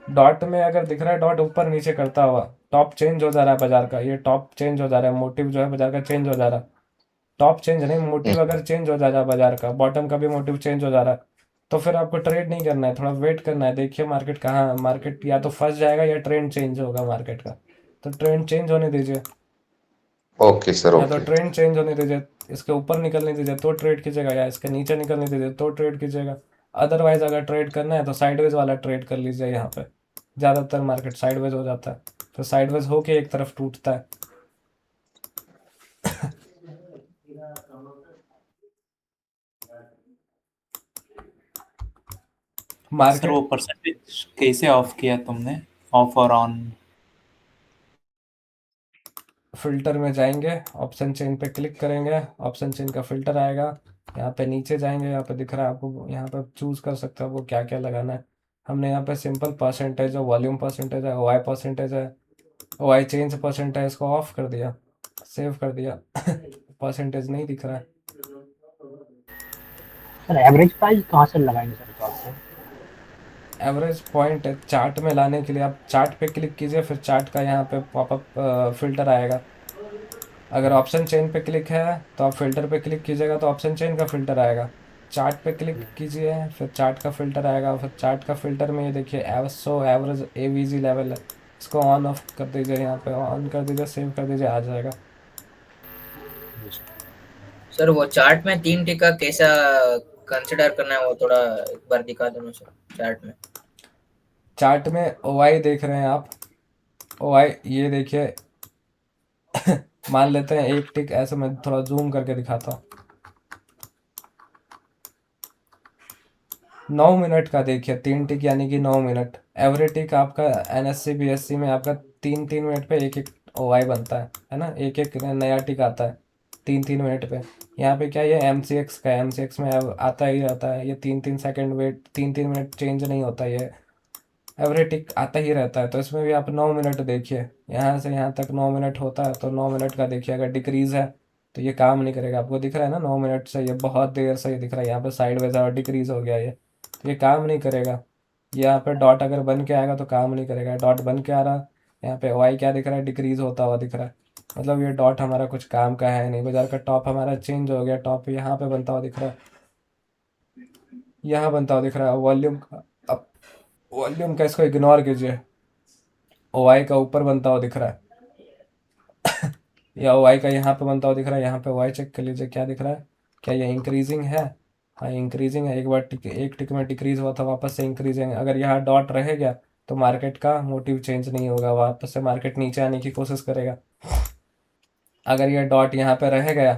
[SPEAKER 1] डॉट में अगर दिख रहा है डॉट ऊपर नीचे करता हुआ, टॉप चेंज हो जा रहा है बाजार का, ये टॉप चेंज हो जा रहा है, मोटिव जो है बाजार का चेंज हो जा रहा है, टॉप चेंज नहीं, मोटिव अगर चेंज हो जा रहा है बाजार का, बॉटम का भी मोटिव चेंज हो जा रहा है, तो फिर आपको ट्रेड नहीं करना है, थोड़ा वेट करना है, देखिए मार्केट कहाँ, मार्केट या तो फंस जाएगा या ट्रेंड चेंज होगा मार्केट का, तो ट्रेंड चेंज होने दीजिए।
[SPEAKER 3] ओके सर,
[SPEAKER 1] या तो
[SPEAKER 3] ओके।
[SPEAKER 1] ट्रेंड चेंज होने दीजिए, इसके ऊपर निकलने दीजिए तो ट्रेड कीजिएगा, या इसके नीचे निकलने दीजिए तो ट्रेड कीजिएगा। अदरवाइज अगर ट्रेड करना है तो साइडवेज वाला ट्रेड कर लीजिए। यहाँ पे ज़्यादातर मार्केट साइडवेज हो जाता है, तो साइडवेज होके एक तरफ टूटता है।
[SPEAKER 4] सर
[SPEAKER 1] मार्केट
[SPEAKER 4] वो परसेंटेज कैसे ऑफ किया तुमने, ऑफ और ऑन?
[SPEAKER 1] फिल्टर में जाएंगे, ऑप्शन चेन पे क्लिक करेंगे, ऑप्शन चेन का फिल्टर आएगा, यहाँ पे नीचे जाएंगे, यहाँ पे दिख रहा है आपको, यहाँ पे चूज़ कर सकते हो आपको क्या क्या लगाना है। हमने यहाँ पे सिंपल परसेंटेज है, वॉल्यूम परसेंटेज है, वाई परसेंटेज है, वाई चेंज परसेंटेज, इसको ऑफ कर दिया, सेव कर दिया। परसेंटेज नहीं दिख रहा है।
[SPEAKER 5] सर एवरेज प्राइस कहाँ से लगाएंगे सर तो आपको?
[SPEAKER 1] एवरेज पॉइंट चार्ट में लाने के लिए आप चार्ट पे क्लिक कीजिए, फिर चार्ट का यहाँ पे पॉपअप फिल्टर आएगा। अगर ऑप्शन चेन पे क्लिक है तो आप फिल्टर पे क्लिक कीजिएगा तो ऑप्शन चेन का फिल्टर आएगा। चार्ट पे क्लिक कीजिए, फिर चार्ट का फिल्टर आएगा, फिर चार्ट का फिल्टर में ये देखिए एवरेज एवीजी लेवल है, इसको ऑन ऑफ कर दीजिए, यहाँ पे ऑन कर दीजिए, सेव कर दीजिए, आ जाएगा।
[SPEAKER 6] सर वो चार्ट में 3 टिका कैसा कंसिडर करना है, वो थोड़ा एक बार दिखा दो ना सर चार्ट में।
[SPEAKER 1] चार्ट में ओआई देख रहे हैं आप, ओआई ये देखिए। मान लेते हैं एक टिक ऐसे, मैं थोड़ा जूम करके दिखाता हूँ। 9 मिनट का देखिए, 3 टिक यानी कि 9 मिनट। एवरी टिक आपका एनएससी बीएससी में आपका 3-3 मिनट पे एक एक ओआई बनता है ना, एक एक नया टिक आता है 3-3 मिनट पे। यहाँ पे क्या, ये एमसीएक्स का, एमसीएक्स में अब आता ही रहता है, ये 3-3 सेकंड वेट, 3-3 मिनट चेंज नहीं होता, ये एवरी टिक आता ही रहता है। तो इसमें भी आप 9 मिनट देखिए, यहाँ से यहाँ तक 9 मिनट होता है, तो 9 मिनट का देखिए। अगर डिक्रीज है तो ये काम नहीं करेगा, आपको दिख रहा है ना 9 मिनट से ये बहुत देर से ये दिख रहा है, यहाँ पे साइडवेज और डिक्रीज हो गया ये, तो ये काम नहीं करेगा। यहाँ पे डॉट अगर बन के आएगा तो काम नहीं करेगा, डॉट बन के आ रहा, यहाँ पे वाई क्या दिख रहा है, डिक्रीज होता हुआ दिख रहा है, मतलब ये डॉट हमारा कुछ काम का है नहीं। बाजार का टॉप हमारा चेंज हो गया, टॉप यहाँ पे बनता हुआ दिख रहा है, यहाँ बनता हुआ दिख रहा है। वॉल्यूम का, अब वॉल्यूम का इसको इग्नोर कीजिए, ओआई का ऊपर बनता हुआ दिख रहा है, या ओआई का यहाँ पे बनता हुआ दिख रहा है। यहाँ पे ओआई चेक कर लीजिए क्या दिख रहा है, क्या ये इंक्रीजिंग है? हाँ इंक्रीजिंग है, एक बार एक टिक में डिक्रीज हुआ था, वापस से इंक्रीजिंग है। अगर यहाँ डॉट रह गया तो मार्केट का मोटिव चेंज नहीं होगा, वापस से मार्केट नीचे आने की कोशिश करेगा। अगर ये डॉट यहाँ पे रह गया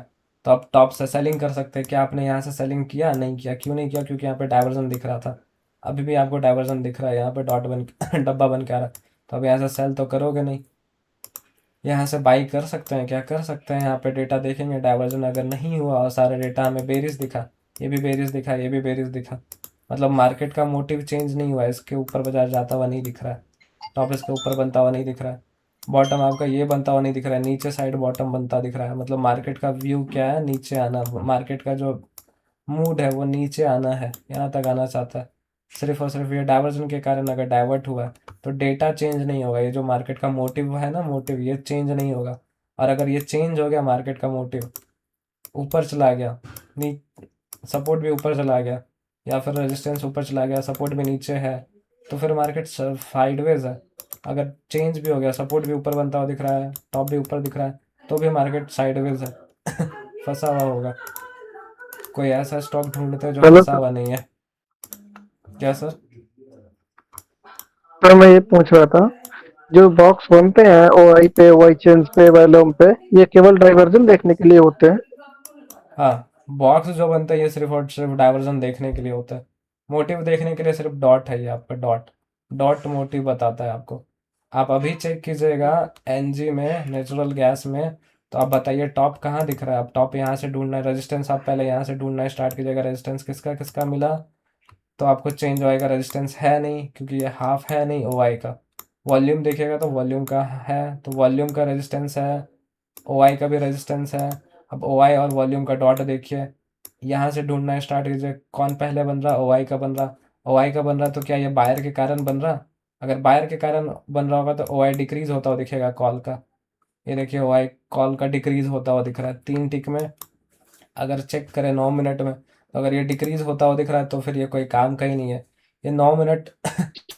[SPEAKER 1] तो आप टॉप से सेलिंग कर सकते हैं। क्या आपने यहाँ से सेलिंग किया? नहीं किया। क्यों नहीं किया? क्योंकि यहाँ पे डाइवर्जन दिख रहा था, अभी भी आपको डाइवर्जन दिख रहा है, यहाँ पे डॉट बन डब्बा बन के आ रहा है, तो अब यहाँ से सेल तो करोगे नहीं। यहाँ से बाई कर सकते हैं, क्या कर सकते हैं, यहाँ पे डेटा देखेंगे, डाइवर्जन अगर नहीं हुआ और सारे डेटा हमें बेरिश दिखा, ये भी बेरिश दिखा, ये भी बेरिश दिखा, मतलब मार्केट का मोटिव चेंज नहीं हुआ है, इसके ऊपर बाजार जाता हुआ नहीं दिख रहा है, टॉप इसके ऊपर बनता हुआ नहीं दिख रहा है, बॉटम आपका ये बनता हुआ नहीं दिख रहा है, नीचे साइड बॉटम बनता दिख रहा है। मतलब मार्केट का व्यू क्या है, नीचे आना, मार्केट का जो मूड है वो नीचे आना है, यहाँ तक आना चाहता है। सिर्फ और सिर्फ ये डाइवर्जन के कारण अगर डाइवर्ट हुआ है तो डेटा चेंज नहीं होगा, ये जो मार्केट का मोटिव है ना, मोटिव ये चेंज नहीं होगा। और अगर ये चेंज हो गया, मार्केट का मोटिव ऊपर चला गया, नी सपोर्ट भी ऊपर चला गया, या फिर रेजिस्टेंस ऊपर चला गया, सपोर्ट भी नीचे है, तो फिर मार्केट साइडवेज है। अगर चेंज भी हो गया, सपोर्ट भी ऊपर बनता हुआ दिख रहा है, टॉप भी ऊपर दिख रहा है, तो भी मार्केट साइडवेज है। फंसा हुआ होगा। कोई ऐसा स्टॉक ढूंढते हैं जो
[SPEAKER 8] चलो
[SPEAKER 1] फंसा हुआ नहीं है। क्या सर?
[SPEAKER 8] सर, मैं ये पूछ रहा था, जो बॉक्स बनते हैं ओआई पे, ओआई चेंज पे, वैलोम पे, ये केवल डाइवर्जन देखने के लिए होते हैं?
[SPEAKER 1] हाँ, बॉक्स जो बनता है ये सिर्फ और सिर्फ डाइवर्जन देखने के लिए होता है। मोटिव देखने के लिए सिर्फ डॉट है, ये आपका डॉट, डॉट मोटिव बताता है आपको। आप अभी चेक कीजिएगा एनजी में, नेचुरल गैस में, तो आप बताइए टॉप कहाँ दिख रहा है। आप टॉप यहाँ से ढूंढना है, रेजिस्टेंस आप पहले यहाँ से ढूंढना स्टार्ट कीजिएगा, रेजिस्टेंस किसका किसका मिला, तो आपको चेंज होएगा। रेजिस्टेंस है नहीं क्योंकि ये हाफ है नहीं ओआई का। वॉल्यूम देखिएगा तो वॉल्यूम का है, तो वॉल्यूम का रेजिस्टेंस है, ओआई का भी रेजिस्टेंस है। अब ओआई और वॉल्यूम का डॉट देखिए, यहाँ से ढूंढना स्टार्ट कीजिए, कौन पहले बन रहा, ओआई का बन रहा। ओआई का बन रहा तो क्या ये बायर के कारण बन रहा? अगर बायर के कारण बन रहा होगा तो ओआई डिक्रीज होता हुआ दिखेगा कॉल का, ये देखिए ओआई कॉल का डिक्रीज होता हुआ दिख रहा है 3 टिक में। अगर चेक करें 9 मिनट में, तो अगर ये डिक्रीज होता हुआ दिख रहा है तो फिर ये कोई काम का ही नहीं है। ये 9 मिनट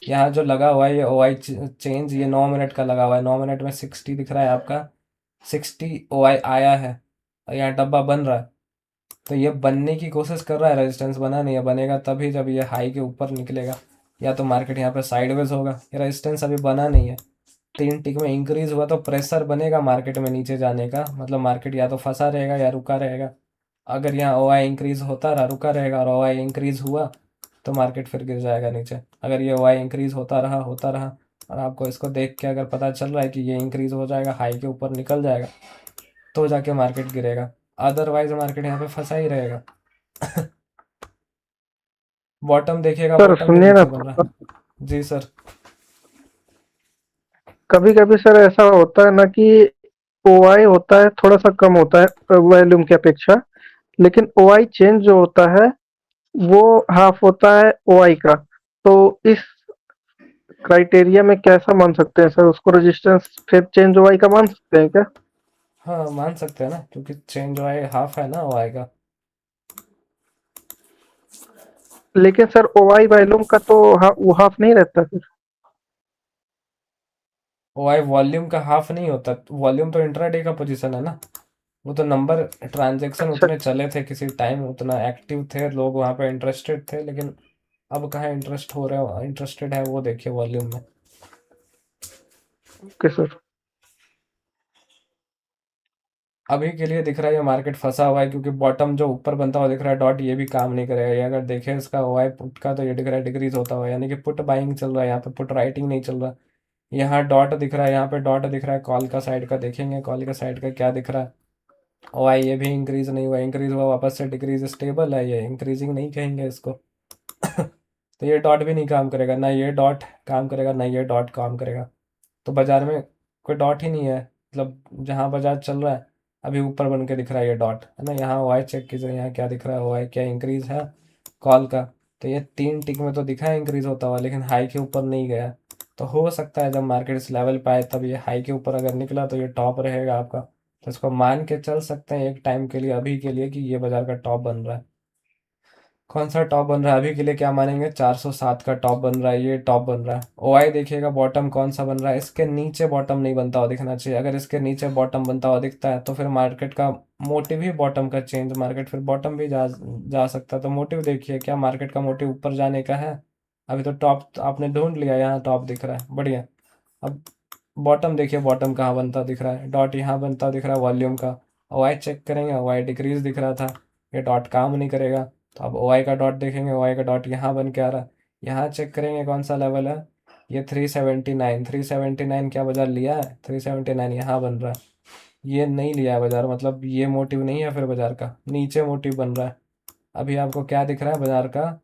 [SPEAKER 1] यहाँ जो लगा हुआ है ये ओआई चेंज, ये 9 मिनट का लगा हुआ है, 9 मिनट में 60 दिख रहा है आपका, 60 OI आया है और यहाँ डब्बा बन रहा है, तो ये बनने की कोशिश कर रहा है, रेजिस्टेंस बना नहीं है, बनेगा तभी जब ये हाई के ऊपर निकलेगा, या तो मार्केट यहाँ पे साइडवेज होगा। ये रेजिस्टेंस अभी बना नहीं है, 3 टिक में इंक्रीज हुआ तो प्रेशर बनेगा मार्केट में नीचे जाने का, मतलब मार्केट या तो फंसा रहेगा या रुका रहेगा। अगर यहाँ OI इंक्रीज होता रहा, रुका रहेगा, और OI इंक्रीज हुआ तो मार्केट फिर गिर जाएगा नीचे। अगर ये OI इंक्रीज होता रहा और आपको इसको देख के अगर पता चल रहा है कि ये इंक्रीज हो जाएगा, हाई के ऊपर निकल जाएगा, तो जाके मार्केट गिरेगा, अदरवाइज मार्केट यहाँ पे फंसा ही रहेगा। बॉटम देखिएगा,
[SPEAKER 8] सर
[SPEAKER 1] बॉटम भी
[SPEAKER 8] सुनिए ना,
[SPEAKER 1] नीचे बन रहा है। जी सर।
[SPEAKER 8] कभी कभी सर ऐसा होता है ना कि ओआई होता है थोड़ा सा कम होता है वॉल्यूम की अपेक्षा, लेकिन ओआई चेंज जो होता है वो हाफ होता है ओआई का। तो इस क्राइटेरिया में कैसा मान सकते हैं सर उसको, रेजिस्टेंस फिर चेंज ओआई का मान सकते हैं क्या?
[SPEAKER 1] हाँ मान सकते हैं ना, क्योंकि चेंज OI हाफ है ना OI का।
[SPEAKER 8] लेकिन सर ओआई वॉल्यूम का तो वो हाफ नहीं रहता फिर।
[SPEAKER 1] OI वॉल्यूम का हाफ नहीं होता, वॉल्यूम तो इंट्राडे का पोजीशन है ना, वो तो नंबर ट्रांजैक्शन
[SPEAKER 8] अच्छा,
[SPEAKER 1] उतने चले थे, किसी टाइम उतना एक्टिव थे लोग वहाँ पे, इंटरेस्टेड थे, लेकिन अब कहाँ इंटरेस्ट हो रहा है, इंटरेस्टेड है वो देखिए वॉल्यूम में।
[SPEAKER 8] Okay sir.
[SPEAKER 1] अभी के लिए दिख रहा है ये मार्केट फंसा हुआ है, क्योंकि बॉटम जो ऊपर बनता हुआ दिख रहा है डॉट, ये भी काम नहीं करेगा। ये अगर देखें इसका OI पुट का, तो ये दिख रहा है डिक्रीज होता हुआ, यानी कि पुट बाइंग चल रहा है यहाँ पे, पुट राइटिंग नहीं चल रहा। यहाँ डॉट दिख रहा है, यहाँ पे डॉट दिख रहा है, कॉल का साइड का देखेंगे, कॉल का साइड का क्या दिख रहा है। OI ये भी इंक्रीज नहीं हुआ, इंक्रीज हुआ वापस से डिक्रीज, स्टेबल है ये, इंक्रीजिंग नहीं कहेंगे इसको। तो ये डॉट भी नहीं काम करेगा, ना ये डॉट काम करेगा, ना ये डॉट काम करेगा। तो बाजार में कोई डॉट ही नहीं है, मतलब जहाँ बाजार चल रहा है अभी ऊपर बन के दिख रहा है ये डॉट, है ना। यहाँ OI चेक कीजिए, यहाँ क्या दिख रहा है, OI क्या इंक्रीज है कॉल का, तो ये 3 टिक में तो दिखा है इंक्रीज होता हुआ, लेकिन हाई के ऊपर नहीं गया। तो हो सकता है जब मार्केट इस लेवल पे आए तब ये हाई के ऊपर अगर निकला तो ये टॉप रहेगा आपका, तो इसको मान के चल सकते हैं एक टाइम के लिए, अभी के लिए, कि ये बाजार का टॉप बन रहा है। कौन सा टॉप बन रहा है अभी के लिए, क्या मानेंगे, 407 का टॉप बन रहा है, ये टॉप बन रहा है। OI देखिएगा बॉटम कौन सा बन रहा है, इसके नीचे बॉटम नहीं बनता हुआ दिखना चाहिए। अगर इसके नीचे बॉटम बनता हुआ दिखता है तो फिर मार्केट का मोटिव ही बॉटम का चेंज, मार्केट फिर बॉटम भी जा सकता है। तो मोटिव देखिए, क्या मार्केट का मोटिव ऊपर जाने का है। अभी तो टॉप आपने ढूंढ लिया, यहाँ टॉप दिख रहा है, बढ़िया। अब बॉटम देखिए, बॉटम कहाँ बनता दिख रहा है, डॉट यहाँ बनता दिख रहा है वॉल्यूम का। OI चेक करेंगे, OI डिक्रीज दिख रहा था, ये डॉट काम नहीं करेगा। तो अब OI का डॉट देखेंगे, OI का डॉट यहाँ बन के आ रहा है। यहाँ चेक करेंगे कौन सा लेवल है, ये 379, 379 क्या बाजार लिया है, 379 यहाँ बन रहा है, ये नहीं लिया है बाजार, मतलब ये मोटिव नहीं है फिर बाजार का, नीचे मोटिव बन रहा है। अभी आपको क्या दिख रहा है, बाजार का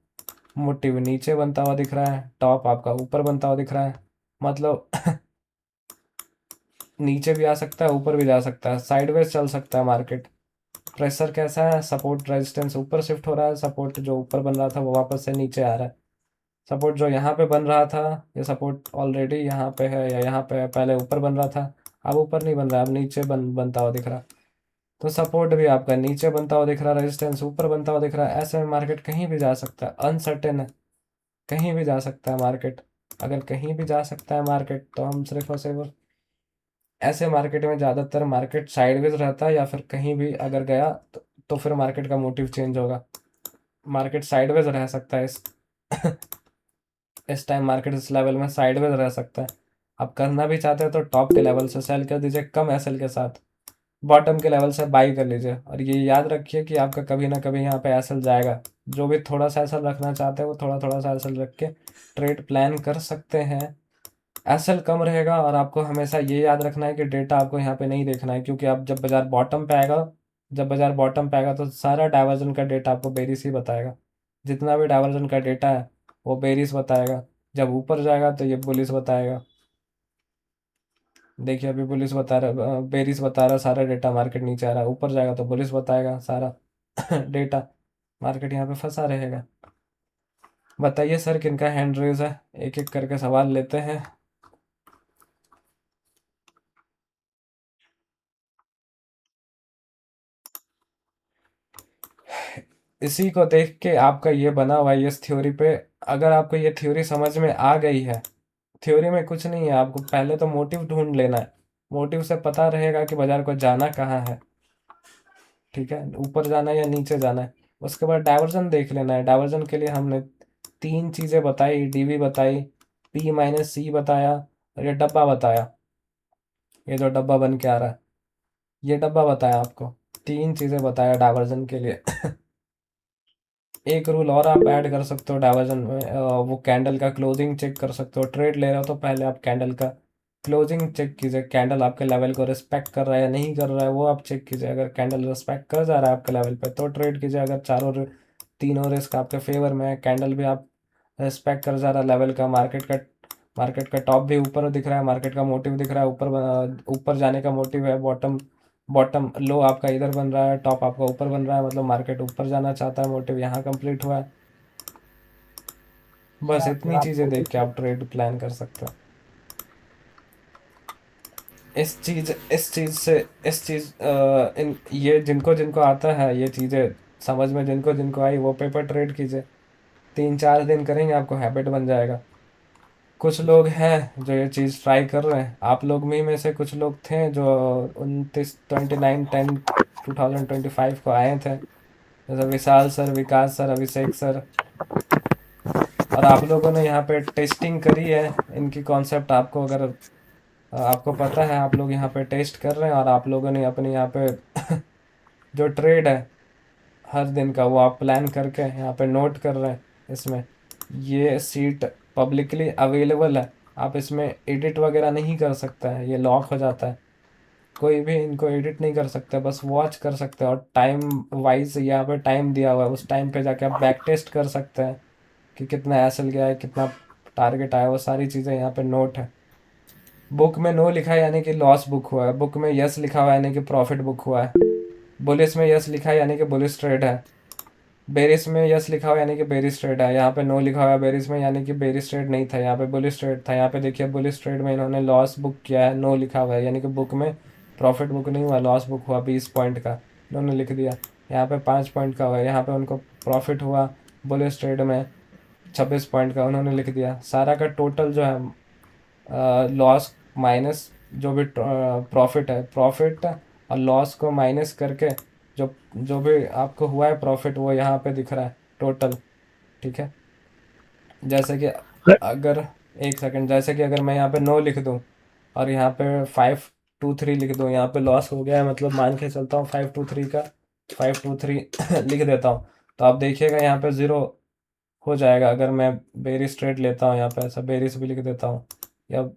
[SPEAKER 1] मोटिव नीचे बनता हुआ दिख रहा है, टॉप आपका ऊपर बनता हुआ दिख रहा है, मतलब नीचे भी आ सकता है, ऊपर भी जा सकता है, साइडवेज चल सकता है मार्केट। प्रेशर कैसा है, सपोर्ट रेजिस्टेंस ऊपर शिफ्ट हो रहा है, सपोर्ट जो ऊपर बन रहा था वो वापस से नीचे आ रहा है। सपोर्ट जो यहाँ पे बन रहा था, ये सपोर्ट ऑलरेडी यहाँ पे है या यहाँ पे है, पहले ऊपर बन रहा था, अब ऊपर नहीं बन रहा, अब नीचे बनता हुआ दिख रहा। तो सपोर्ट भी आपका नीचे बनता हुआ दिख रहा, रेजिस्टेंस ऊपर बनता हुआ दिख रहा है। ऐसे में मार्केट कहीं भी जा सकता है, अनसर्टेन है, कहीं भी जा सकता है मार्केट। अगर कहीं भी जा सकता है मार्केट, तो हम सिर्फ और सिर्फ ऐसे मार्केट में ज़्यादातर मार्केट साइडवेज रहता है, या फिर कहीं भी अगर गया तो फिर मार्केट का मोटिव चेंज होगा। मार्केट साइडवेज रह सकता है इस टाइम मार्केट इस लेवल में साइडवेज रह सकता है। आप करना भी चाहते हैं तो टॉप के लेवल से सेल कर दीजिए कम एसएल के साथ, बॉटम के लेवल से बाई कर लीजिए, और ये याद रखिए कि आपका कभी ना कभी यहाँ पे एसएल जाएगा। जो भी थोड़ा सा एसएल रखना चाहते हैं वो थोड़ा थोड़ा सा एसएल रख के ट्रेड प्लान कर सकते हैं। एसएल कम रहेगा, और आपको हमेशा ये याद रखना है कि डेटा आपको यहाँ पे नहीं देखना है, क्योंकि आप जब बाजार बॉटम पे आएगा, तो सारा डाइवर्जन का डेटा आपको बेरिस ही बताएगा। जितना भी डाइवर्जन का डेटा है वो बेरिस बताएगा, जब ऊपर जाएगा तो ये बुलिस बताएगा। देखिए अभी बुलिस बता रहा, बेरिस बता रहा सारा डेटा, मार्केट नीचे आ रहा है, ऊपर जाएगा तो बुलिस बताएगा सारा डेटा, मार्केट यहाँ पे फंसा रहेगा। बताइए सर किनका हैंड रेज है, एक एक करके सवाल लेते हैं। इसी को देख के आपका ये बना हुआ है इस थ्योरी पे। अगर आपको ये थ्योरी समझ में आ गई है, थ्योरी में कुछ नहीं है, आपको पहले तो मोटिव ढूंढ लेना है। मोटिव से पता रहेगा कि बाजार को जाना कहाँ है, ठीक है, ऊपर जाना है या नीचे जाना है। उसके बाद डाइवर्जन देख लेना है। डाइवर्जन के लिए हमने 3 चीज़ें बताई, डीवी बताई, पी माइनस सी बताया, और ये डब्बा बताया, ये जो डब्बा बन के आ रहा है, ये डब्बा बताया आपको। 3 चीज़ें बताया डाइवर्जन के लिए। एक रूल और आप ऐड कर सकते हो डाइवर्जन में, वो कैंडल का क्लोजिंग चेक कर सकते हो। ट्रेड ले रहे हो तो पहले आप कैंडल का क्लोजिंग चेक कीजिए, कैंडल आपके लेवल को रिस्पेक्ट कर रहा है या नहीं कर रहा है, वो आप चेक कीजिए। अगर कैंडल रिस्पेक्ट कर जा रहा है आपके लेवल पे तो ट्रेड कीजिए। अगर तीनों रिस्क आपके फेवर में है, कैंडल भी आप रिस्पेक्ट कर जा रहा है लेवल का, मार्केट का टॉप भी ऊपर दिख रहा है, मार्केट का मोटिव दिख रहा है, ऊपर जाने का मोटिव है, बॉटम बॉटम लो आपका इधर बन रहा है, टॉप आपका ऊपर बन रहा है, मतलब मार्केट ऊपर जाना चाहता है, मोटिव यहाँ कंप्लीट हुआ है। बस इतनी चीज़ें देख के आप ट्रेड प्लान कर सकते हो। इस चीज़ इन ये जिनको जिनको आता है ये चीज़ें समझ में, जिनको जिनको आई वो पेपर ट्रेड कीजिए। 3-4 दिन करेंगे आपको हैबिट बन जाएगा। कुछ लोग हैं जो ये चीज़ ट्राई कर रहे हैं, आप लोग में से कुछ लोग थे जो 29/10/2025 को आए थे, जैसे विशाल सर, विकास सर, अभिषेक सर, और आप लोगों ने यहाँ पे टेस्टिंग करी है इनकी कॉन्सेप्ट। आपको अगर आपको पता है, आप लोग यहाँ पे टेस्ट कर रहे हैं, और आप लोगों ने अपने यहाँ पे जो ट्रेड है हर दिन का वो आप प्लान करके यहाँ पे नोट कर रहे हैं। इसमें ये सीट पब्लिकली अवेलेबल है, आप इसमें एडिट वगैरह नहीं कर सकते हैं, ये लॉक हो जाता है, कोई भी इनको एडिट नहीं कर सकता, बस वॉच कर सकते हैं। और टाइम वाइज यहाँ पे टाइम दिया हुआ है, उस टाइम पे जाके आप बैक टेस्ट कर सकते हैं कि कितना एसएल गया है, कितना टारगेट आया, वो सारी चीज़ें यहाँ पे नोट है। बुक में नो लिखा है यानी कि लॉस बुक हुआ है, बुक में यस लिखा हुआ है यानी कि प्रॉफिट बुक हुआ है, बुलिस में यस लिखा है यानी कि बुलिस ट्रेड है, बेरिस में यस लिखा हुआ है यानी कि बेरिस ट्रेड है। यहाँ पे नो लिखा हुआ है बेरिस में यानी कि बेरिस ट्रेड नहीं था, यहाँ पे बुलिस ट्रेड था। यहाँ पे देखिए बुलिस ट्रेड में इन्होंने लॉस बुक किया है, नो लिखा हुआ है यानी कि बुक में प्रॉफिट बुक नहीं हुआ, लॉस बुक हुआ 20 पॉइंट का, इन्होंने लिख दिया। यहाँ पे 5 पॉइंट का हुआ है, यहाँ पे उनको प्रॉफिट हुआ बुलिस ट्रेड में 26 पॉइंट का, उन्होंने लिख दिया। सारा का टोटल जो है लॉस माइनस जो भी प्रॉफिट है, प्रॉफिट और लॉस को माइनस करके जो जो भी आपको हुआ है प्रॉफिट वो यहाँ पे दिख रहा है टोटल, ठीक है। जैसे कि अगर एक सेकंड, जैसे कि अगर मैं यहाँ पे नो लिख दूँ और यहाँ पे 523 लिख दूँ, यहाँ पे लॉस हो गया है, मतलब मान के चलता हूँ 523 का 523 लिख देता हूँ, तो आप देखिएगा यहाँ पे ज़ीरो हो जाएगा। अगर मैं बेरिस ट्रेड लेता हूँ, यहाँ पे ऐसा बेरिस भी लिख देता हूँ, या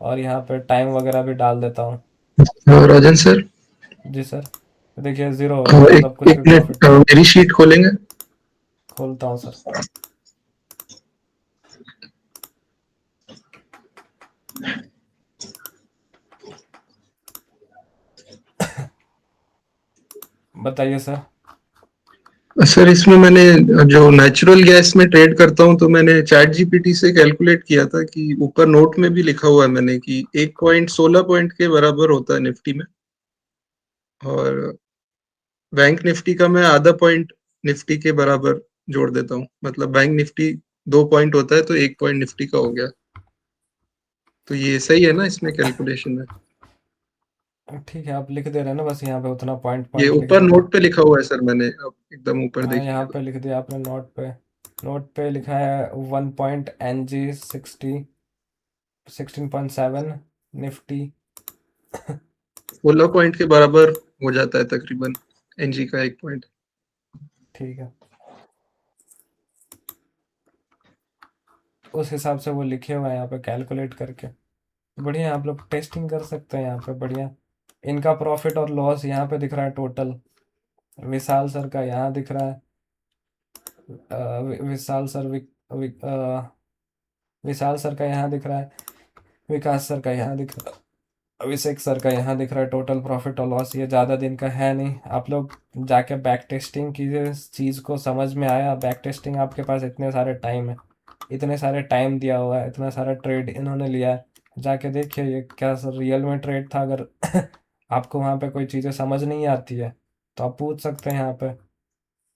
[SPEAKER 1] और यहाँ पे टाइम वगैरह भी डाल देता हूँ।
[SPEAKER 9] राजन सर,
[SPEAKER 1] जी सर, देखिए ज़ीरो हो गया,
[SPEAKER 9] एक
[SPEAKER 1] मतलब कुछ भी
[SPEAKER 9] एक मिनट
[SPEAKER 1] प्रॉफिट नहीं।
[SPEAKER 9] मेरी शीट खोलेंगे।
[SPEAKER 1] खोलता हूँ सर। बताइए सर।
[SPEAKER 9] सर इसमें मैंने जो नेचुरल गैस में ट्रेड करता हूँ तो मैंने चैट जीपीटी से कैलकुलेट किया था कि ऊपर नोट में भी लिखा हुआ है मैंने कि 1.16 पॉइंट के बराबर होता है निफ्टी में, और बैंक निफ्टी का मैं आधा पॉइंट निफ्टी के बराबर जोड़ देता हूँ, मतलब बैंक निफ्टी 2 पॉइंट होता है तो 1 पॉइंट निफ्टी का हो गया। तो ये सही है ना इसमें कैलकुलेशन में?
[SPEAKER 1] ठीक है, आप लिख दे रहे हैं ना, बस यहाँ पे उतना पॉइंट
[SPEAKER 9] ये
[SPEAKER 1] पॉइंट लिख
[SPEAKER 9] ऊपर
[SPEAKER 1] दीजिए।
[SPEAKER 9] नोट पे लिखा हुआ है सर, मैंने अब एकदम ऊपर
[SPEAKER 1] हाँ, यहाँ
[SPEAKER 9] देखिए।
[SPEAKER 1] पे लिख दिया आपने नोट पे। नोट पे लिखा है 1 पॉइंट NG 16.7 निफ्टी।
[SPEAKER 9] 16 पॉइंट के बराबर हो जाता है तकरीबन एनजी का 1 पॉइंट।
[SPEAKER 1] ठीक है, उस हिसाब से वो लिखे हुए हैं यहाँ पे कैलकुलेट करके। बढ़िया, आप लोग टेस्टिंग कर सकते हैं यहाँ पे, बढ़िया। इनका प्रॉफिट और लॉस यहाँ पे दिख रहा है टोटल। विशाल सर का यहाँ दिख रहा है, विशाल सर विशाल सर का यहाँ दिख रहा है, विकास सर का यहाँ दिख रहा है, अभिषेक सर का यहाँ दिख रहा है टोटल प्रॉफिट और लॉस। ये ज़्यादा दिन का है नहीं, आप लोग जाके बैक टेस्टिंग कीजिए, इस चीज़ को समझ में आया। बैक टेस्टिंग आपके पास इतने सारे टाइम है, इतने सारे टाइम दिया हुआ है, इतना सारा ट्रेड इन्होंने लिया है, जाके देखिए ये क्या सर रियल में ट्रेड था। अगर आपको वहाँ पे कोई चीज़ें समझ नहीं आती है तो आप पूछ सकते हैं, यहाँ पे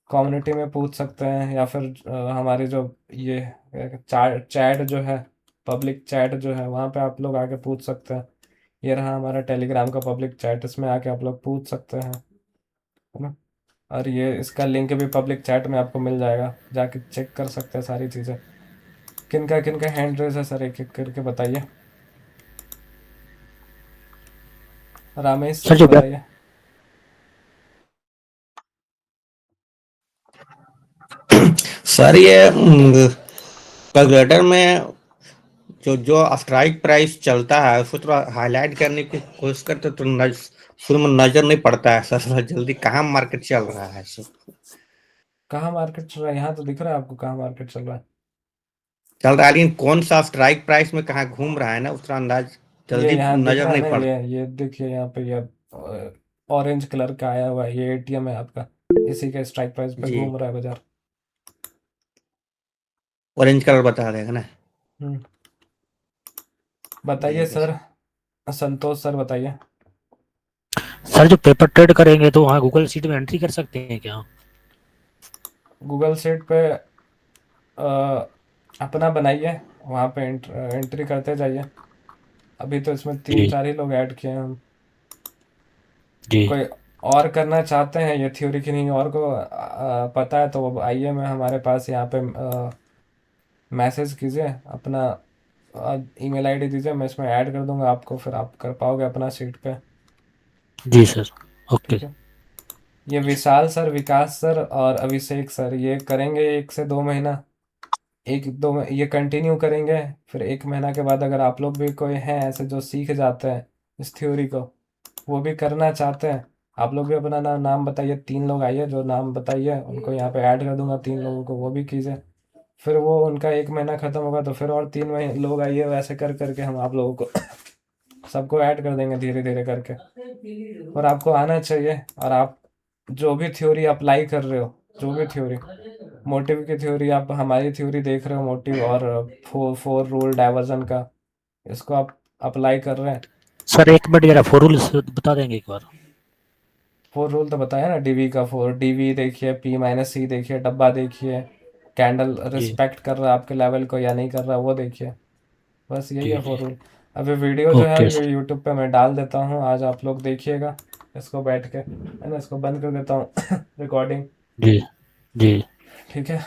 [SPEAKER 1] कम्युनिटी में पूछ सकते हैं, या फिर हमारे जो ये चैट जो है, पब्लिक चैट जो है, वहाँ पे आप लोग आके पूछ सकते हैं। ये रहा हमारा टेलीग्राम का पब्लिक चैट, इसमें आके आप लोग पूछ सकते हैं, है ना। और ये इसका लिंक भी पब्लिक चैट में आपको मिल जाएगा, जाके चेक कर सकते हैं सारी चीज़ें। किनका हैंड रेज है सर, एक एक करके बताइए। रामेश
[SPEAKER 5] सर
[SPEAKER 1] सर
[SPEAKER 5] जो
[SPEAKER 1] बताइए।
[SPEAKER 10] सर ये कैलकुलेटर में जो जो स्ट्राइक प्राइस चलता है उसको थोड़ा हाईलाइट करने की कोशिश करते तो शुरू में नजर नहीं पड़ता है सर, थोड़ा जल्दी कहाँ मार्केट चल रहा है सर।
[SPEAKER 1] कहाँ मार्केट चल रहा है, यहाँ तो दिख रहा है आपको कहाँ मार्केट चल रहा है।
[SPEAKER 10] चल रहा है लेकिन कौन सा स्ट्राइक प्राइस में कहाँ घूम रहा है ना, उसका अंदाज
[SPEAKER 1] ये
[SPEAKER 10] जल्दी
[SPEAKER 1] यहाँ दिख
[SPEAKER 10] नजर
[SPEAKER 1] रहा है
[SPEAKER 10] नहीं
[SPEAKER 1] ना,
[SPEAKER 10] पड़ता।
[SPEAKER 1] ये देखिए यहाँ पे, ये ऑरेंज कलर का आया हुआ है, ये एटीएम है आपका, इसी के स्ट्राइक प्राइस पे
[SPEAKER 10] जी,
[SPEAKER 1] घूम रहा है बाजार।
[SPEAKER 10] ऑरेंज कलर बता रहे हैं ना।
[SPEAKER 1] हम्म, बताइए
[SPEAKER 10] ठीक है
[SPEAKER 1] सर, संतोष सर बताइए।
[SPEAKER 5] सर जो पेपर ट्रेड करेंगे तो वहाँ गूगल शीट में एंट्री कर सकते हैं क्या?
[SPEAKER 1] गूगल शीट पे अपना बनाइए, वहाँ पे एंट्री करते जाइए। अभी तो इसमें तीन
[SPEAKER 5] जी
[SPEAKER 1] चार ही लोग ऐड किए हैं हम।
[SPEAKER 5] जी
[SPEAKER 1] कोई और करना चाहते हैं ये थ्योरी की, नहीं और को पता है तो वो आइए, मैं हमारे पास यहाँ पे मैसेज कीजिए, अपना ईमेल आईडी दीजिए, मैं इसमें ऐड कर दूंगा आपको, फिर आप कर पाओगे अपना शीट पे।
[SPEAKER 5] जी सर, ओके।
[SPEAKER 1] ठीक है। ये विशाल सर, विकास सर और अभिषेक सर ये करेंगे 1 से 2 महीना, ये कंटिन्यू करेंगे। फिर 1 महीना के बाद अगर आप लोग भी कोई हैं ऐसे जो सीख जाते हैं इस थ्योरी को, वो भी करना चाहते हैं, आप लोग भी अपना नाम बताइए। 3 लोग आइए, जो नाम बताइए उनको यहाँ पे ऐड कर दूंगा, 3 लोगों को, वो भी कीजिए। फिर वो उनका 1 महीना खत्म होगा तो फिर और 3 लोग आइए, वैसे कर करके हम आप लोगों को सबको ऐड कर देंगे धीरे धीरे करके। और आपको आना चाहिए, और आप जो भी थ्योरी अप्लाई कर रहे हो, जो भी थ्योरी, मोटिव की थ्योरी, आप हमारी थ्योरी देख रहे हो मोटिव और फोर रूल डाइवर्जन का, इसको आप अप्लाई कर रहे हैं।
[SPEAKER 5] सर एक मिनट जरा फोर रूल्स बता देंगे एक बार।
[SPEAKER 1] 4 रूल तो बताया ना, डीवी का 4, डीवी देखिए, P-C देखिए, डब्बा देखिए, कैंडल
[SPEAKER 5] जी
[SPEAKER 1] रिस्पेक्ट कर रहा है आपके लेवल को या नहीं कर रहा वो देखिए। बस यही
[SPEAKER 5] जी
[SPEAKER 1] है
[SPEAKER 5] जी
[SPEAKER 1] 4 रूल। अभी वीडियो जो है
[SPEAKER 5] ओके
[SPEAKER 1] ये
[SPEAKER 5] सर।
[SPEAKER 1] यूट्यूब पे मैं डाल देता हूँ, आज आप लोग देखिएगा इसको बैठ के, है ना। इसको बंद कर देता हूँ रिकॉर्डिंग।
[SPEAKER 5] जी जी
[SPEAKER 1] ठीक है।